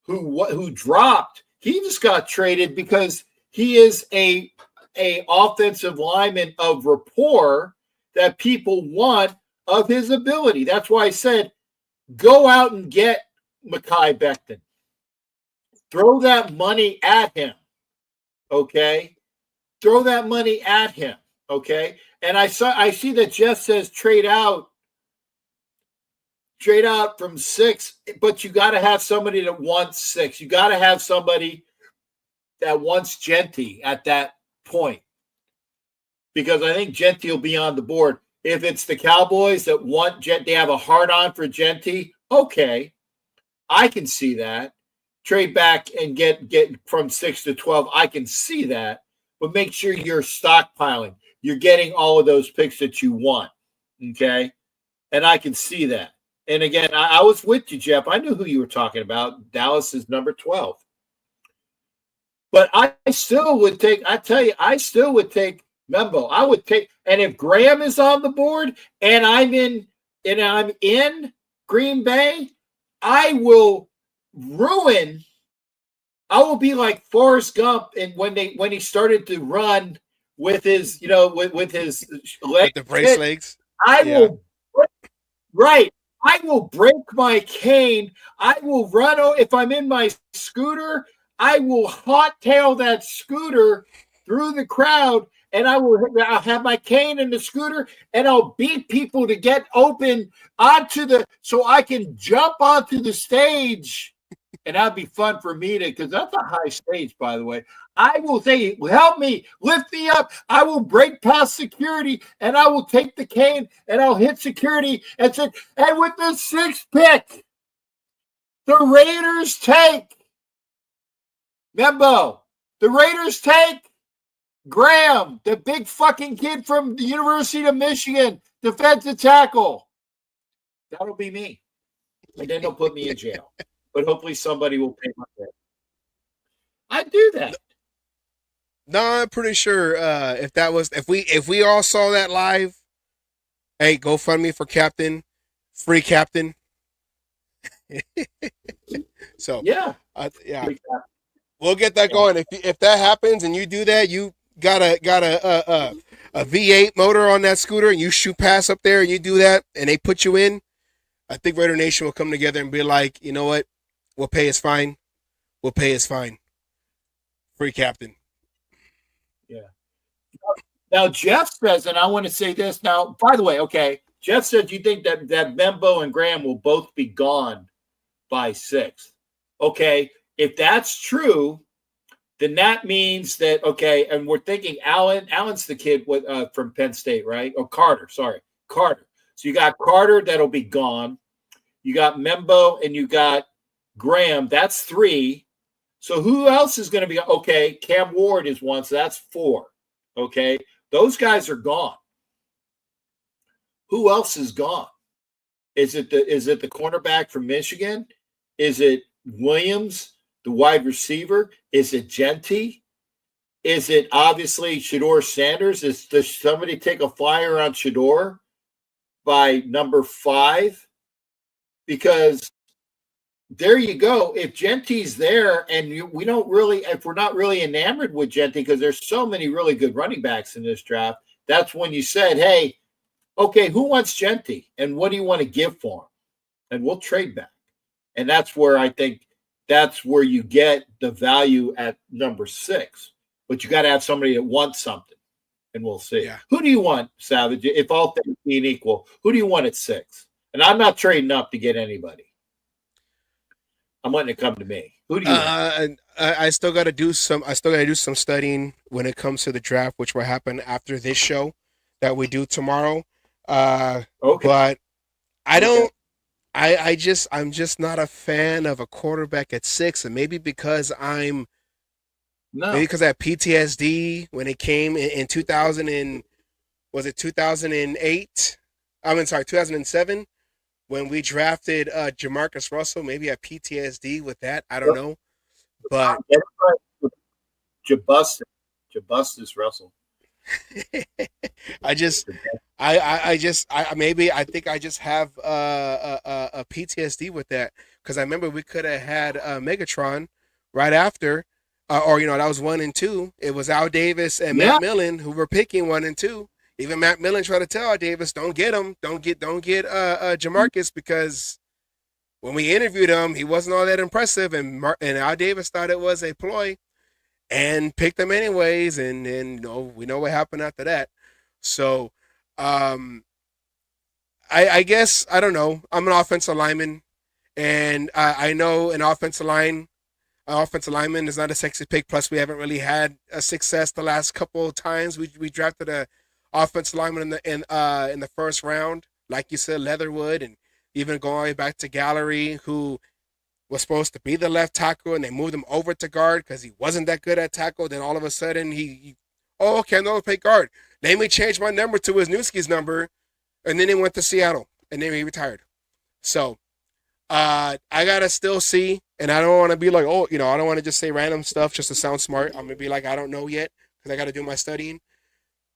who dropped, he just got traded because he is a offensive lineman of rapport that people want of his ability. That's why I said, go out and get Mekhi Becton. Throw that money at him. Okay? Throw that money at him. Okay? And I see that Jeff says trade out trade out from 6, but you got to have somebody that wants 6. You got to have somebody that wants Genty at that point, because I think Genty will be on the board. If it's the Cowboys that want Genty, they have a hard on for Genty. Okay, I can see that. Trade back and get from 6 to 12. I can see that, but make sure you're stockpiling. You're getting all of those picks that you want. Okay, and I can see that. And again, I was with you, Jeff. I knew who you were talking about. Dallas is number 12. But I still would take, I tell you, I still would take Membo. I would take, and if Graham is on the board and I'm in Green Bay, I will be like Forrest Gump and when he started to run with his, with his legs. With the brace legs. I will break my cane. I will run. If I'm in my scooter, I will hot tail that scooter through the crowd, and I'll have my cane in the scooter, and I'll beat people to get open so I can jump onto the stage. And that'd be fun for me because that's a high stage, by the way. I will say, help me, lift me up. I will break past security and I will take the cane and I'll hit security and say, and with the 6th pick, the Raiders take Membo. The Raiders take Graham, the big fucking kid from the University of Michigan, defensive tackle. That'll be me. And then they'll put me in jail. But hopefully somebody will pay my debt. I'd do that. No, I'm pretty sure if we all saw that live, hey, GoFundMe for Captain, free Captain. So yeah, we'll get that going. If that happens and you do that, you got a V8 motor on that scooter and you shoot past up there and you do that and they put you in. I think Raider Nation will come together and be like, you know what? We'll pay his fine. We'll pay his fine. Free Captain. Yeah. Now, Jeff says, and I want to say this now, by the way, okay, Jeff said you think that Membo and Graham will both be gone by 6th. Okay, if that's true, then that means that, okay, and we're thinking Allen's the kid from Penn State, right? Oh, Carter. So you got Carter that'll be gone. You got Membo and you got Graham. That's 3. So who else is going to be? Okay, Cam Ward is 1, so that's 4. Okay, those guys are gone. Who else is gone? Is it the cornerback from Michigan? Is it Williams, the wide receiver? Is it Genty? Is it obviously Shedeur Sanders? Does somebody take a flyer on Shedeur by number 5? Because there you go. If Genty's there and if we're not really enamored with Genty because there's so many really good running backs in this draft, that's when you said, hey, okay, who wants Genty and what do you want to give for him? And we'll trade back. And that's where I think that's where you get the value at number 6. But you got to have somebody that wants something. And we'll see. Yeah. Who do you want, Savage? If all things being equal, who do you want at 6? And I'm not trading up to get anybody. I'm letting it come to me. Who do you want? I still got to do some studying when it comes to the draft, which will happen after this show that we do tomorrow. Okay. But I don't. I'm just not a fan of a quarterback at 6, and maybe because maybe because I have PTSD when it came in 2008? 2007 when we drafted Jamarcus Russell. Maybe I have PTSD with that. I don't know, but Jabustus Russell. I think I just have a PTSD with that because I remember we could have had Megatron right after, or that was 1 and 2. It was Al Davis and Matt Millen who were picking 1 and 2. Even Matt Millen tried to tell Al Davis, don't get him, don't get Jamarcus, because when we interviewed him, he wasn't all that impressive, and Al Davis thought it was a ploy. And picked them anyways, and we know what happened after that. So, I guess I don't know. I'm an offensive lineman, and I know an offensive lineman is not a sexy pick. Plus, we haven't really had a success the last couple of times. We drafted a offensive lineman in the first round, like you said, Leatherwood, and even going all the way back to Gallery, who was supposed to be the left tackle, and they moved him over to guard because he wasn't that good at tackle. Then all of a sudden, oh, okay, I'm going to play guard. They may change my number to Wisniewski's number, and then he went to Seattle, and then he retired. So I gotta still see, and I don't want to be like, oh, I don't want to just say random stuff just to sound smart. I'm gonna be like, I don't know yet because I got to do my studying.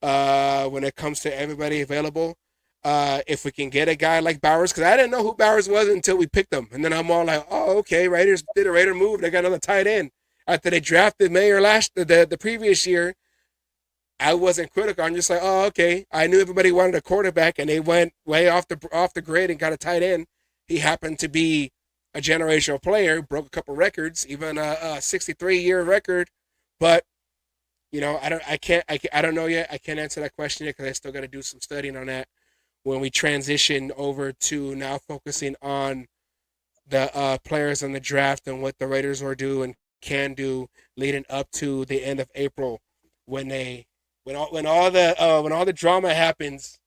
When it comes to everybody available, if we can get a guy like Bowers, because I didn't know who Bowers was until we picked him, and then I'm all like, oh, okay, Raiders did a Raider move. They got another tight end after they drafted Mayer the previous year. I wasn't critical. I'm just like, oh, okay. I knew everybody wanted a quarterback, and they went way off the grid and got a tight end. He happened to be a generational player, broke a couple records, even a 63-year record. But I don't know yet. I can't answer that question yet because I still got to do some studying on that when we transition over to now focusing on the players in the draft and what the Raiders will do and can do leading up to the end of April when all the drama happens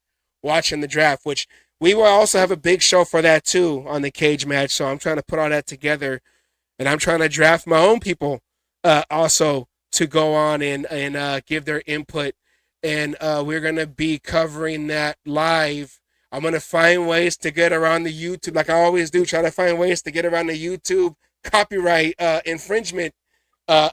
watching the draft, which we will also have a big show for that too on the cage match. So I'm trying to put all that together, and I'm trying to draft my own people also to go on and give their input. And we're gonna be covering that live. I'm gonna find ways to get around the YouTube, like I always do. Try to find ways to get around the YouTube copyright infringement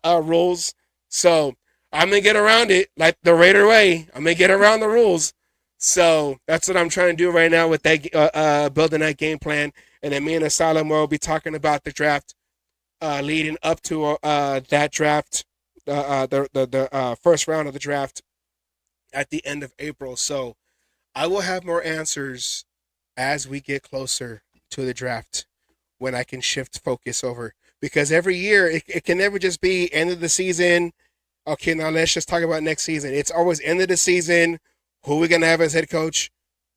rules. So I'm gonna get around it like the Raider way. I'm gonna get around the rules. So that's what I'm trying to do right now with that building that game plan. And then me and Asylum will be talking about the draft leading up to that draft, the first round of the draft at the end of April. So I will have more answers as we get closer to the draft when I can shift focus over. Because every year it can never just be end of the season. Okay, now let's just talk about next season. It's always end of the season. Who are we going to have as head coach?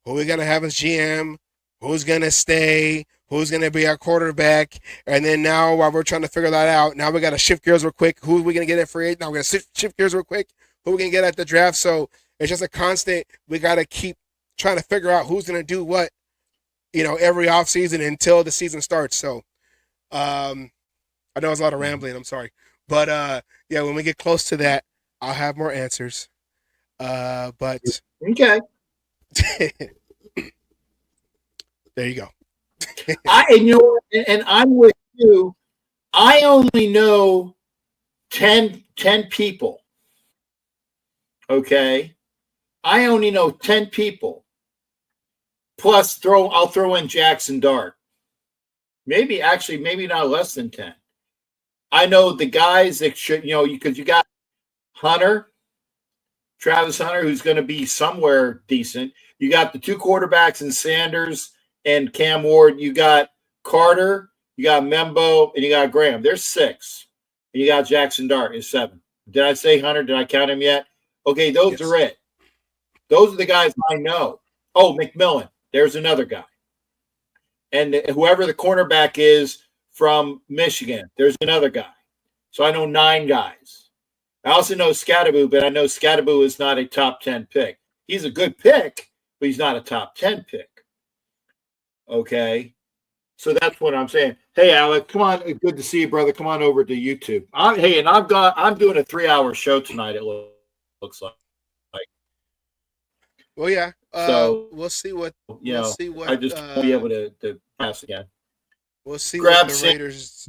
Who are we going to have as GM? Who's going to stay? Who's going to be our quarterback? And then now, while we're trying to figure that out, now we got to shift gears real quick. Who are we going to get at free agent? Now we're going to shift gears real quick. Who are we going to get at the draft? So it's just a constant. We got to keep trying to figure out who's going to do what, every offseason until the season starts. So I know it's a lot of rambling. I'm sorry. But, yeah, when we get close to that, I'll have more answers. But okay. There you go. And I'm with you. I only know 10 people. Okay. I only know 10 people. Plus I'll throw in Jackson Dart. Maybe not less than 10. I know the guys that should, because you got Travis Hunter, who's going to be somewhere decent. You got the two quarterbacks in Sanders and Cam Ward. You got Carter, you got Membo, and you got Graham. There's 6. And you got Jackson Dart is 7. Did I say Hunter? Did I count him yet? Okay, those are it. Those are the guys I know. Oh, McMillan. There's another guy. And whoever the cornerback is from Michigan, there's another guy. So I know 9 guys. I also know Scattaboo, but I know Scattaboo is not a top 10 pick. He's a good pick, but he's not a top 10 pick. Okay. So that's what I'm saying. Hey, Alec, come on. Good to see you, brother. Come on over to YouTube. I'm doing a 3-hour show tonight, it looks like. Well, yeah. So we'll see what I just won't be able to pass again. We'll see what the Raiders.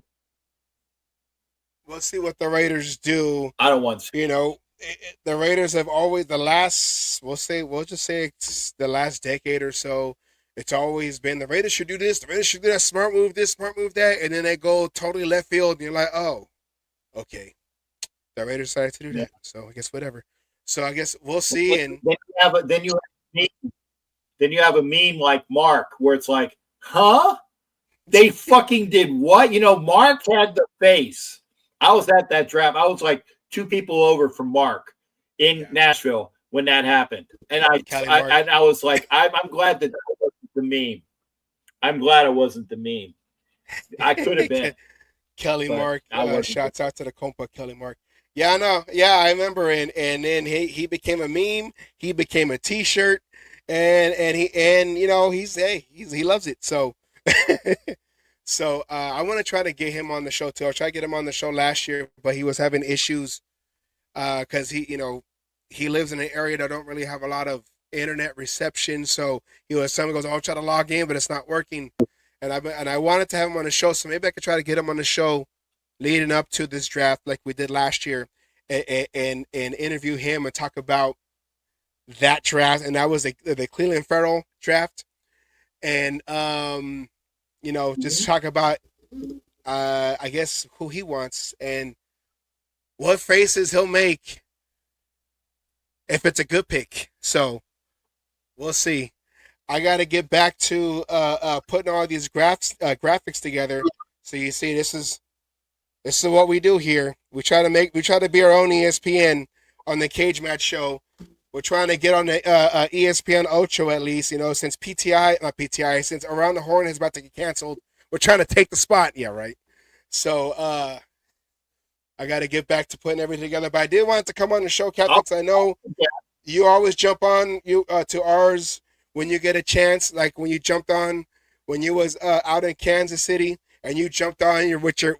We'll see what the Raiders do. I don't want to. The Raiders have always we'll just say it's the last decade or so. It's always been the Raiders should do this, the Raiders should do that, smart move this, smart move that, and then they go totally left field, and you're like, oh, okay. The Raiders decided to do that, so I guess whatever. So I guess we'll see. And then you have a meme like Mark where it's like, huh? They fucking did what? Mark had the face. I was at that draft. I was like 2 people over from Mark in Nashville when that happened, and I was like, I'm glad that the meme. I'm glad I wasn't the meme. I could have been. Kelly But Mark, I wasn't. shouts out to the compa Kelly Mark. Yeah, I know. Yeah, I remember. And then he became a meme. He became a T-shirt, and he loves it. So so I want to try to get him on the show too. I tried to get him on the show last year, but he was having issues because he lives in an area that don't really have a lot of internet reception. So someone goes, "Oh, I'll try to log in, but it's not working." And I wanted to have him on the show, so maybe I could try to get him on the show leading up to this draft, like we did last year, and interview him and talk about that draft. And that was the Cleveland Farrell draft, and just talk about I guess who he wants and what faces he'll make if it's a good pick. So we'll see. I got to get back to putting all these graphics together. So you see, this is what we do here. We try to be our own ESPN on the Cage Match show. We're trying to get on the ESPN Ocho at least, since since Around the Horn is about to get canceled. We're trying to take the spot. Yeah, right. So I got to get back to putting everything together. But I did want to come on the show, Captain, because I know you always jump on to ours when you get a chance. Like when you jumped on when you was out in Kansas City and you jumped on with your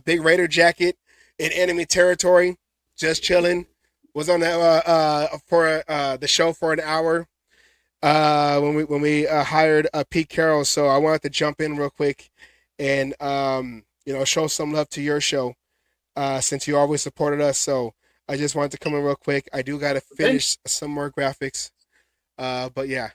big Raider jacket in enemy territory, just chilling. Was on for the show for an hour when we hired Pete Carroll. So I wanted to jump in real quick and show some love to your show since you always supported us. So I just wanted to come in real quick. I do got to finish some more graphics, but yeah.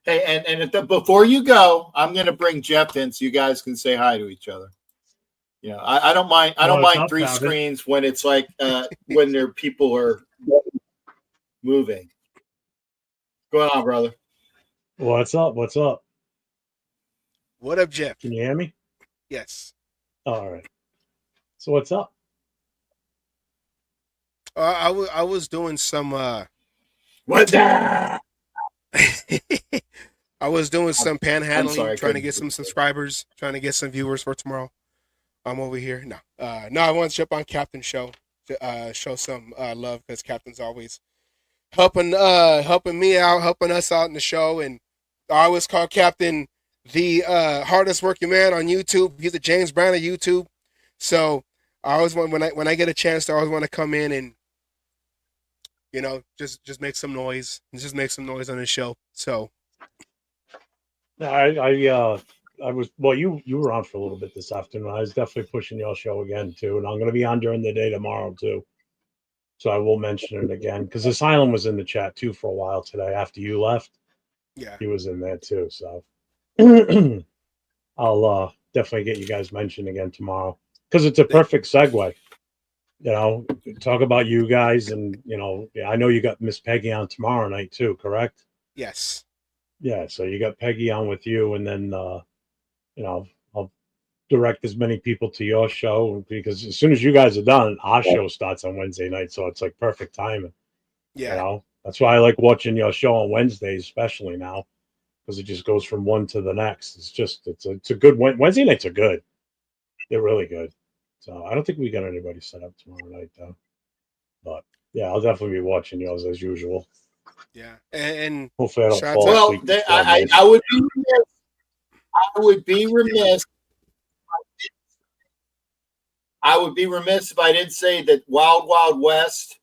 Hey, and before you go, I'm going to bring Jeff in so you guys can say hi to each other. I don't mind. I don't mind three screens when it's like when there people are moving. What's going on, brother? What's up? What's up? What up, Jeff? Can you hear me? Yes. All right. So what's up? I was doing some. What's that? I was doing some panhandling, trying to get some couldn't- subscribers, trying to get some viewers for tomorrow. I'm over here. No, I want to jump on Captain's show to show some love because Captain's always helping me out, helping us out in the show. And I always call Captain the hardest working man on YouTube. He's a James Brown of YouTube. So I always want when I get a chance to, I always want to come in and just make some noise and just make some noise on the show. So I was you were on for a little bit this afternoon. I was definitely pushing your show again too, and I'm going to be on during the day tomorrow too. So I will mention it again because Asylum was in the chat too for a while today after you left. yeah, He was in there too. So I'll definitely get you guys mentioned again tomorrow because it's a perfect segue. Talk about you guys, and I know you got Miss Peggy on tomorrow night too, correct? yes, Yeah. So you got Peggy on with you, and then I'll direct as many people to your show because as soon as you guys are done, our show starts on Wednesday night, so it's like perfect timing. yeah. That's why I like watching your show on Wednesdays, especially now, because it just goes from one to the next. It's a good Wednesday nights are good. They're really good. So I don't think we got anybody set up tomorrow night though. But yeah, I'll definitely be watching yours as usual. Yeah, and Hopefully I don't shout fall Well, asleep. I would be remiss. I would be remiss. I would be remiss if I didn't say that Wild Wild West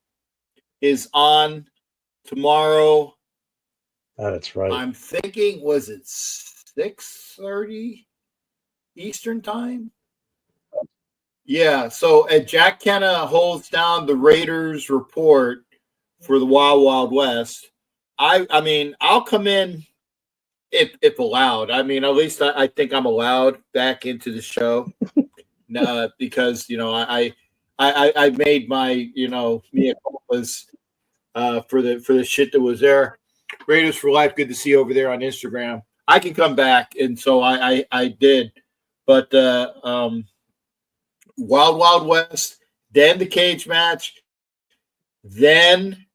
is on tomorrow. That's right. I'm thinking, was it 6:30 Eastern time? Yeah. So Jack Kenna holds down the Raiders report for the Wild Wild West. I mean, I'll come in if allowed. I mean, at least I think I'm allowed back into the show because I made my mea culpas for the shit that was there. Raiders for Life, good to see you over there on Instagram. I can come back, and so I did, but Wild Wild West, then the cage match, then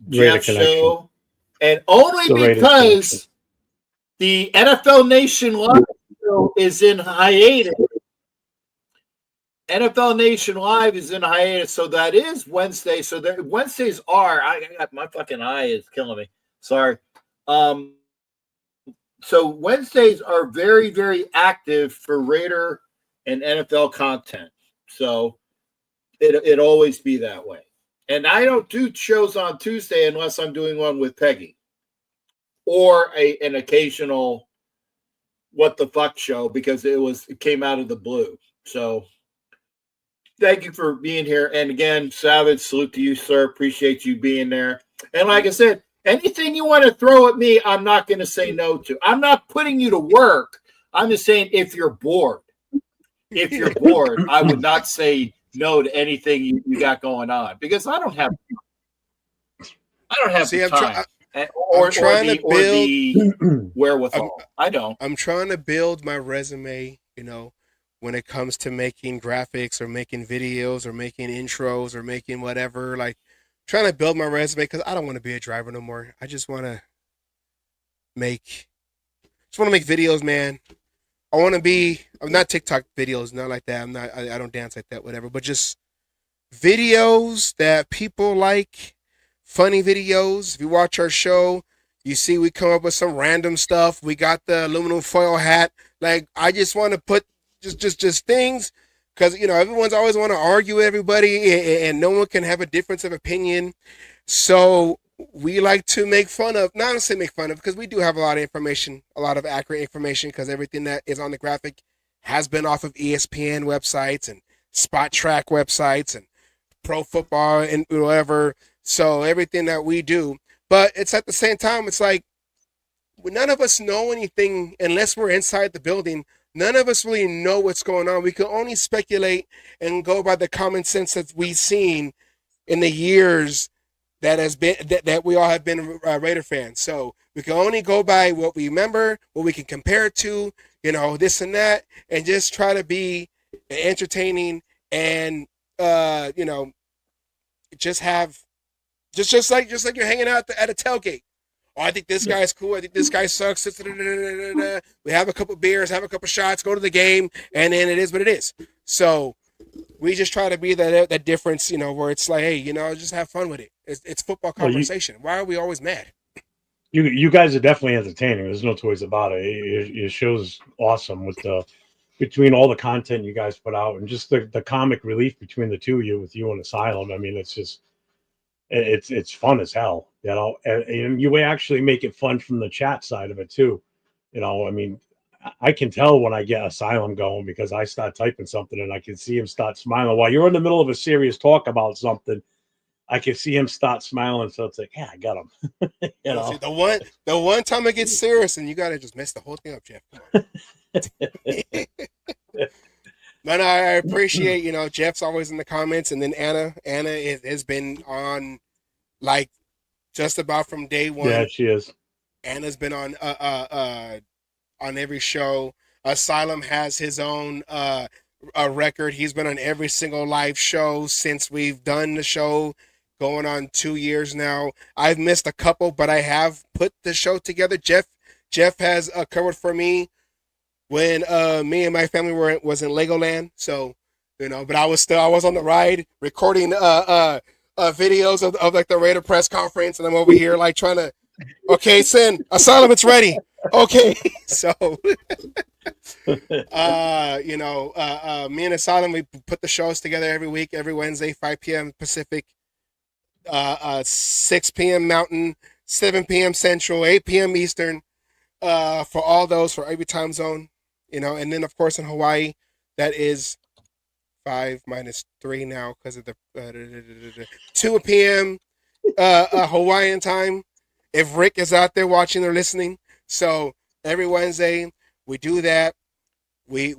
Jeff's show, and only The because the NFL Nation Live show is in hiatus. NFL Nation Live is in hiatus, so that is Wednesday. So that Wednesdays are. I got my fucking eye is killing me. Sorry. So Wednesdays are very, very active for Raider and NFL content. So it always be that way. And I don't do shows on Tuesday unless I'm doing one with Peggy or an occasional what the fuck show because it came out of the blue. So thank you for being here. And again, Savage, salute to you, sir. Appreciate you being there. And like I said, anything you want to throw at me, I'm not going to say no to. I'm not putting you to work. I'm just saying if you're bored. If you're bored, I would not say no to anything you got going on because I don't have the time or the wherewithal. I don't. I'm trying to build my resume, when it comes to making graphics or making videos or making intros or making whatever, like trying to build my resume because I don't want to be a driver no more. I just want to make videos, man. I want to be, I'm not TikTok videos, not like that. I don't dance like that, whatever, but just videos that people like, funny videos. If you watch our show, you see we come up with some random stuff. We got the aluminum foil hat. Like, I just want to put just things because, everyone's always want to argue with everybody and no one can have a difference of opinion. So we like to make fun of, not to say make fun of, because we do have a lot of information, a lot of accurate information, because everything that is on the graphic has been off of ESPN websites and Spot Track websites and Pro Football and whatever. So everything that we do, but it's at the same time, it's like none of us know anything unless we're inside the building. None of us really know what's going on. We can only speculate and go by the common sense that we've seen in the years that has been that we all have been Raider fans. So we can only go by what we remember, what we can compare it to, this and that, and just try to be entertaining and just like you're hanging out at a tailgate. Oh, I think this guy's cool. I think this guy sucks. We have a couple beers, have a couple shots, go to the game, and then it is what it is. So we just try to be that difference, where it's like, hey, just have fun with it. It's football conversation. Why are we always mad? You guys are definitely entertaining. There's no two ways about it. Your show's awesome between all the content you guys put out and just the comic relief between the two of you with you and Asylum. I mean, it's just it's fun as hell, and you actually make it fun from the chat side of it too. I mean, I can tell when I get Asylum going because I start typing something and I can see him start smiling while you're in the middle of a serious talk about something. I can see him start smiling, so it's like, yeah, I got him. See, the one time it gets serious, and you gotta just mess the whole thing up, Jeff. But I appreciate, Jeff's always in the comments, and then Anna has been on, like, just about from day one. Yeah, she is. Anna's been on every show. Asylum has his own record. He's been on every single live show since we've done the show, going on 2 years now. I've missed a couple, but I have put the show together. Jeff has covered for me when me and my family was in Legoland. So, but I was on the ride recording videos of like the Raider press conference, and I'm over here like trying to, okay, send Asylum, it's ready. Okay. So me and Asylum, we put the shows together every week, every Wednesday, 5 p.m. Pacific, 6 p.m. Mountain, 7 p.m. Central, 8 p.m. Eastern, for all those, for every time zone. And then of course in Hawaii, that is 5 minus 3 now because of the 2 p.m. Hawaiian time. If Rick is out there watching or listening, so every Wednesday we do that. We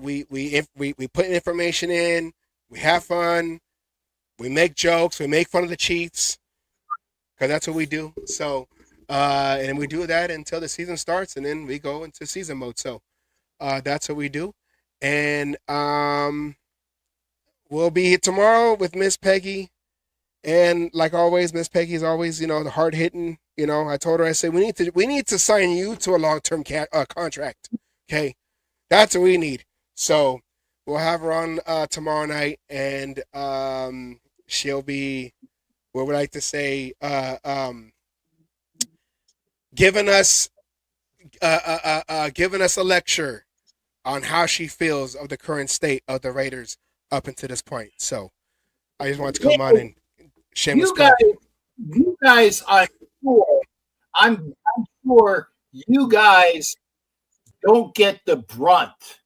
put information in. We have fun. We make jokes. We make fun of the Chiefs because that's what we do. So and we do that until the season starts, and then we go into season mode. So. That's what we do. And we'll be here tomorrow with Miss Peggy And like always, Miss Peggy is always, the hard hitting. I told her, I said, we need to sign you to a long-term contract. Okay, that's what we need. So we'll have her on tomorrow night, and she'll be, what would I like to say, giving us a lecture on how she feels of the current state of the Raiders up until this point. So I just wanted to come on and shameless plug. You guys, I'm sure you guys don't get the brunt,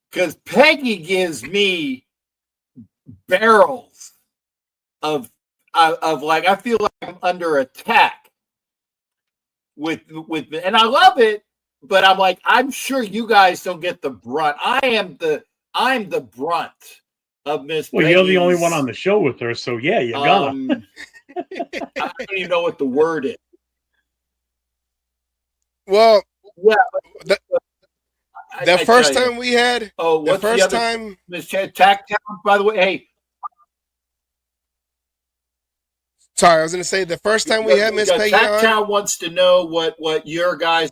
because Peggy gives me barrels of like, I feel like I'm under attack with, and I love it, but I'm like, I'm sure you guys don't get the brunt. I'm the brunt of Miss. Well, you're the only one on the show with her, so yeah, you're gonna. I don't even know what the word is. Well, yeah. The first time we had. Oh, what's the first time? Miss Tacktown, by the way. Hey. Sorry, I was going to say the first time we had Miss Peggy on. Tacktown wants to know what your guys.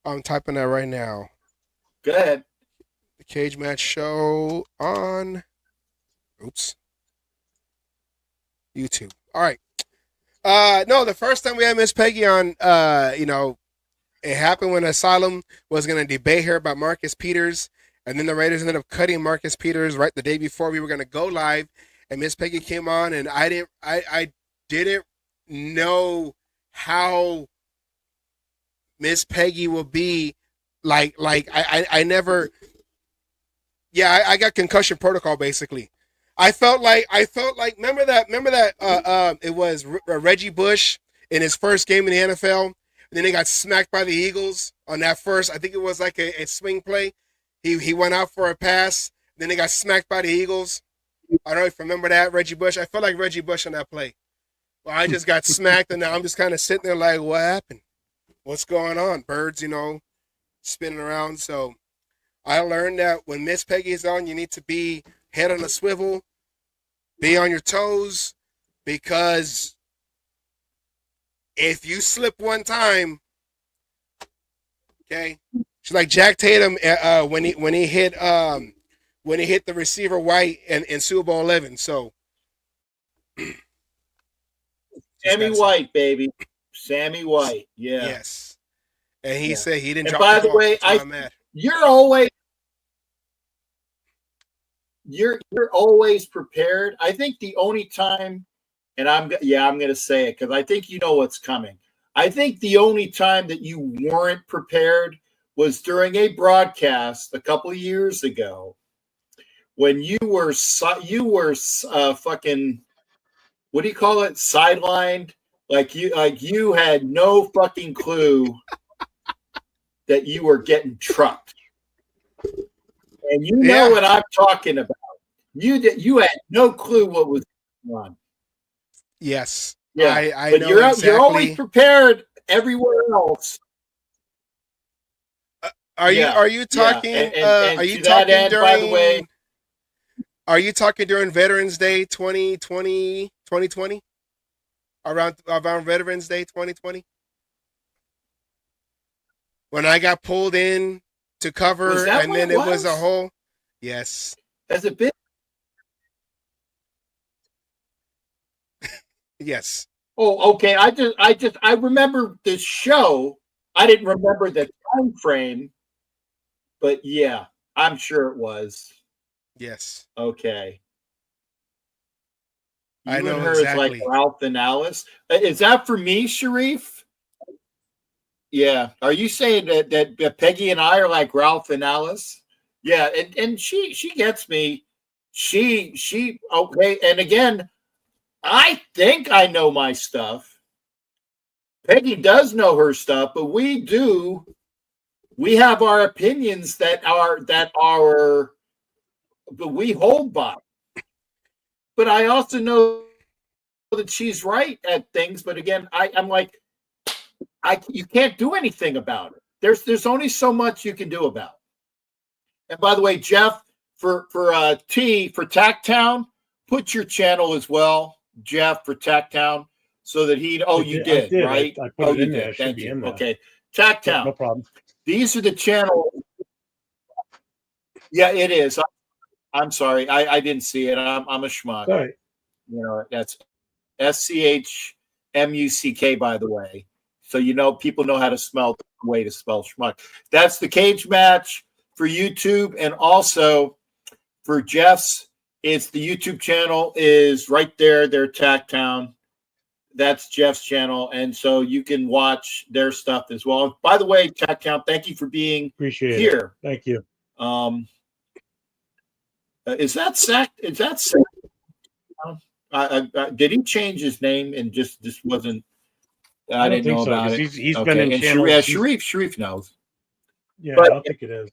I'm typing that right now. Go ahead. The Cage Match Show on. Oops. YouTube. All right. No, the first time we had Miss Peggy on, it happened when Asylum was going to debate her about Marcus Peters, and then the Raiders ended up cutting Marcus Peters right the day before we were going to go live, and Miss Peggy came on, and I didn't know how Miss Peggy will be like I never. Yeah, I got concussion protocol basically. I felt like remember that it was Reggie Bush in his first game in the NFL, and then he got smacked by the Eagles on that first, I think it was like a swing play. He went out for a pass, then he got smacked by the Eagles. I don't know if you remember that, Reggie Bush. I felt like Reggie Bush on that play. Well, I just got smacked, and now I'm just kind of sitting there like, what happened? What's going on? Birds, spinning around. So I learned that when Miss Peggy is on, you need to be head on a swivel, be on your toes, because if you slip one time, okay, she's like Jack Tatum when he hit the receiver White in Super Bowl 11. So Sammy White, baby, Sammy White, yeah, yes, and he said he didn't. And drop by the the way, You're always prepared. I think the only time, and I'm going to say it because I think you know what's coming. I think the only time that you weren't prepared was during a broadcast a couple of years ago when you were fucking, what do you call it? Sidelined. Like you had no fucking clue that you were getting trucked. And you know what I'm talking about. You had no clue what was going on. Yes. Yeah. I but know you're exactly. You're always prepared everywhere else. Are you talking are you talking end, during, by the way, are you talking during Veterans Day 2020? Around Veterans Day 2020? When I got pulled in to cover, and then it was a whole. Yes. Has it been? Yes. Oh, okay. I remember the show. I didn't remember the time frame, but yeah, I'm sure it was. Yes. Okay. You I know and her exactly. is like Ralph and Alice. Is that for me, Sharif? Yeah. Are you saying that Peggy and I are like Ralph and Alice? Yeah, and she gets me. She okay. And again, I think I know my stuff. Peggy does know her stuff, but we have our opinions that we hold by. But I also know that she's right at things. But again, I'm like, you can't do anything about it. There's only so much you can do about it. And by the way, Jeff, for Tacktown, put your channel as well, Jeff, for Tacktown, so that he? Oh, you did, right? I put it in there. It should Thank be you. in there. Okay, Tacktown. No problem. These are the channels. Yeah, it is. I'm sorry, I didn't see it. I'm a schmuck. All right. You know, that's SCHMUCK, by the way. So people know how to spell the way to spell schmuck. That's the cage match for YouTube, and also for Jeff's. It's the YouTube channel is right there. Their Tacktown. That's Jeff's channel, and so you can watch their stuff as well. By the way, Tacktown, thank you for being Appreciate here. It. Thank you. Is that Sack? Is that Sack? Did he change his name and just wasn't? I didn't know about it. He's been in channels. Yeah, Sharif knows. Yeah, I don't think it is.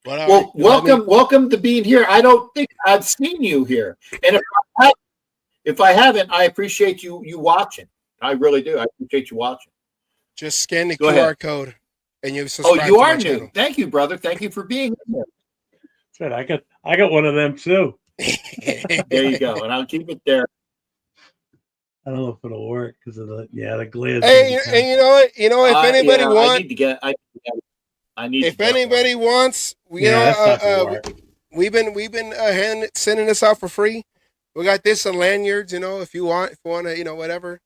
Well, welcome to being here. I don't think I've seen you here, and if I haven't, I appreciate you watching. I really do. I appreciate you watching. Just scan the QR code, and you subscribe. Oh, you are new. Channel. Thank you, brother. Thank you for being here. That's right. I got one of them too. There you go, and I'll keep it there. I don't know if it'll work because of the glare. Hey, and you know what? If anybody wants, if anybody wants, we've been sending this out for free. We got this on lanyards. If you want to, whatever,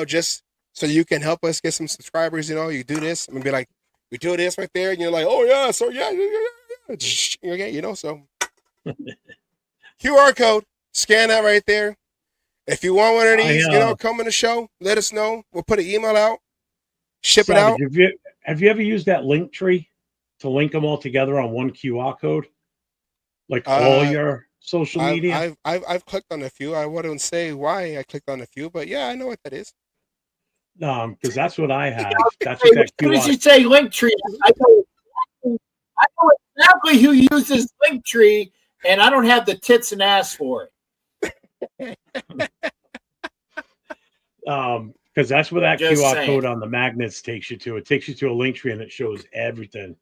just so you can help us get some subscribers. You do this. I'm gonna be like, we do this right there, and you're like, oh yeah, so yeah. Okay, so QR code, scan that right there. If you want one of these, come in the show, let us know. We'll put an email out, ship it out. Have you ever used that link tree to link them all together on one QR code? Like all your social media? I've clicked on a few. I wouldn't say why I clicked on a few, but yeah, I know what that is. Because that's what I have. That's what that QR. As soon as you say link tree, I know exactly who uses link tree, and I don't have the tits and ass for it. Because that's where that QR code on the magnets takes you to. It takes you to a link tree and it shows everything.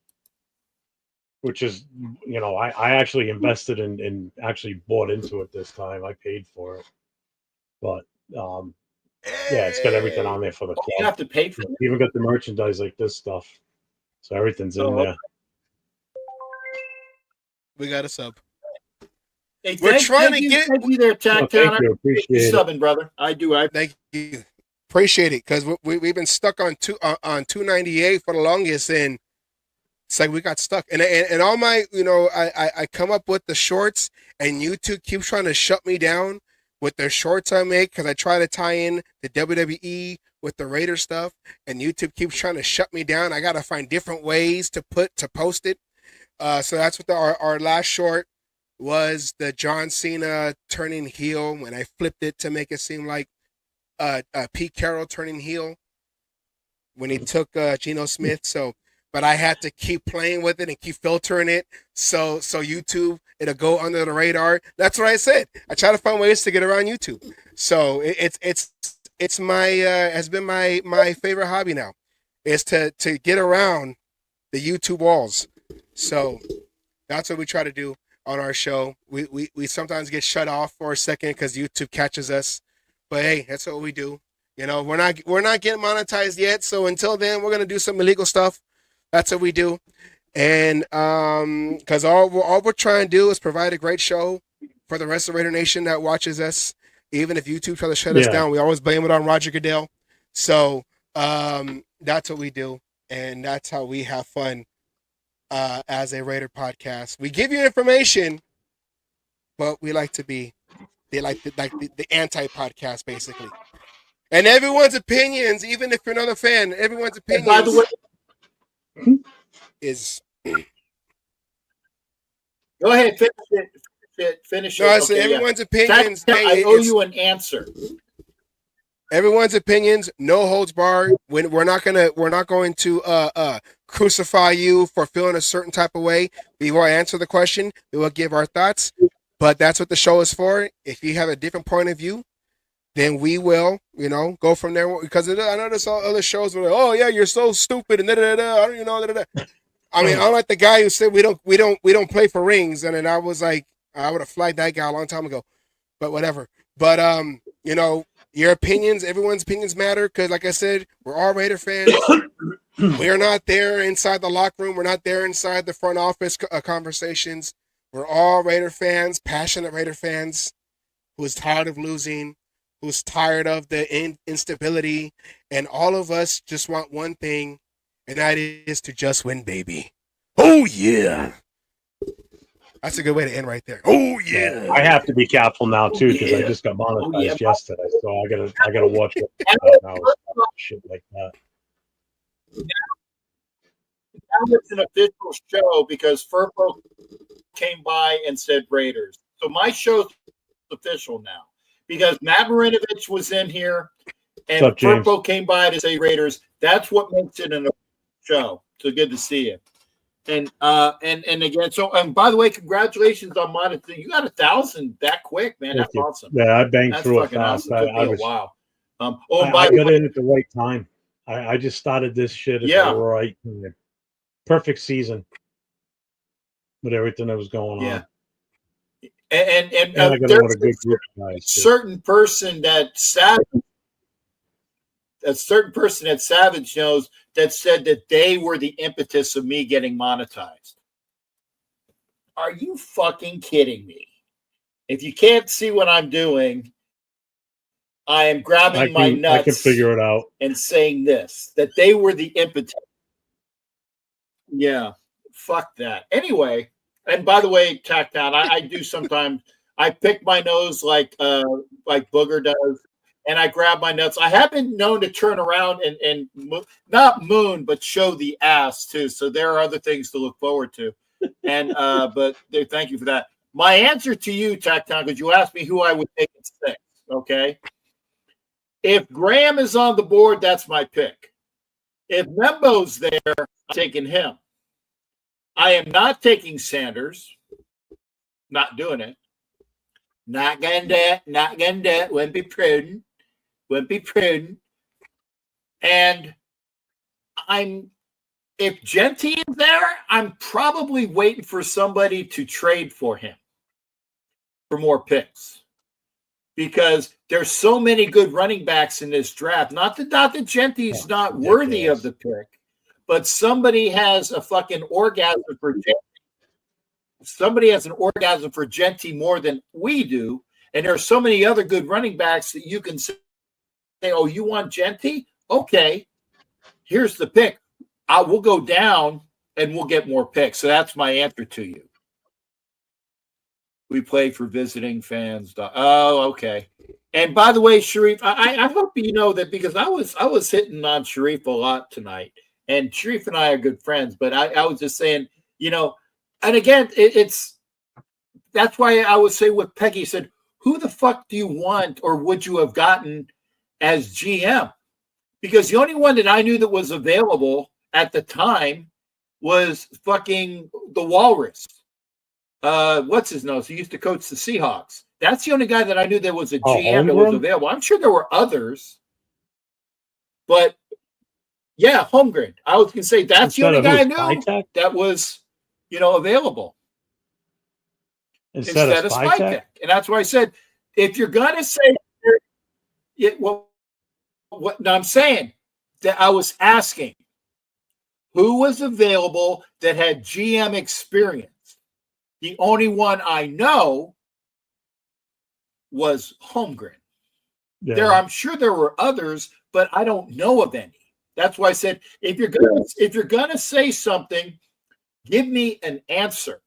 Which is, I actually invested and actually bought into it this time. I paid for it. But yeah, it's got everything on there for the club. You have to pay for it. Even got the merchandise like this stuff. So everything's in there. We got a sub. Hey, we're trying to get you there, thank you. Appreciate it. Subbing, brother. I do. Thank you. Appreciate it, because we've been stuck on 298 for the longest, and it's like we got stuck. And all my, I come up with the shorts, and YouTube keeps trying to shut me down with their shorts I make, because I try to tie in the WWE with the Raider stuff, and YouTube keeps trying to shut me down. I got to find different ways to post it. So that's what our last short was, the John Cena turning heel, when I flipped it to make it seem like Pete Carroll turning heel when he took Geno Smith. So, but I had to keep playing with it and keep filtering it. So YouTube, it'll go under the radar. That's what I said. I try to find ways to get around YouTube. So it's my has been my favorite hobby now, is to get around the YouTube walls. So that's what we try to do on our show. We sometimes get shut off for a second because YouTube catches us, but hey, that's what we do. We're not getting monetized yet, so until then, we're gonna do some illegal stuff. That's what we do, and because all we're trying to do is provide a great show for the rest of Raider Nation that watches us. Even if YouTube try to shut us down, we always blame it on Roger Goodell. So that's what we do, and that's how we have fun. As a Raider podcast, we give you information, but we like to be the anti-podcast, basically. And everyone's opinions, even if you're not a fan, everyone's opinions. By the way, is go ahead, finish it. No, I said everyone's opinions. I owe you an answer. Everyone's opinions, no holds barred. We're not going to crucify you for feeling a certain type of way. We will answer the question. We will give our thoughts, but that's what the show is for. If you have a different point of view, then we will, go from there. Because I know there's all other shows where, oh yeah, you're so stupid and da da da. I don't, I mean, I'm like the guy who said we don't play for rings, and then I was like, I would have flagged that guy a long time ago, but whatever. But you know, your opinions, everyone's opinions matter because, like I said, we're all Raider fans. We're not there inside the locker room. We're not there inside the front office conversations. We're all Raider fans, passionate Raider fans, who's tired of losing, who's tired of the instability, and all of us just want one thing, and that is to just win, baby. Oh yeah, that's a good way to end right there. Oh yeah. I have to be careful now too because I just got monetized yesterday, so I gotta watch it now. Shit like that. Now it's an official show because Furbo came by and said Raiders. So my show's official now because Matt Marinovich was in here and Furbo came by to say Raiders. That's what makes it an official show. So good to see you. And again, so and by the way, congratulations on monetization. You got 1,000 that quick, man. That's awesome. Yeah, I banged through it fast. Awesome. I was, wow. I got in at the right time. I just started this shit at the right time. Perfect season with everything that was going on. And I got a good group of guys. Certain person that Savage knows that said that they were the impetus of me getting monetized. Are you fucking kidding me? If you can't see what I'm doing, I am grabbing my nuts. I can figure it out. And saying this, that they were the impetus. Yeah, fuck that. Anyway, and by the way, Tack Down, I do sometimes, I pick my nose like Booger does, and I grab my nuts. I have been known to turn around and not moon, but show the ass too. So there are other things to look forward to. And but thank you for that. My answer to you, Tack Down, because you asked me who I would take at 6, okay? If Graham is on the board, that's my pick. If Membo's there, I'm taking him. I am not taking Sanders. Not doing it. Not gonna do it. Not gonna do it. Wouldn't be prudent. Wouldn't be prudent. And if Genty is there, I'm probably waiting for somebody to trade for him for more picks. Because there's so many good running backs in this draft. Not that Genty's not worthy of the pick, but somebody has a fucking orgasm for Genty. Somebody has an orgasm for Genty more than we do. And there are so many other good running backs that you can say, oh, you want Genty? Okay, here's the pick. We'll go down and we'll get more picks. So that's my answer to you. We play for visiting fans. Oh, okay. And by the way, Sharif, I hope you know that because I was hitting on Sharif a lot tonight, and Sharif and I are good friends. But I was just saying, you know, and again, that's why I would say what Peggy said. Who the fuck do you want, or would you have gotten as GM? Because the only one that I knew that was available at the time was fucking the Walrus. What's his nose? He used to coach the Seahawks. That's the only guy that I knew there was a GM that was available. I'm sure there were others, but yeah, Holmgren. I was going to say that's the only guy I knew that was, available instead of Spytech. And that's why I said, if you're going to say it, what I'm saying that I was asking who was available that had GM experience. The only one I know was Holmgren. Yeah. I'm sure there were others, but I don't know of any. That's why I said if you're gonna say something, give me an answer.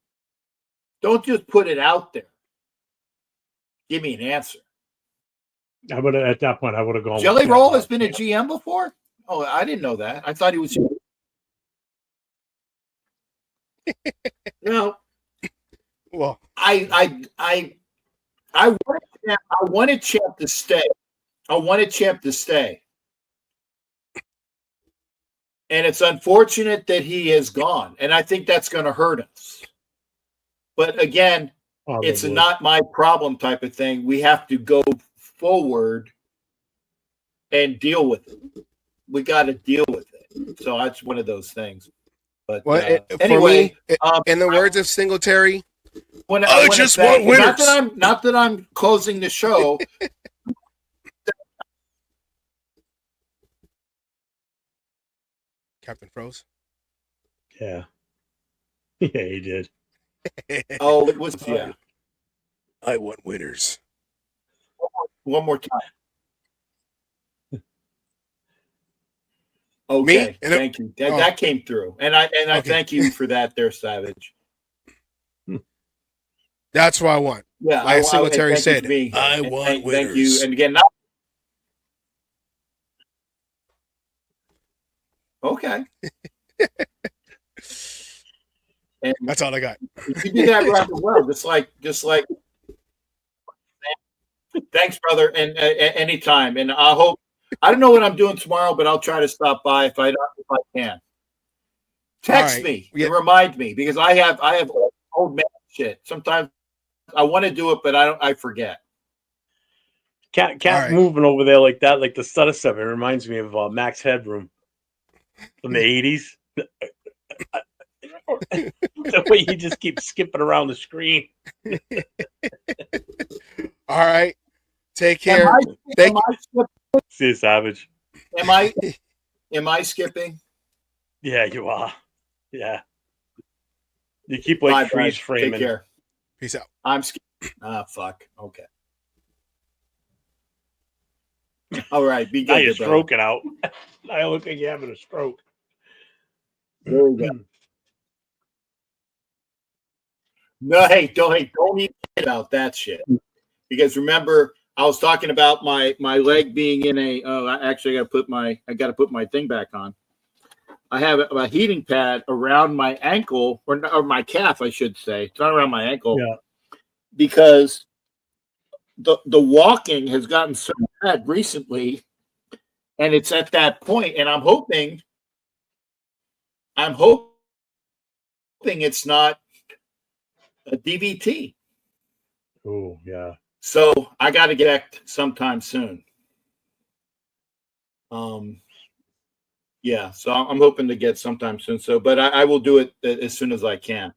Don't just put it out there. Give me an answer. At that point, I would have gone. Jelly Roll has been a GM before? Oh, I didn't know that. I thought he was. No. Well, I wanted Champ to stay. I wanted Champ to stay. And it's unfortunate that he has gone. And I think that's going to hurt us. But again, it's not my problem type of thing. We have to go forward and deal with it. We got to deal with it. So that's one of those things. But Well, for anyway, me, in the words of Singletary, I just want winners. Not that I'm closing the show. Captain Froze. Yeah. Yeah, he did. Oh, it was I want winners. One more time. Okay, thank you. That came through, and I thank you for that, there, Savage. That's what I want. Yeah, like Singletary said, I want winners. Thank you, and again, okay. And that's all I got. You did that rather well, just like. Thanks, brother, and anytime. And I hope. I don't know what I'm doing tomorrow, but I'll try to stop by if I can. Text me and remind me, because I have old man shit. Sometimes I want to do it, but I forget. Cat moving over there like that, like the stutter stuff. It reminds me of Max Headroom from the 80s. The way he just keeps skipping around the screen. All right. Take care. See you, Savage. Am I skipping? Yeah, you are. Yeah. You keep like freeze framing. Take care. Peace out. I'm skipping. Fuck. Okay. All right. Be good. Now you're stroking out. Now I look like you're having a stroke. There we go. No, hey, don't even think about that shit. Because remember, I was talking about my leg being in a. Oh, actually, I got to put my thing back on. I have a heating pad around my ankle, or my calf, I should say. It's not around my ankle. Yeah. Because the walking has gotten so bad recently, and it's at that point, and I'm hoping it's not a DVT. Oh, yeah. So I got to get sometime soon. Yeah. So I'm hoping to get sometime soon. So, but I will do it as soon as I can.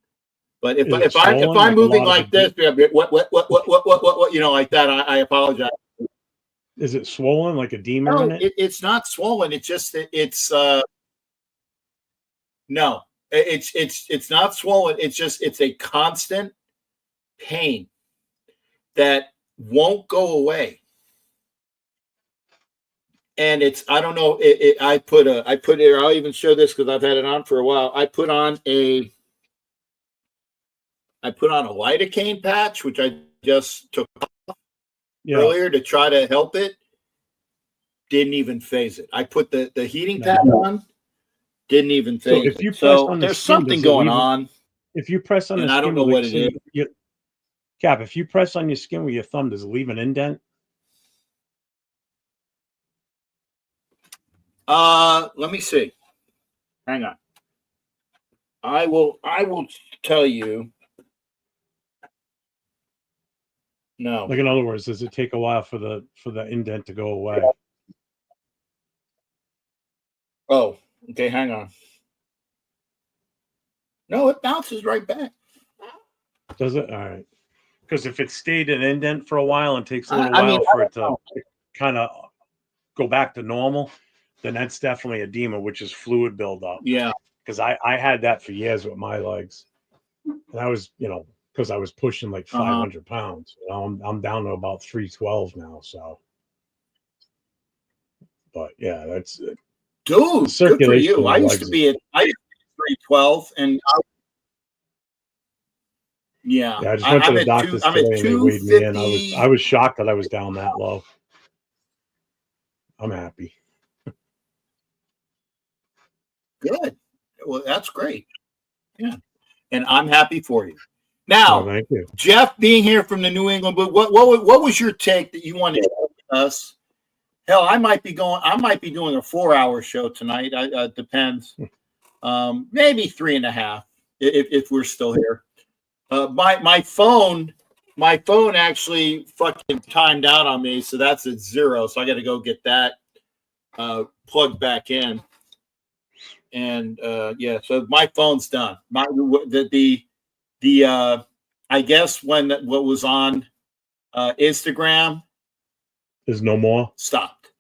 But if I'm moving like this, what, like that, I apologize. Is it swollen like a demon? No, in it? It's not swollen. It's just no, it's not swollen. It's a constant pain that won't go away. And I don't know. I put it. I'll even show this because I've had it on for a while. I put on a lidocaine patch, which I just took off earlier to try to help it. Didn't even phase it. I put the heating pad on. Didn't even phase if you it. press So on the there's skin, something going on. If you press on the skin, I don't know what it is. Cap, if you press on your skin with your thumb, does it leave an indent? Let me see. Hang on. I will tell you. No. Like, in other words, does it take a while for the indent to go away? Oh, okay, hang on. No, it bounces right back. Does it? All right. Because if it stayed an indent for a while and takes a little while for it to kind of go back to normal, then that's definitely edema, which is fluid buildup. Yeah. Because I had that for years with my legs. And I was, because I was pushing like 500 pounds. I'm down to about 312 now. So, but yeah, that's dude. Good for you. I used to be at 312, and yeah, I just went to the doctors today and they weighed me in. I was shocked that I was down that low. I'm happy. Good. Well, that's great. Yeah, and I'm happy for you. Now, thank you, Jeff, being here from the New England. But what was your take that you wanted to tell us? Hell, I might be doing a 4-hour show tonight. Depends. Maybe 3.5 if we're still here. My phone actually fucking timed out on me, so that's at 0. So I got to go get that plugged back in. and yeah, so my phone's done. I guess what was on Instagram There's no more. stopped.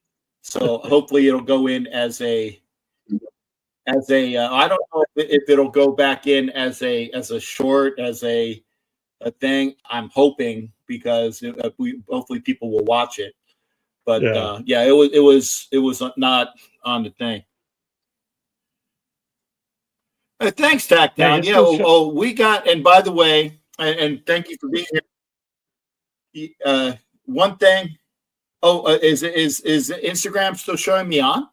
So hopefully it'll go in as a I don't know if it'll go back in as a short, as a thing. I'm hoping, because hopefully people will watch it. But yeah, it was not on the thing. Thanks, Tackdown. Yeah, we got, and by the way, and thank you for being here. One thing. Is Instagram still showing me on?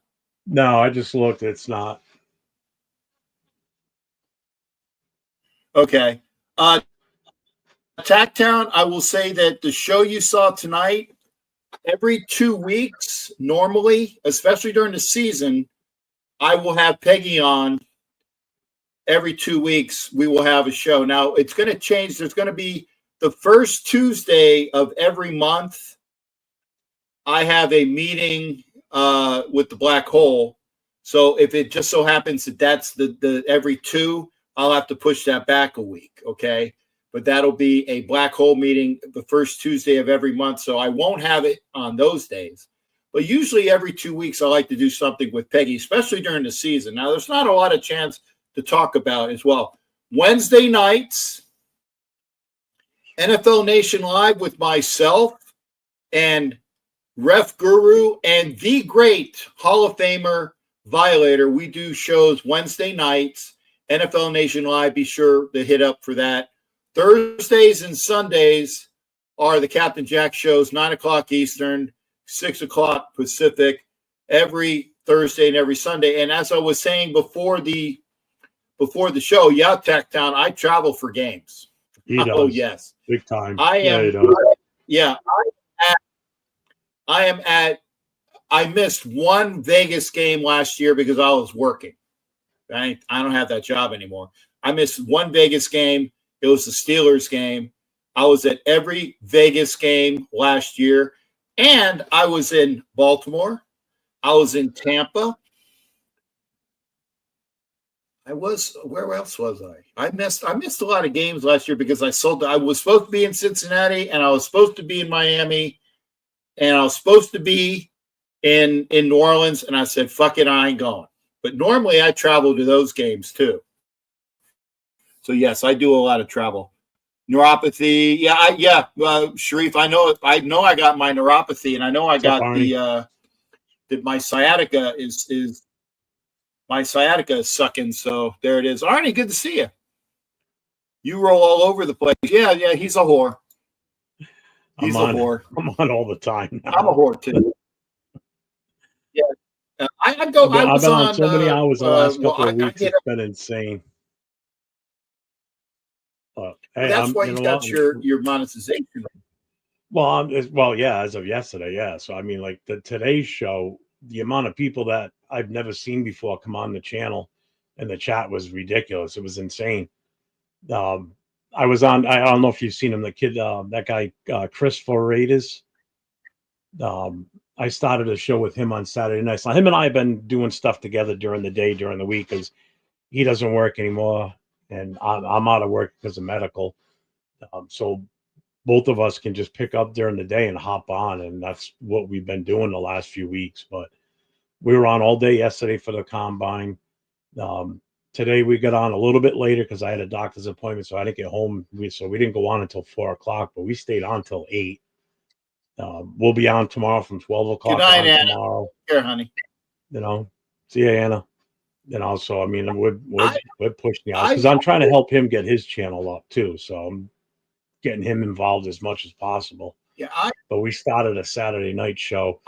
No, I just looked. It's not. Okay. Tacktown, I will say that the show you saw tonight, every 2 weeks, normally, especially during the season, I will have Peggy on. Every 2 weeks, we will have a show. Now, it's going to change. There's going to be the first Tuesday of every month. I have a meeting with the Black Hole. So if it just so happens that that's the every two, I'll have to push that back a week, okay? But that'll be a Black Hole meeting the first Tuesday of every month, so I won't have it on those days. But usually every 2 weeks, I like to do something with Peggy, especially during the season. Now, there's not a lot of chance to talk about as well. Wednesday nights, NFL Nation Live with myself and Ref Guru and the great Hall of Famer Violator. We do shows Wednesday nights. NFL Nation Live, be sure to hit up for that. Thursdays and Sundays are the Captain Jack shows, 9 o'clock Eastern, 6 o'clock Pacific, every Thursday and every Sunday. And as I was saying before the show, yeah, Tacktown, I travel for games. He does. Oh, yes. Big time. I am. Yeah, I missed one Vegas game last year because I was working. I don't have that job anymore. I missed one Vegas game. It was the Steelers game. I was at every Vegas game last year. And I was in Baltimore. I was in Tampa. Where else was I? I missed a lot of games last year because I was supposed to be in Cincinnati, and I was supposed to be in Miami, and I was supposed to be in New Orleans, and I said, fuck it, I ain't going. But normally I travel to those games too. So yes, I do a lot of travel. Neuropathy, Sharif, I know I got my neuropathy, and I know I got that my sciatica is sucking. So there it is. Arnie, good to see you. You roll all over the place. Yeah, he's a whore. He's a whore. I'm on all the time now. I'm a whore too. Yeah. I've been on so many hours the last couple of weeks. It's been insane. Hey, that's why you got your monetization. Well, yeah, as of yesterday, yeah. So I mean, like today's show, the amount of people that I've never seen before come on the channel, and the chat was ridiculous. It was insane. I was on. I don't know if you've seen him. The kid, that guy, Chris Raiders. I started a show with him on Saturday night. So him and I have been doing stuff together during the day, during the week, because he doesn't work anymore, and I'm out of work because of medical. So both of us can just pick up during the day and hop on, and that's what we've been doing the last few weeks. But we were on all day yesterday for the combine. Today we got on a little bit later because I had a doctor's appointment, so I didn't get home. So we didn't go on until 4 o'clock, but we stayed on till 8. We'll be on tomorrow from 12 o'clock. Good night, Anna. Tomorrow. Here, honey. See you, Anna. So I mean, we're pushing out because I'm trying to help him get his channel up too. So I'm getting him involved as much as possible. Yeah, but we started a Saturday night show.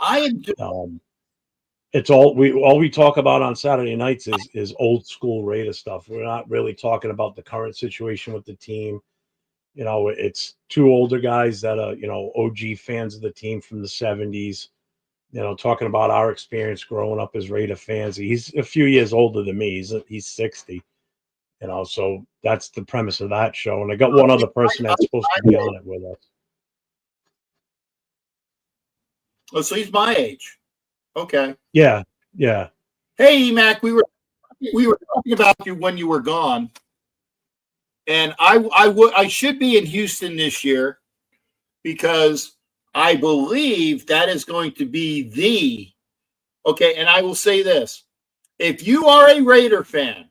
It's all we talk about on Saturday nights is old school Raider stuff. We're not really talking about the current situation with the team. It's two older guys that are, OG fans of the team from the 70s, talking about our experience growing up as Raider fans. He's a few years older than me. He's 60, so that's the premise of that show. And I got one other person that's supposed to be on it with us. Oh, so he's my age. Okay. Yeah. Hey, Mac, we were we were talking about you when you were gone, and I should be in Houston this year because I believe that is going to be the okay. And I will say this: if you are a Raider fan,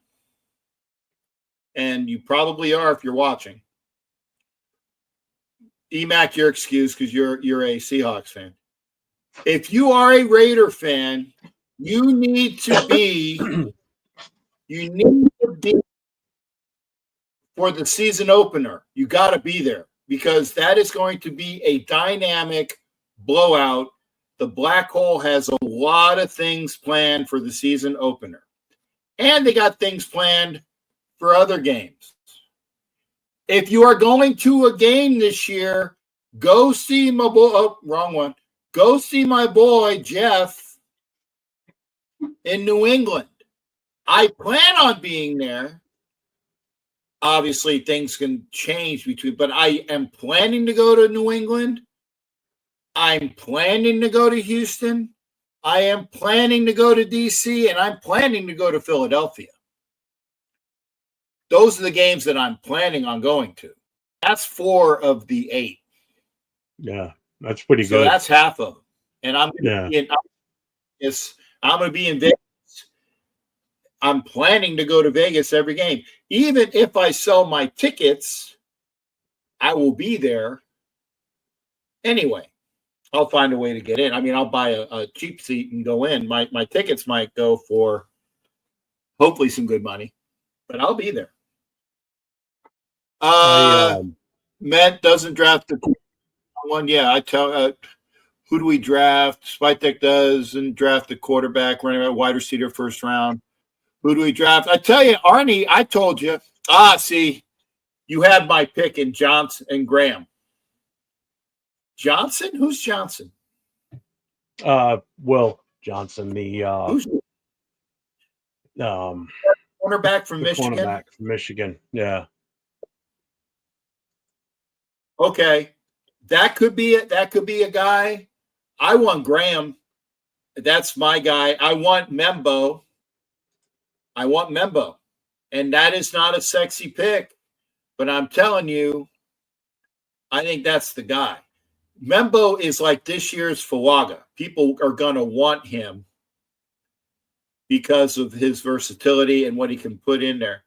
and you probably are if you're watching, EMAC, your excuse because you're a Seahawks fan. If you are a Raider fan, you need to be for the season opener. You got to be there because that is going to be a dynamic blowout. The Black Hole has a lot of things planned for the season opener, and they got things planned for other games. If you are going to a game this year, go see my boy. Oh, wrong one. Go see my boy Jeff in New England. I plan on being there. Obviously, things can change but I am planning to go to New England. I'm planning to go to Houston. I am planning to go to DC, and I'm planning to go to Philadelphia. Those are the games that I'm planning on going to. That's 4 of the 8. Yeah, that's pretty good. So that's half of them. And I'm going to be in Vegas. I'm planning to go to Vegas every game. Even if I sell my tickets, I will be there. Anyway, I'll find a way to get in. I mean, I'll buy a cheap seat and go in. My tickets might go for hopefully some good money, but I'll be there. Matt doesn't draft the one. Yeah, I tell who do we draft? Spytek doesn't draft the quarterback, running back, wide receiver, first round. Who do we draft? I tell you, Arnie, I told you. See, you had my pick in Johnson and Graham. Johnson? Who's Johnson? Will Johnson, the cornerback from Michigan. Cornerback from Michigan, yeah. Okay, that could be it. That could be a guy. I want Graham. That's my guy. I want Membo. And that is not a sexy pick, but I'm telling you, I think that's the guy. Membo is like this year's Fuaga. People are going to want him because of his versatility and what he can put in there.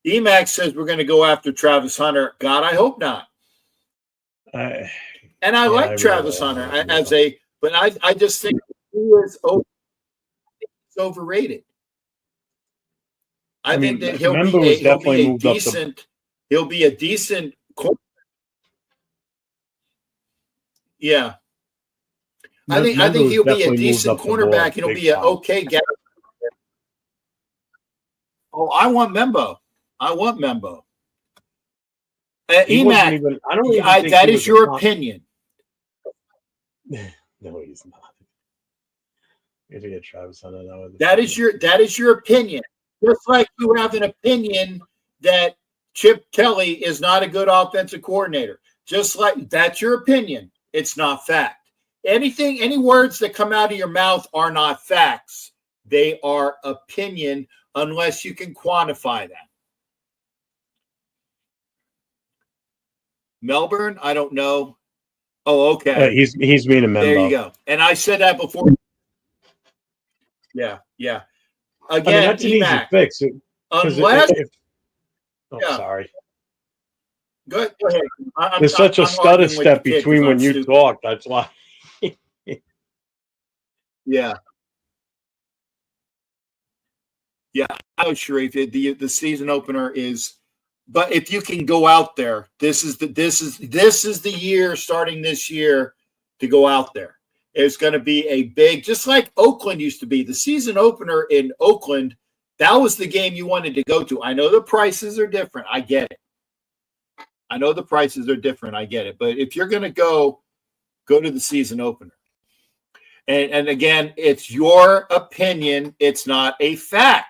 EMAX says we're going to go after Travis Hunter. God, I hope not. I like Travis Hunter but I just think he is overrated. I think that he'll be a decent. Yeah, I think he'll be a decent cornerback. He'll be an okay guy. Oh, I want Membo. EMAC, that is your opinion. No, he's not. If you get Travis Hunter, that is your opinion. Just like you have an opinion that Chip Kelly is not a good offensive coordinator. Just like that's your opinion. It's not fact. Any words that come out of your mouth are not facts. They are opinion unless you can quantify that. Melbourne, I don't know. Oh, okay. He's being a member. There you go. And I said that before. Yeah. Again, that's an easy fix. Unless, sorry. Go ahead. There's such a stutter step between when you talk. That's why. Yeah. I was Sharif. The season opener is, but if you can go out there, this is the year starting this year to go out there. It's going to be a big, just like Oakland used to be. The season opener in Oakland, that was the game you wanted to go to. I know the prices are different. I get it. But if you're going to go to the season opener. And again, it's your opinion. It's not a fact.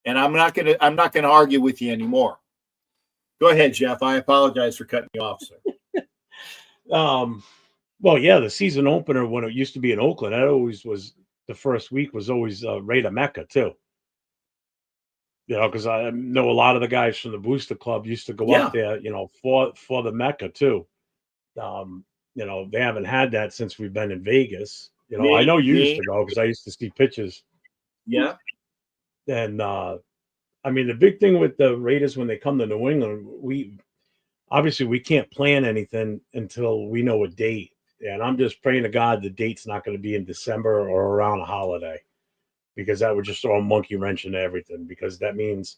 And I'm not going to argue with you anymore. Go ahead, Jeff. I apologize for cutting you off, sir. Well, yeah, the season opener when it used to be in Oakland, that always was the first week was always Raider Mecca too. You know, because I know a lot of the guys from the Booster Club used to go up there, you know, for the Mecca too. You know, they haven't had that since we've been in Vegas. You know, I know you used to go because I used to see pictures. Yeah. And I mean, the big thing with the Raiders when they come to New England, we can't plan anything until we know a date. And I'm just praying to God the date's not going to be in December or around a holiday, because that would just throw a monkey wrench into everything, because that means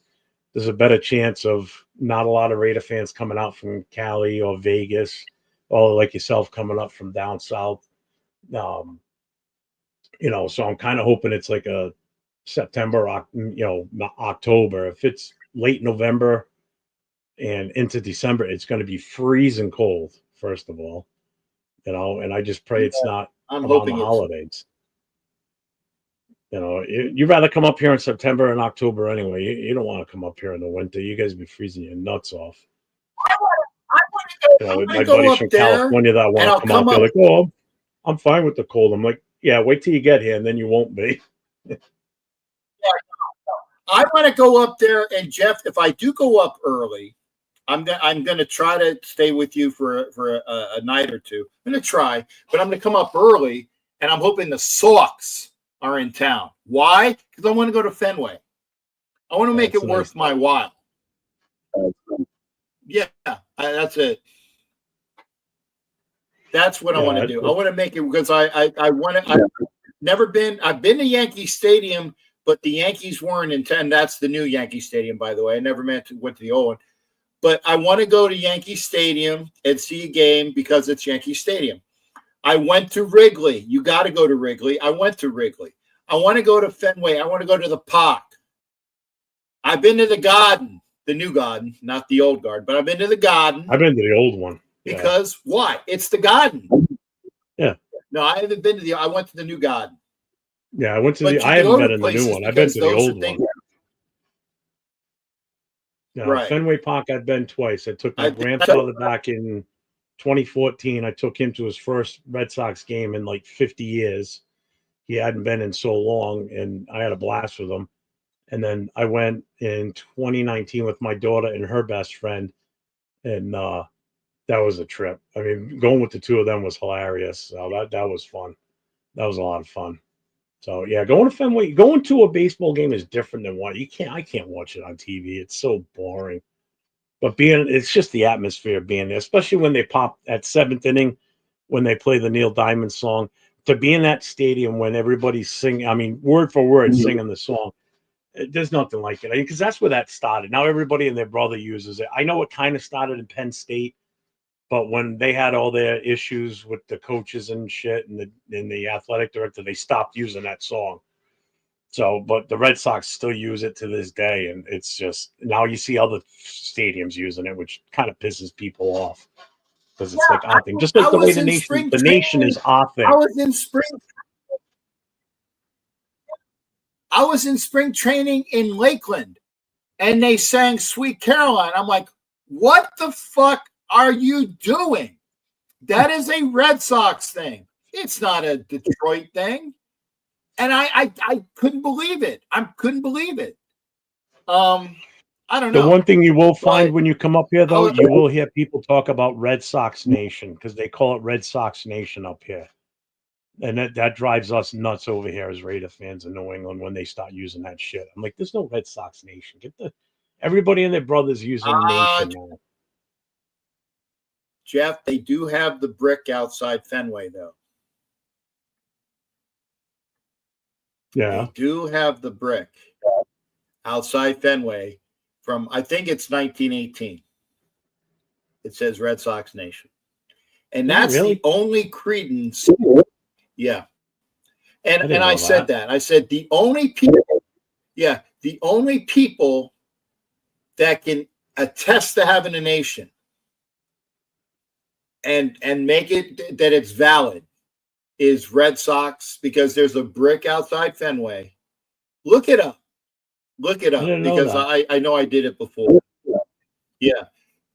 there's a better chance of not a lot of Raider fans coming out from Cali or Vegas, or like yourself coming up from down south. You know, so I'm kind of hoping it's like a September, you know, October. If it's late November and into December, it's going to be freezing cold, first of all, you know, and I just pray it's not around the holidays. You know, you'd rather come up here in September and October anyway. You don't want to come up here in the winter. You guys be freezing your nuts off. You know, my buddies from California that want to come out, they're like, "Oh, I'm fine with the cold." I'm like, "Yeah, wait till you get here, and then you won't be." I want to go up there, and Jeff, if I do go up early, I'm going to try to stay with you for a night or two. I'm going to try, but I'm going to come up early, and I'm hoping the Sox are in town. Why? Because I want to go to Fenway. I want to make it worth my while. Yeah, that's it. That's what I want to do. I want to make it because I want to. I've been to Yankee Stadium, but the Yankees weren't in town. That's the new Yankee Stadium, by the way. I never went to the old one. But I want to go to Yankee Stadium and see a game because it's Yankee Stadium. I went to Wrigley. You got to go to Wrigley. I went to Wrigley. I want to go to Fenway. I want to go to the Park. I've been to the Garden, the new Garden, not the old Garden, but I've been to the Garden. I've been to the old one. Because why? It's the Garden. Yeah. No, I haven't been to I went to the new Garden. Yeah, I haven't been in the new one. I've been to the old one. Yeah, right. Fenway Park, I've been twice. I took my grandfather back in 2014. I took him to his first Red Sox game in like 50 years. He hadn't been in so long, and I had a blast with him. And then I went in 2019 with my daughter and her best friend, and that was a trip. I mean, going with the two of them was hilarious. So that was fun. That was a lot of fun. So yeah, going to Fenway, going to a baseball game is different than what I can't watch it on TV. It's so boring. But it's just the atmosphere of being there, especially when they pop at seventh inning, when they play the Neil Diamond song. To be in that stadium when everybody's singing, I mean, word for word singing the song, there's nothing like it. Because that's where that started. Now everybody and their brother uses it. I know it kind of started in Penn State, but when they had all their issues with the coaches and shit and the athletic director, they stopped using that song. So, but the Red Sox still use it to this day, and it's just now you see other stadiums using it, which kind of pisses people off because it's like our thing, just like the way the nation is our thing. I was in spring training in Lakeland, and they sang "Sweet Caroline." I'm like, what the fuck are you doing? That is a Red Sox thing. It's not a Detroit thing. And I couldn't believe it. I couldn't believe it. I don't know. The one thing you will find when you come up here, though, you will hear people talk about Red Sox Nation because they call it Red Sox Nation up here. And that drives us nuts over here as Raider fans in New England when they start using that shit. I'm like, there's no Red Sox Nation. Everybody and their brothers using Nation now. Jeff, they do have the brick outside Fenway, though. Yeah. They do have the brick outside Fenway from, I think it's 1918. It says Red Sox Nation. And that's the only credence. Yeah. And I said that. I said the only people that can attest to having a nation and make it that it's valid is Red Sox, because there's a brick outside Fenway. Look it up. Because I know I did it before. Yeah.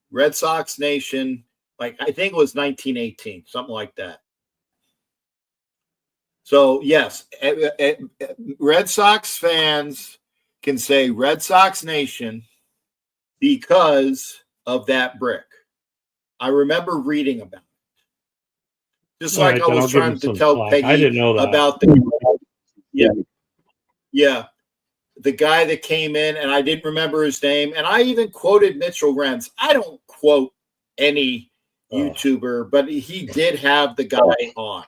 Red Sox Nation, like I think it was 1918, something like that. So yes, Red Sox fans can say Red Sox Nation because of that brick. I remember reading about it. Just like I was trying to tell Peggy I didn't know that. about the guy that came in, and I didn't remember his name, and I even quoted Mitchell Renz. I don't quote any YouTuber, but he did have the guy on.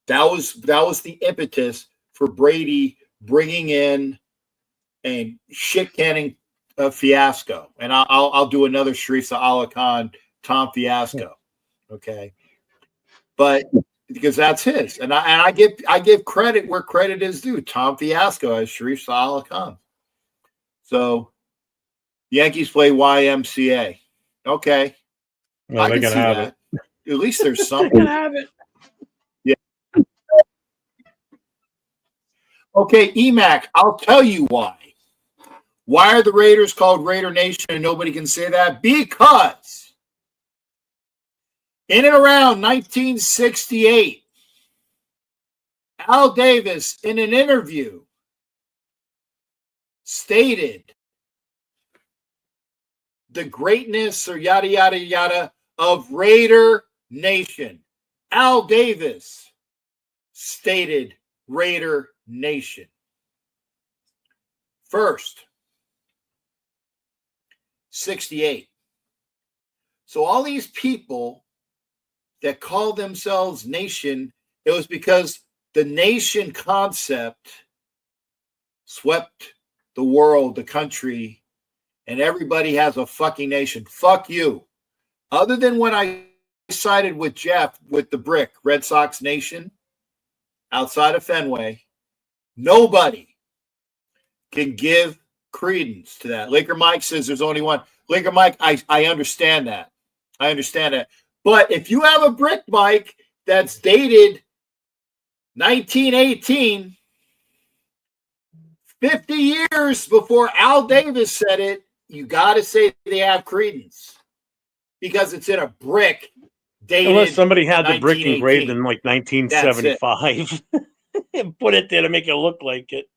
That was the impetus for Brady bringing in a shit canning Fiasco, and I'll do another Sharif Allah Khan Tom Fiasco, okay? But because that's his, and I give credit where credit is due. Tom Fiasco as Sharif Allah Khan. So Yankees play YMCA. Okay, well, I can see that. At least there's something. They can have it. Yeah. Okay, EMAC, I'll tell you why. Why are the Raiders called Raider Nation and nobody can say that? Because in and around 1968, Al Davis, in an interview, stated the greatness or yada, yada, yada of Raider Nation. Al Davis stated Raider Nation. First, 68. So all these people that call themselves nation, it was because the nation concept swept the world, the country, and everybody has a fucking nation. Fuck you. Other than when I sided with Jeff with the brick, Red Sox Nation, outside of Fenway, nobody can give credence to that. Laker Mike says there's only one. Laker Mike, I understand that. I understand that. But if you have a brick, Mike, that's dated 1918, 50 years before Al Davis said it, you got to say they have credence because it's in a brick dated. Unless somebody had the brick engraved in like 1975 and put it there to make it look like it.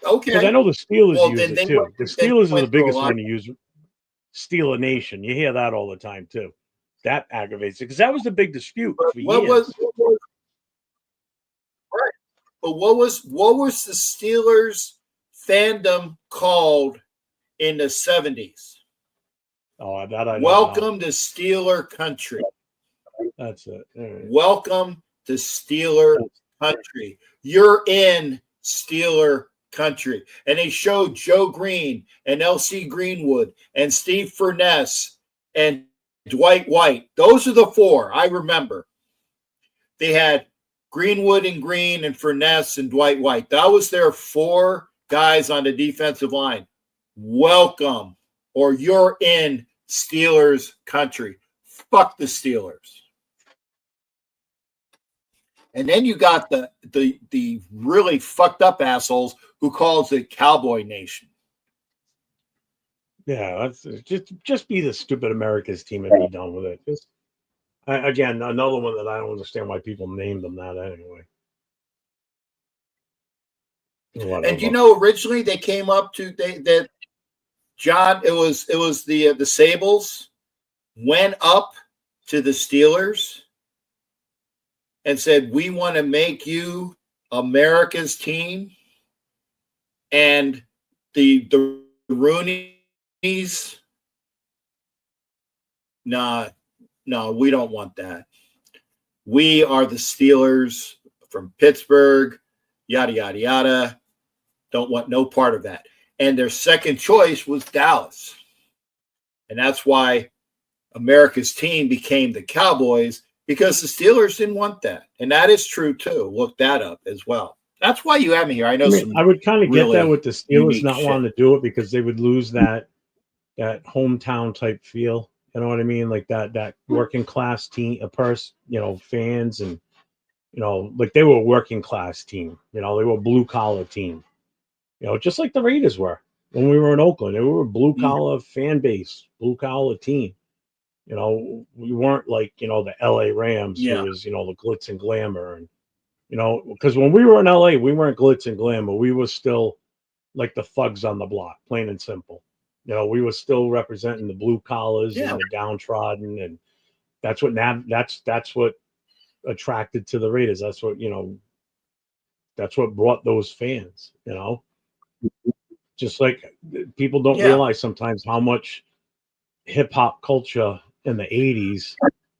Okay. Because I know the Steelers use it too. The Steelers are the biggest one to use Steeler Nation. You hear that all the time too. That aggravates it because that was the big dispute for years. Right. But what was the Steelers fandom called in the 70s? Oh, that I don't Welcome know. to Steeler Country. That's it. Right. Welcome to Steeler Country. You're in Steeler Country. And they showed Joe Green and L.C. Greenwood and Steve Furness and Dwight White. Those are the four I remember. They had Greenwood and Green and Furness and Dwight White. That was their four guys on the defensive line. Welcome, or you're in Steelers Country. Fuck the Steelers. And then you got the really fucked up assholes who calls it Cowboy Nation. Yeah, that's just be the stupid America's team and be done with it. Again, another one that I don't understand why people named them that anyway. Whatever. And you know, originally they came up to that John. It was the Sables went up to the Steelers and said, "We want to make you America's team," and the Roonies, no, we don't want that. We are the Steelers from Pittsburgh, yada, yada, yada. Don't want no part of that. And their second choice was Dallas. And that's why America's team became the Cowboys, because the Steelers didn't want that. And that is true, too. Look that up as well. That's why you have me here. I know. I would kind of get that with the Steelers not wanting to do it because they would lose that hometown type feel. You know what I mean? Like that working class team, fans, and like they were a working class team. They were a blue collar team. Just like the Raiders were when we were in Oakland. They were a blue collar fan base, blue collar team. You know, we weren't like, you know, the LA Rams, Yeah. who was, you know, the glitz and glamour. And, you know, because when we were in LA, we weren't glitz and glamour. We were still like the thugs on the block, plain and simple. You know, we were still representing the blue collars Yeah. and the downtrodden. And that's what that's what attracted to the Raiders. That's what, you know, that's what brought those fans, you know. Just like people don't Yeah. realize sometimes how much hip hop culture in the 80s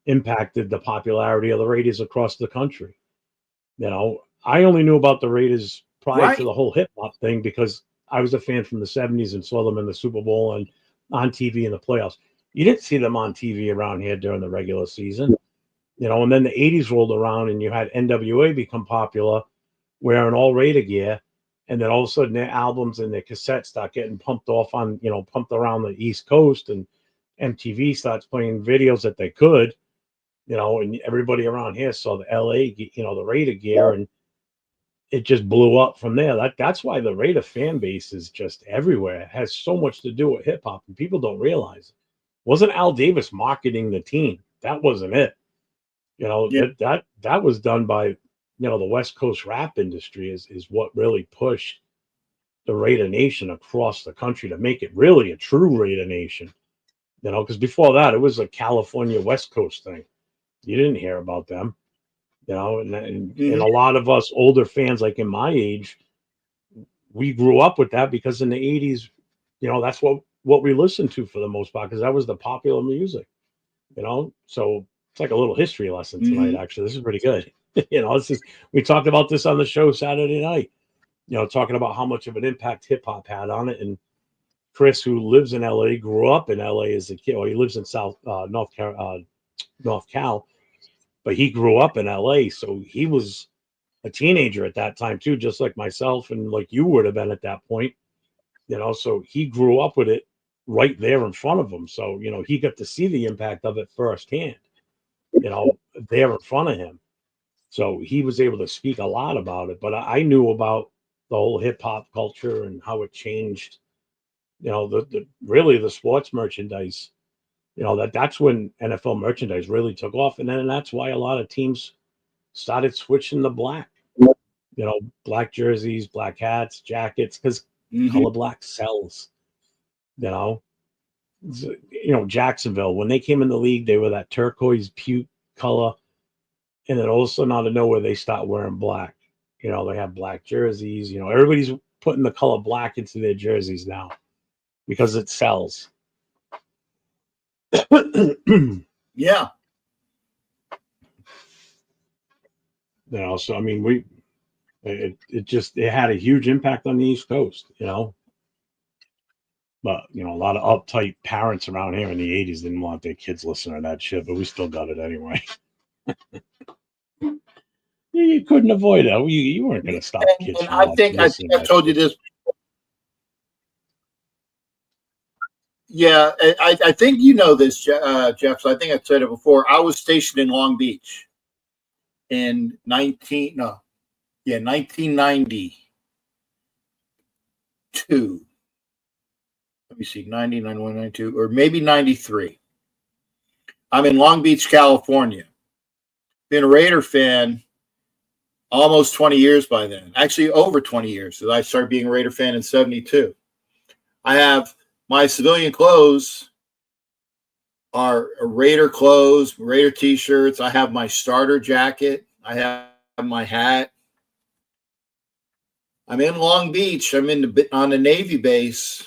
impacted the popularity of the Raiders across the country. You know, I only knew about the Raiders prior Right. to the whole hip hop thing because I was a fan from the 70s and saw them in the Super Bowl and on TV in the playoffs. You didn't see them on TV around here during the regular season. You know, and then the 80s rolled around and you had NWA become popular wearing all Raider gear. And then all of a sudden their albums and their cassettes start getting pumped off on, you know, pumped around the East Coast, and MTV starts playing videos that they could, you know, and everybody around here saw the LA, you know, the Raider gear, and it just blew up from there. That's why the Raider fan base is just everywhere. It has so much to do with hip hop, and people don't realize it. Wasn't Al Davis marketing the team? That wasn't it. You know, Yeah. that was done by, you know, the West Coast rap industry is what really pushed the Raider Nation across the country to make it really a true Raider Nation. You know, because before that, it was a California West Coast thing. You didn't hear about them. You know, and a lot of us older fans, like in my age, we grew up with that because in the 80s, you know, that's what we listened to for the most part, because that was the popular music. You know, so it's like a little history lesson tonight. Actually, this is pretty good. You know, this is, we talked about this on the show Saturday night. You know, talking about how much of an impact hip hop had on it. And Chris, who lives in LA, grew up in LA as a kid. Well, he lives in North Cal, but he grew up in LA, so he was a teenager at that time too, just like myself and like you would have been at that point. You know, so he grew up with it right there in front of him. So, you know, he got to see the impact of it firsthand, you know, there in front of him. So he was able to speak a lot about it. But I knew about the whole hip hop culture and how it changed, you know, the really the sports merchandise. You know, that's when NFL merchandise really took off. And then that's why a lot of teams started switching to black. You know, black jerseys, black hats, jackets, because color black sells. You know, you know, Jacksonville, when they came in the league, they were that turquoise puke color, and then all of a sudden out of nowhere they start wearing black. You know, they have black jerseys. You know, everybody's putting the color black into their jerseys now because it sells. Yeah. You know, so I mean, it had a huge impact on the East Coast. You know, but you know, a lot of uptight parents around here in the '80s didn't want their kids listening to that shit, but we still got it anyway. You couldn't avoid it. You weren't going to stop kids And from I think listening to I've that told you shit. this. Yeah, I think you know this, Jeff. So I think I've said it before. I was stationed in Long Beach in 1992. Let me see, 90, 91, 92, or maybe 93. I'm in Long Beach, California. Been a Raider fan almost 20 years by then. Actually, over 20 years. So I started being a Raider fan in 72. I have my civilian clothes are Raider clothes, Raider t-shirts. I have my starter jacket. I have my hat. I'm in Long Beach. I'm on the Navy base.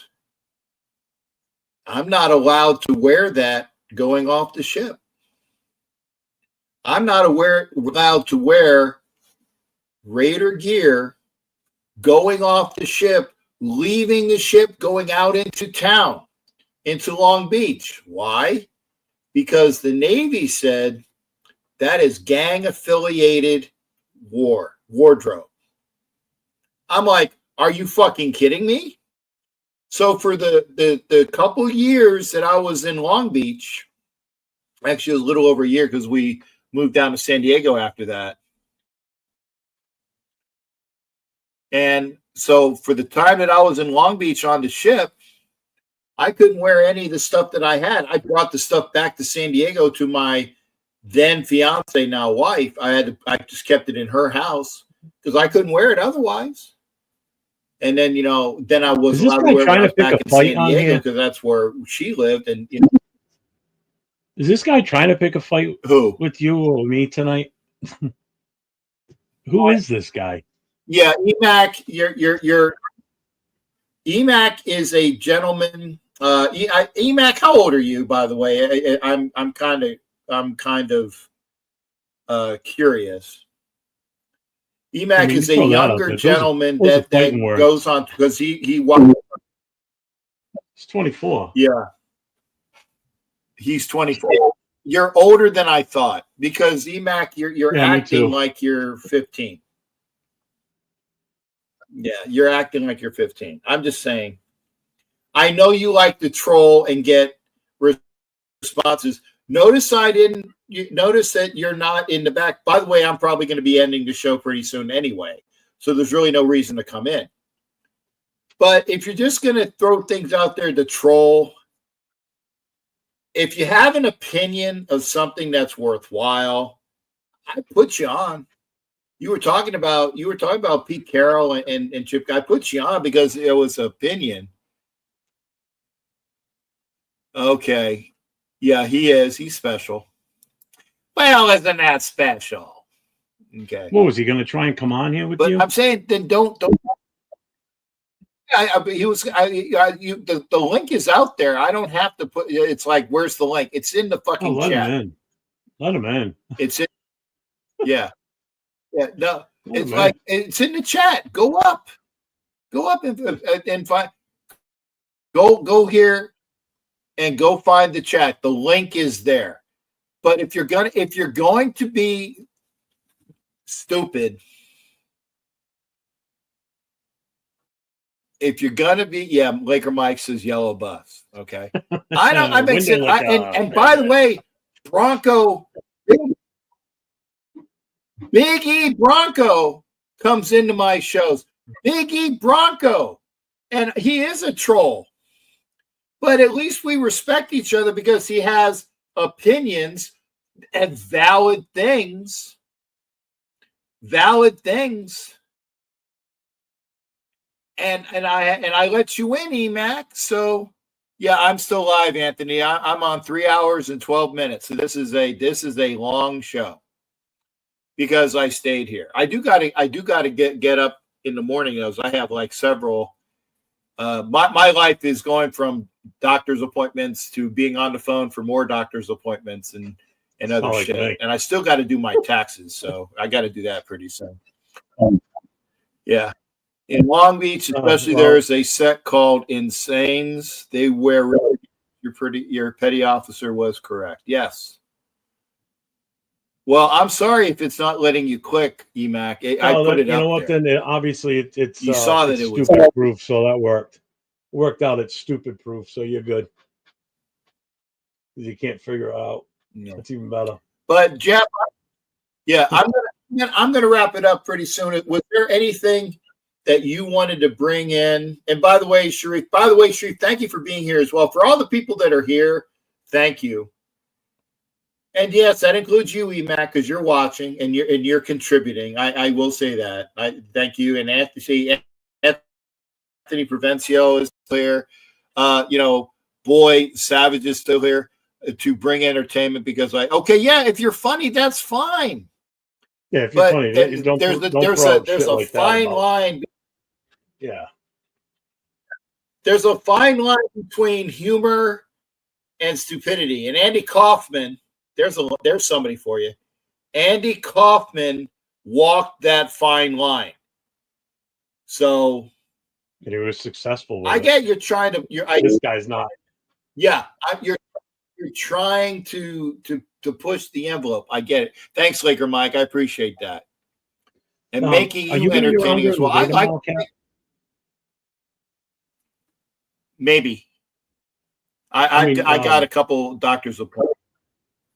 I'm not allowed to wear that going off the ship. I'm not allowed to wear Raider gear going off the ship, leaving the ship, going out into town, into Long Beach. Why? Because the Navy said that is gang-affiliated wardrobe. I'm like, are you fucking kidding me? So for the couple years that I was in Long Beach, actually it was a little over a year because we moved down to San Diego after that. And so for the time that I was in Long Beach on the ship, I couldn't wear any of the stuff that I had. I brought the stuff back to San Diego to my then fiance, now wife. I just kept it in her house because I couldn't wear it otherwise. And then, then I was allowed to wear it when I was back in San Diego because that's where she lived. And, is this guy trying to pick a fight with you or me tonight? Who is this guy? Yeah, EMAC, you're EMAC is a gentleman. EMAC, how old are you, by the way? I'm kind of curious. EMAC is a younger gentleman that goes on because he walked. He's 24. Yeah, he's 24. You're older than I thought because EMAC, you're acting like you're 15. Yeah, you're acting like you're 15. I'm just saying. I know you like to troll and get responses. Notice that you're not in the back. By the way, I'm probably going to be ending the show pretty soon anyway. So there's really no reason to come in. But if you're just going to throw things out there to troll, if you have an opinion of something that's worthwhile, I put you on. You were talking about Pete Carroll and Chip. I put you on because it was opinion. Okay. Yeah, he is. He's special. Well, isn't that special? Okay. What was he going to try and come on here with you? I'm saying then don't. The link is out there. I don't have to put. It's like, where's the link? It's in the fucking chat. Let him in. It's in. Yeah. Yeah. No. It's like it's in the chat. Go up and find. Go here and go find the chat. The link is there. But if you're going to be stupid, if you're gonna be, Laker Mike says yellow bus. Okay, I don't. I make sense. And by the way, Bronco, Big E Bronco comes into my shows. Big E Bronco, and he is a troll, but at least we respect each other because he has opinions and valid things. And I let you in, EMAC. So yeah, I'm still live, Anthony. I'm on 3 hours and 12 minutes. So this is a long show because I stayed here. I do gotta get up in the morning though. I have like several. My life is going from doctor's appointments to being on the phone for more doctor's appointments and other shit. Great. And I still got to do my taxes, so I got to do that pretty soon. Yeah. In Long Beach, especially, there's a set called Insanes. They wear your petty officer was correct. Yes. Well, I'm sorry if it's not letting you click, EMAC. I put it up there. You know what? Then obviously it's you saw that it was stupid proof, so that worked. Worked out. It's stupid proof, so you're good. You can't figure it out. Yeah. That's even better. But Jeff, yeah, I'm gonna wrap it up pretty soon. Was there anything that you wanted to bring in? And by the way, Sharif, thank you for being here as well. For all the people that are here, thank you. And yes, that includes you, EMAC, because you're watching and you're contributing. I will say that. I thank you. And Anthony Provencio is clear. Boy Savage is still here to bring entertainment because if you're funny, that's fine. Yeah, if you're funny, there's a fine line. Yeah. There's a fine line between humor and stupidity. And Andy Kaufman, there's somebody for you. Andy Kaufman walked that fine line. So and he was successful with I get you're trying to this guy's not. Yeah, you're trying to push the envelope. I get it. Thanks, Laker Mike. I appreciate that. And making you entertaining as well. I maybe. I got a couple doctor's appointments.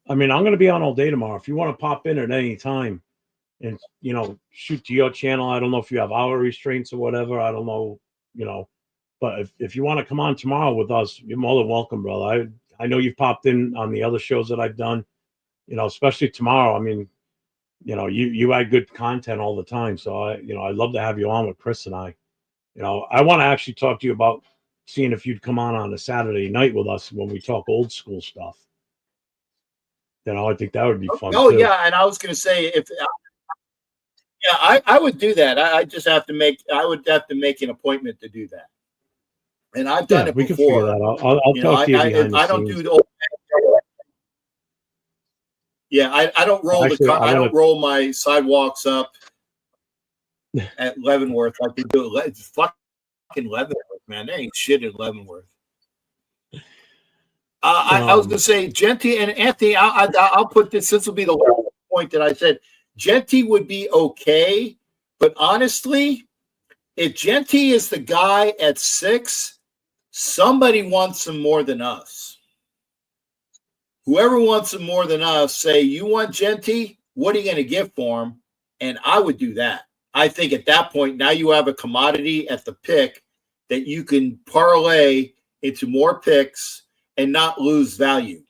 I mean, I'm going to be on all day tomorrow. If you want to pop in at any time and, shoot to your channel, I don't know if you have hour restraints or whatever. I don't know, But if you want to come on tomorrow with us, you're more than welcome, brother. I know you've popped in on the other shows that I've done, especially tomorrow. I mean, you had good content all the time. So I'd love to have you on with Chris and I. I want to actually talk to you about seeing if you'd come on a Saturday night with us when we talk old school stuff. I think that would be fun. Oh, too. yeah. And I was going to say, I would do that. I would have to make an appointment to do that. And I've done it we before. Can figure that out. I'll talk to you behind the I don't scenes. do the old. Yeah, I don't roll I don't roll my sidewalks up at Leavenworth like they do. It's fucking Leavenworth, man. There ain't shit in Leavenworth. I was going to say, Genty and Anthony, I'll put this. This will be the last point that I said. Genty would be okay, but honestly, if Genty is the guy at 6, somebody wants him more than us. Whoever wants him more than us, say, you want Genty? What are you going to give for him? And I would do that. I think at that point, now you have a commodity at the pick that you can parlay into more picks and not lose value.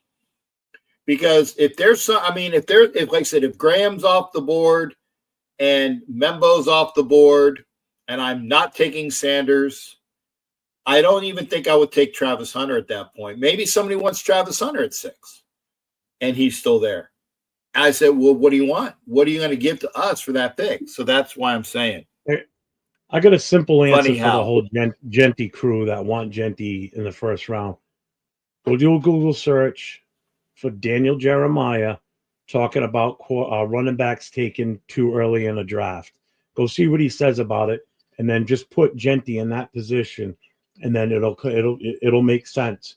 Because if there's some, if like I said, if Graham's off the board and Membo's off the board and I'm not taking Sanders, I don't even think I would take Travis Hunter at that point. Maybe somebody wants Travis Hunter at 6 and he's still there. I said, well, what do you want? What are you going to give to us for that pick? So that's why I'm saying. I got a simple answer for the whole Genty crew that want Genty in the first round. Go do a Google search for Daniel Jeremiah talking about running backs taken too early in a draft. Go see what he says about it, and then just put Genty in that position, and then it'll make sense.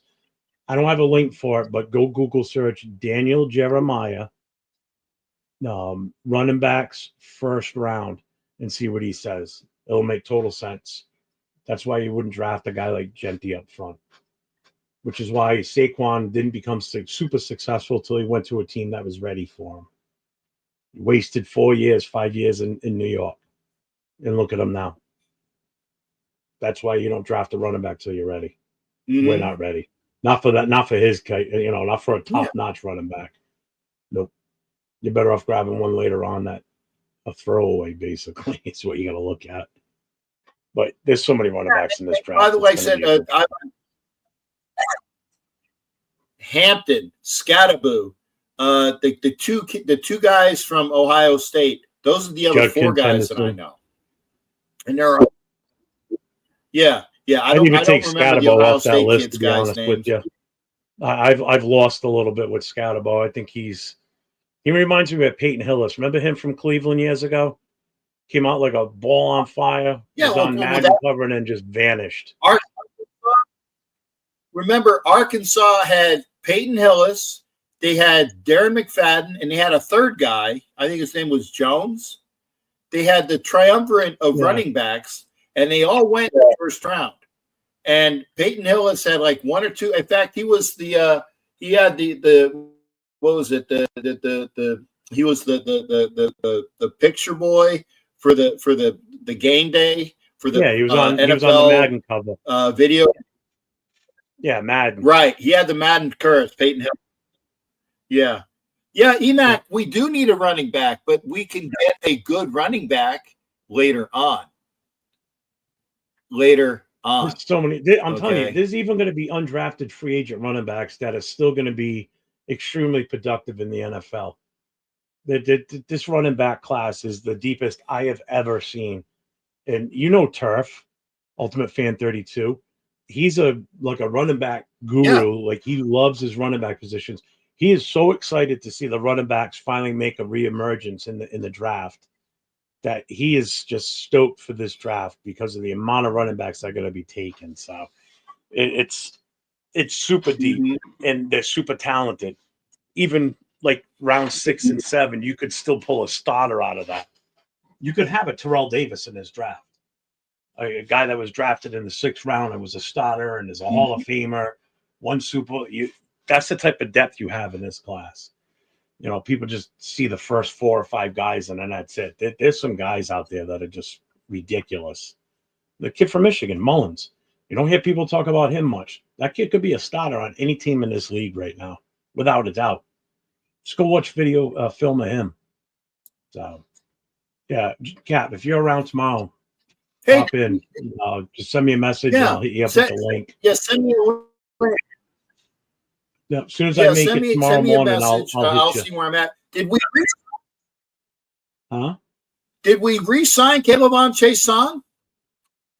I don't have a link for it, but go Google search Daniel Jeremiah running backs first round and see what he says. It'll make total sense. That's why you wouldn't draft a guy like Genty up front, which is why Saquon didn't become super successful until he went to a team that was ready for him. He wasted 5 years in New York. And look at him now. That's why you don't draft a running back till you're ready. Mm-hmm. We're not ready. Not for that, not for his, not for a top-notch running back. Nope. You're better off grabbing one later on that a throwaway, basically. It's what you got to look at. But there's so many running backs in this draft. By the way, I said Hampton, Scattaboo, the two guys from Ohio State. Those are the other four guys that I know. And there are, I don't even take Scattaboo off that list, to be honest with you. I've lost a little bit with Scattaboo. I think he reminds me of Peyton Hillis. Remember him from Cleveland years ago? Came out like a ball on fire. Was on Madden cover and then just vanished. Remember, Arkansas had Peyton Hillis. They had Darren McFadden, and they had a third guy. I think his name was Jones. They had the triumvirate of running backs, and they all went in the first round. And Peyton Hillis had like one or two. In fact, he was he was the picture boy for the game day for the he was on NFL, he was on the Madden cover video. Yeah, Madden. Right. He had the Madden curse, Peyton Hill. Yeah. Yeah, Emac, we do need a running back, but we can get a good running back later on. There's so many. I'm telling you, there's even going to be undrafted free agent running backs that are still going to be extremely productive in the NFL. This running back class is the deepest I have ever seen. And Turf, Ultimate Fan 32, he's a running back guru. Yeah. Like, he loves his running back positions. He is so excited to see the running backs finally make a reemergence in the draft that he is just stoked for this draft because of the amount of running backs that are going to be taken. So it's super deep, and they're super talented. Even like round 6 and 7, you could still pull a starter out of that. You could have a Terrell Davis in this draft. A guy that was drafted in the 6th round and was a starter and is a Hall of Famer, one Super. That's the type of depth you have in this class. People just see the first 4 or 5 guys and then that's it. There's some guys out there that are just ridiculous. The kid from Michigan, Mullins, You don't hear people talk about him much. That kid could be a starter on any team in this league right now, without a doubt. Just go watch film of him. So, yeah, Cap, if you're around tomorrow, pop in. Just send me a message and I'll hit you up with the link. Yeah, send me a link. Yeah, as soon as I make it tomorrow morning, I'll hit I'll you. see where I'm at. Did we re-sign Caleb Chasson?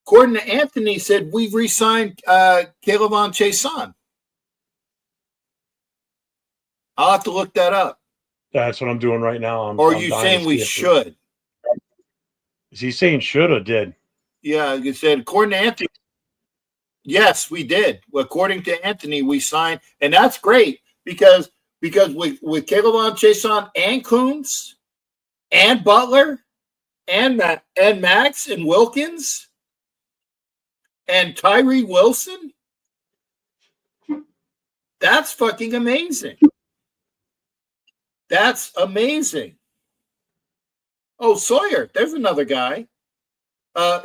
According to Anthony, said we've re-signed Caleb Chasson. I'll have to look that up. That's what I'm doing right now. Or are you saying we should? Is he saying should or did? Yeah, you said according to Anthony. Yes, we did. According to Anthony, we signed, and that's great because with Caleb Chasson and Coons and Butler and Max and Wilkins and Tyree Wilson, that's fucking amazing. That's amazing. Oh, Sawyer, there's another guy.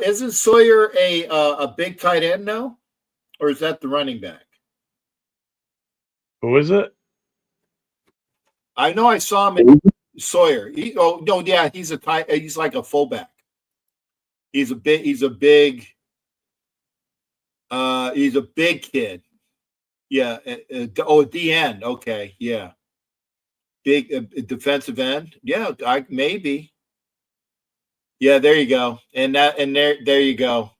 Isn't Sawyer a big tight end now? Or is that the running back? Who is it? I know I saw him in Sawyer. He's like a fullback. He's a big kid. Yeah. At the end. Okay. Yeah. Big defensive end. Yeah, maybe. Yeah, there you go. And there you go.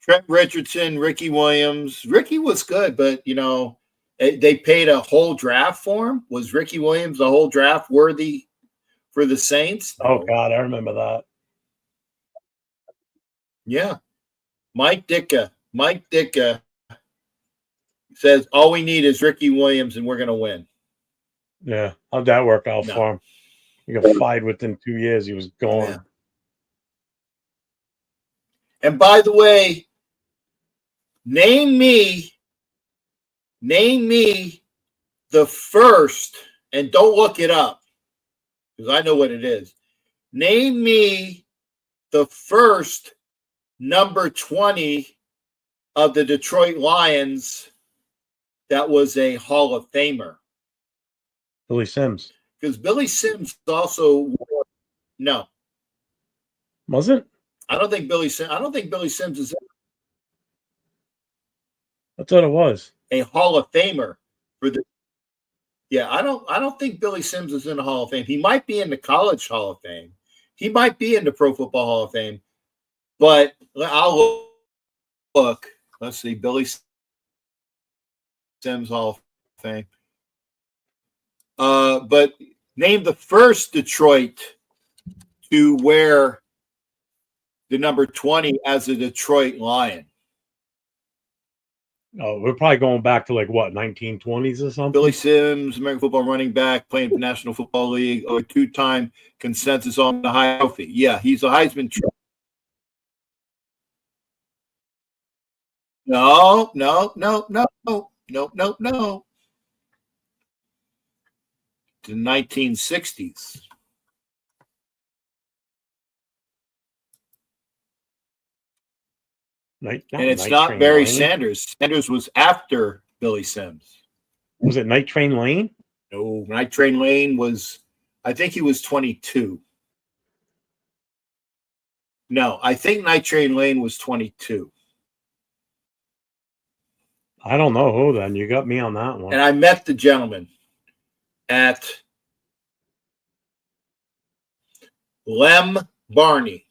Trent Richardson, Ricky Williams. Ricky was good, but they paid a whole draft for him. Was Ricky Williams a whole draft worthy for the Saints? Oh God, I remember that. Yeah. Mike Ditka says all we need is Ricky Williams and we're gonna win. Yeah. How'd that work out for him? He got fired within 2 years. He was gone. Yeah. And by the way, name me the first, and don't look it up because I know what it is. Name me the first number 20 of the Detroit Lions that was a Hall of Famer. Billy Sims. Because Billy Sims also no. Wasn't? I don't think Billy Sims is I thought it was a Hall of Famer for the. Yeah, I don't think Billy Sims is in the Hall of Fame. He might be in the College Hall of Fame. He might be in the Pro Football Hall of Fame. But I'll look. Let's see, Billy Sims Hall of Fame. But name the first Detroit to wear the number 20 as a Detroit Lion. Oh, we're probably going back to 1920s or something. Billy Sims, American football running back, playing for the National Football League, a two-time consensus on the Heisman Trophy. Yeah, he's a Heisman Trophy. No. The 1960s. And it's not Barry Sanders. Sanders was after Billy Sims. Was it Night Train Lane? No, Night Train Lane was, I think he was 22. No, I think Night Train Lane was 22. I don't know who then. You got me on that one. And I met the gentleman at Lem Barney,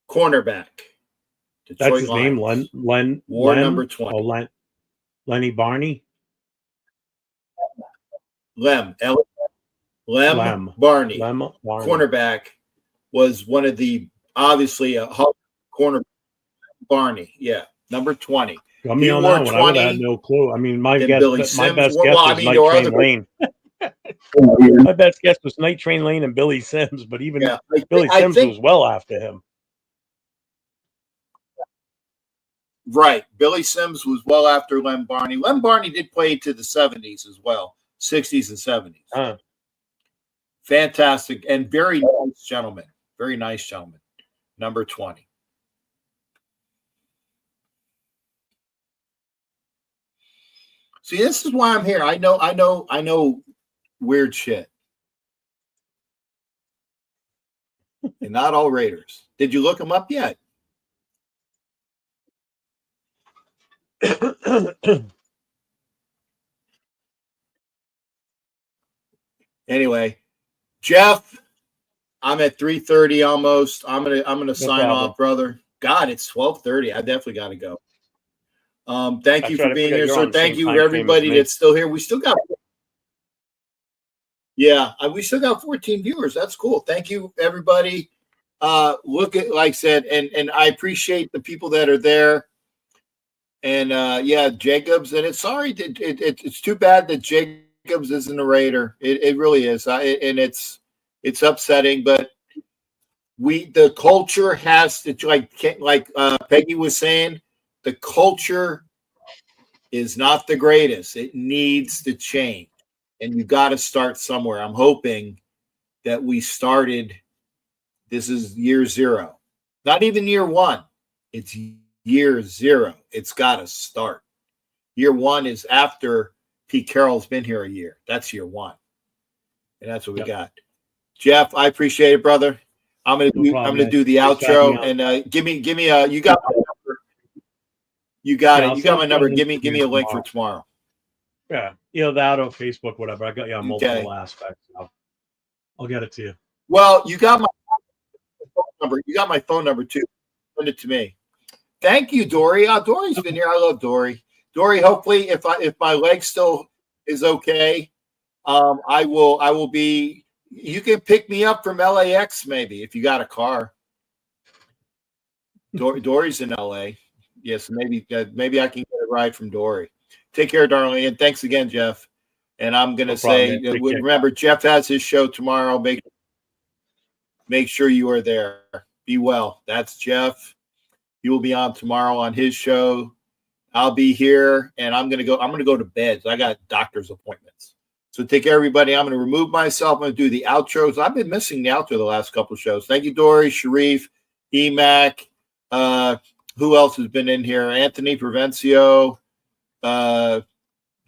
cornerback. Detroit That's his Lions. name, Len. Number 20. Oh, Lenny Barney? Lem Barney. Lem Barney. Cornerback was one of the, obviously, a corner. Barney, yeah, number 20. Got me on that one. I would have had no clue. I mean, my best guess was Night Train Lane. My best guess was Night Train Lane and Billy Sims, but even Billy Sims was well after him. Right. Billy Sims was well after Lem Barney. Lem Barney did play to the 70s as well, 60s and 70s. Fantastic and very nice gentleman. Very nice gentleman. Number 20. See, this is why I'm here. I know weird shit. And not all Raiders. Did you look them up yet? Anyway, Jeff, I'm at 3:30 almost. I'm gonna sign off, brother. God, it's 12:30. I definitely got to go. Thank you for being here, sir. Thank you everybody that's still here. We still got, we still got 14 viewers. That's cool. Thank you everybody. Look at, like I said, and I appreciate the people that are there. And Jacobs, and it's sorry, it's too bad that Jacobs isn't a Raider. It really is. It's upsetting, but the culture has to, like Peggy was saying, the culture is not the greatest. It needs to change, and you got to start somewhere. I'm hoping that we started. This is year 0, not even year 1. It's year 0. It's got to start. Year 1 is after Pete Carroll's been here a year. That's year 1, and that's what we got. Jeff, I appreciate it, brother. I'm gonna do the outro, and give me you got my number. You got it. You got my number. Give me a link for tomorrow. Yeah, that or Facebook, whatever. I got you on multiple aspects. I'll get it to you. Well, you got my phone number. You got my phone number too. Send it to me. Thank you, Dory. Dory's been here. I love Dory. Dory, hopefully, if my leg still is okay, I will be. You can pick me up from LAX maybe if you got a car. Dory's in LA. Yes, maybe I can get a ride from Dory. Take care, darling, and thanks again, Jeff. And I'm gonna say, remember, Jeff has his show tomorrow. Make sure you are there. Be well. That's Jeff. He will be on tomorrow on his show. I'll be here, and I'm gonna go to bed. I got doctor's appointments. So take care, everybody. I'm going to remove myself. I'm going to do the outros. I've been missing the outro the last couple of shows. Thank you, Dory, Sharif, EMAC. Who else has been in here? Anthony Provencio.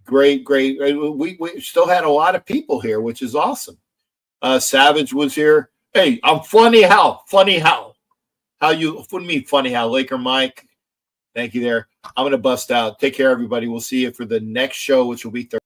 Great. We still had a lot of people here, which is awesome. Savage was here. Hey, I'm funny how? Funny how? How you? What do you mean funny how? Laker Mike. Thank you there. I'm going to bust out. Take care, everybody. We'll see you for the next show, which will be Thursday.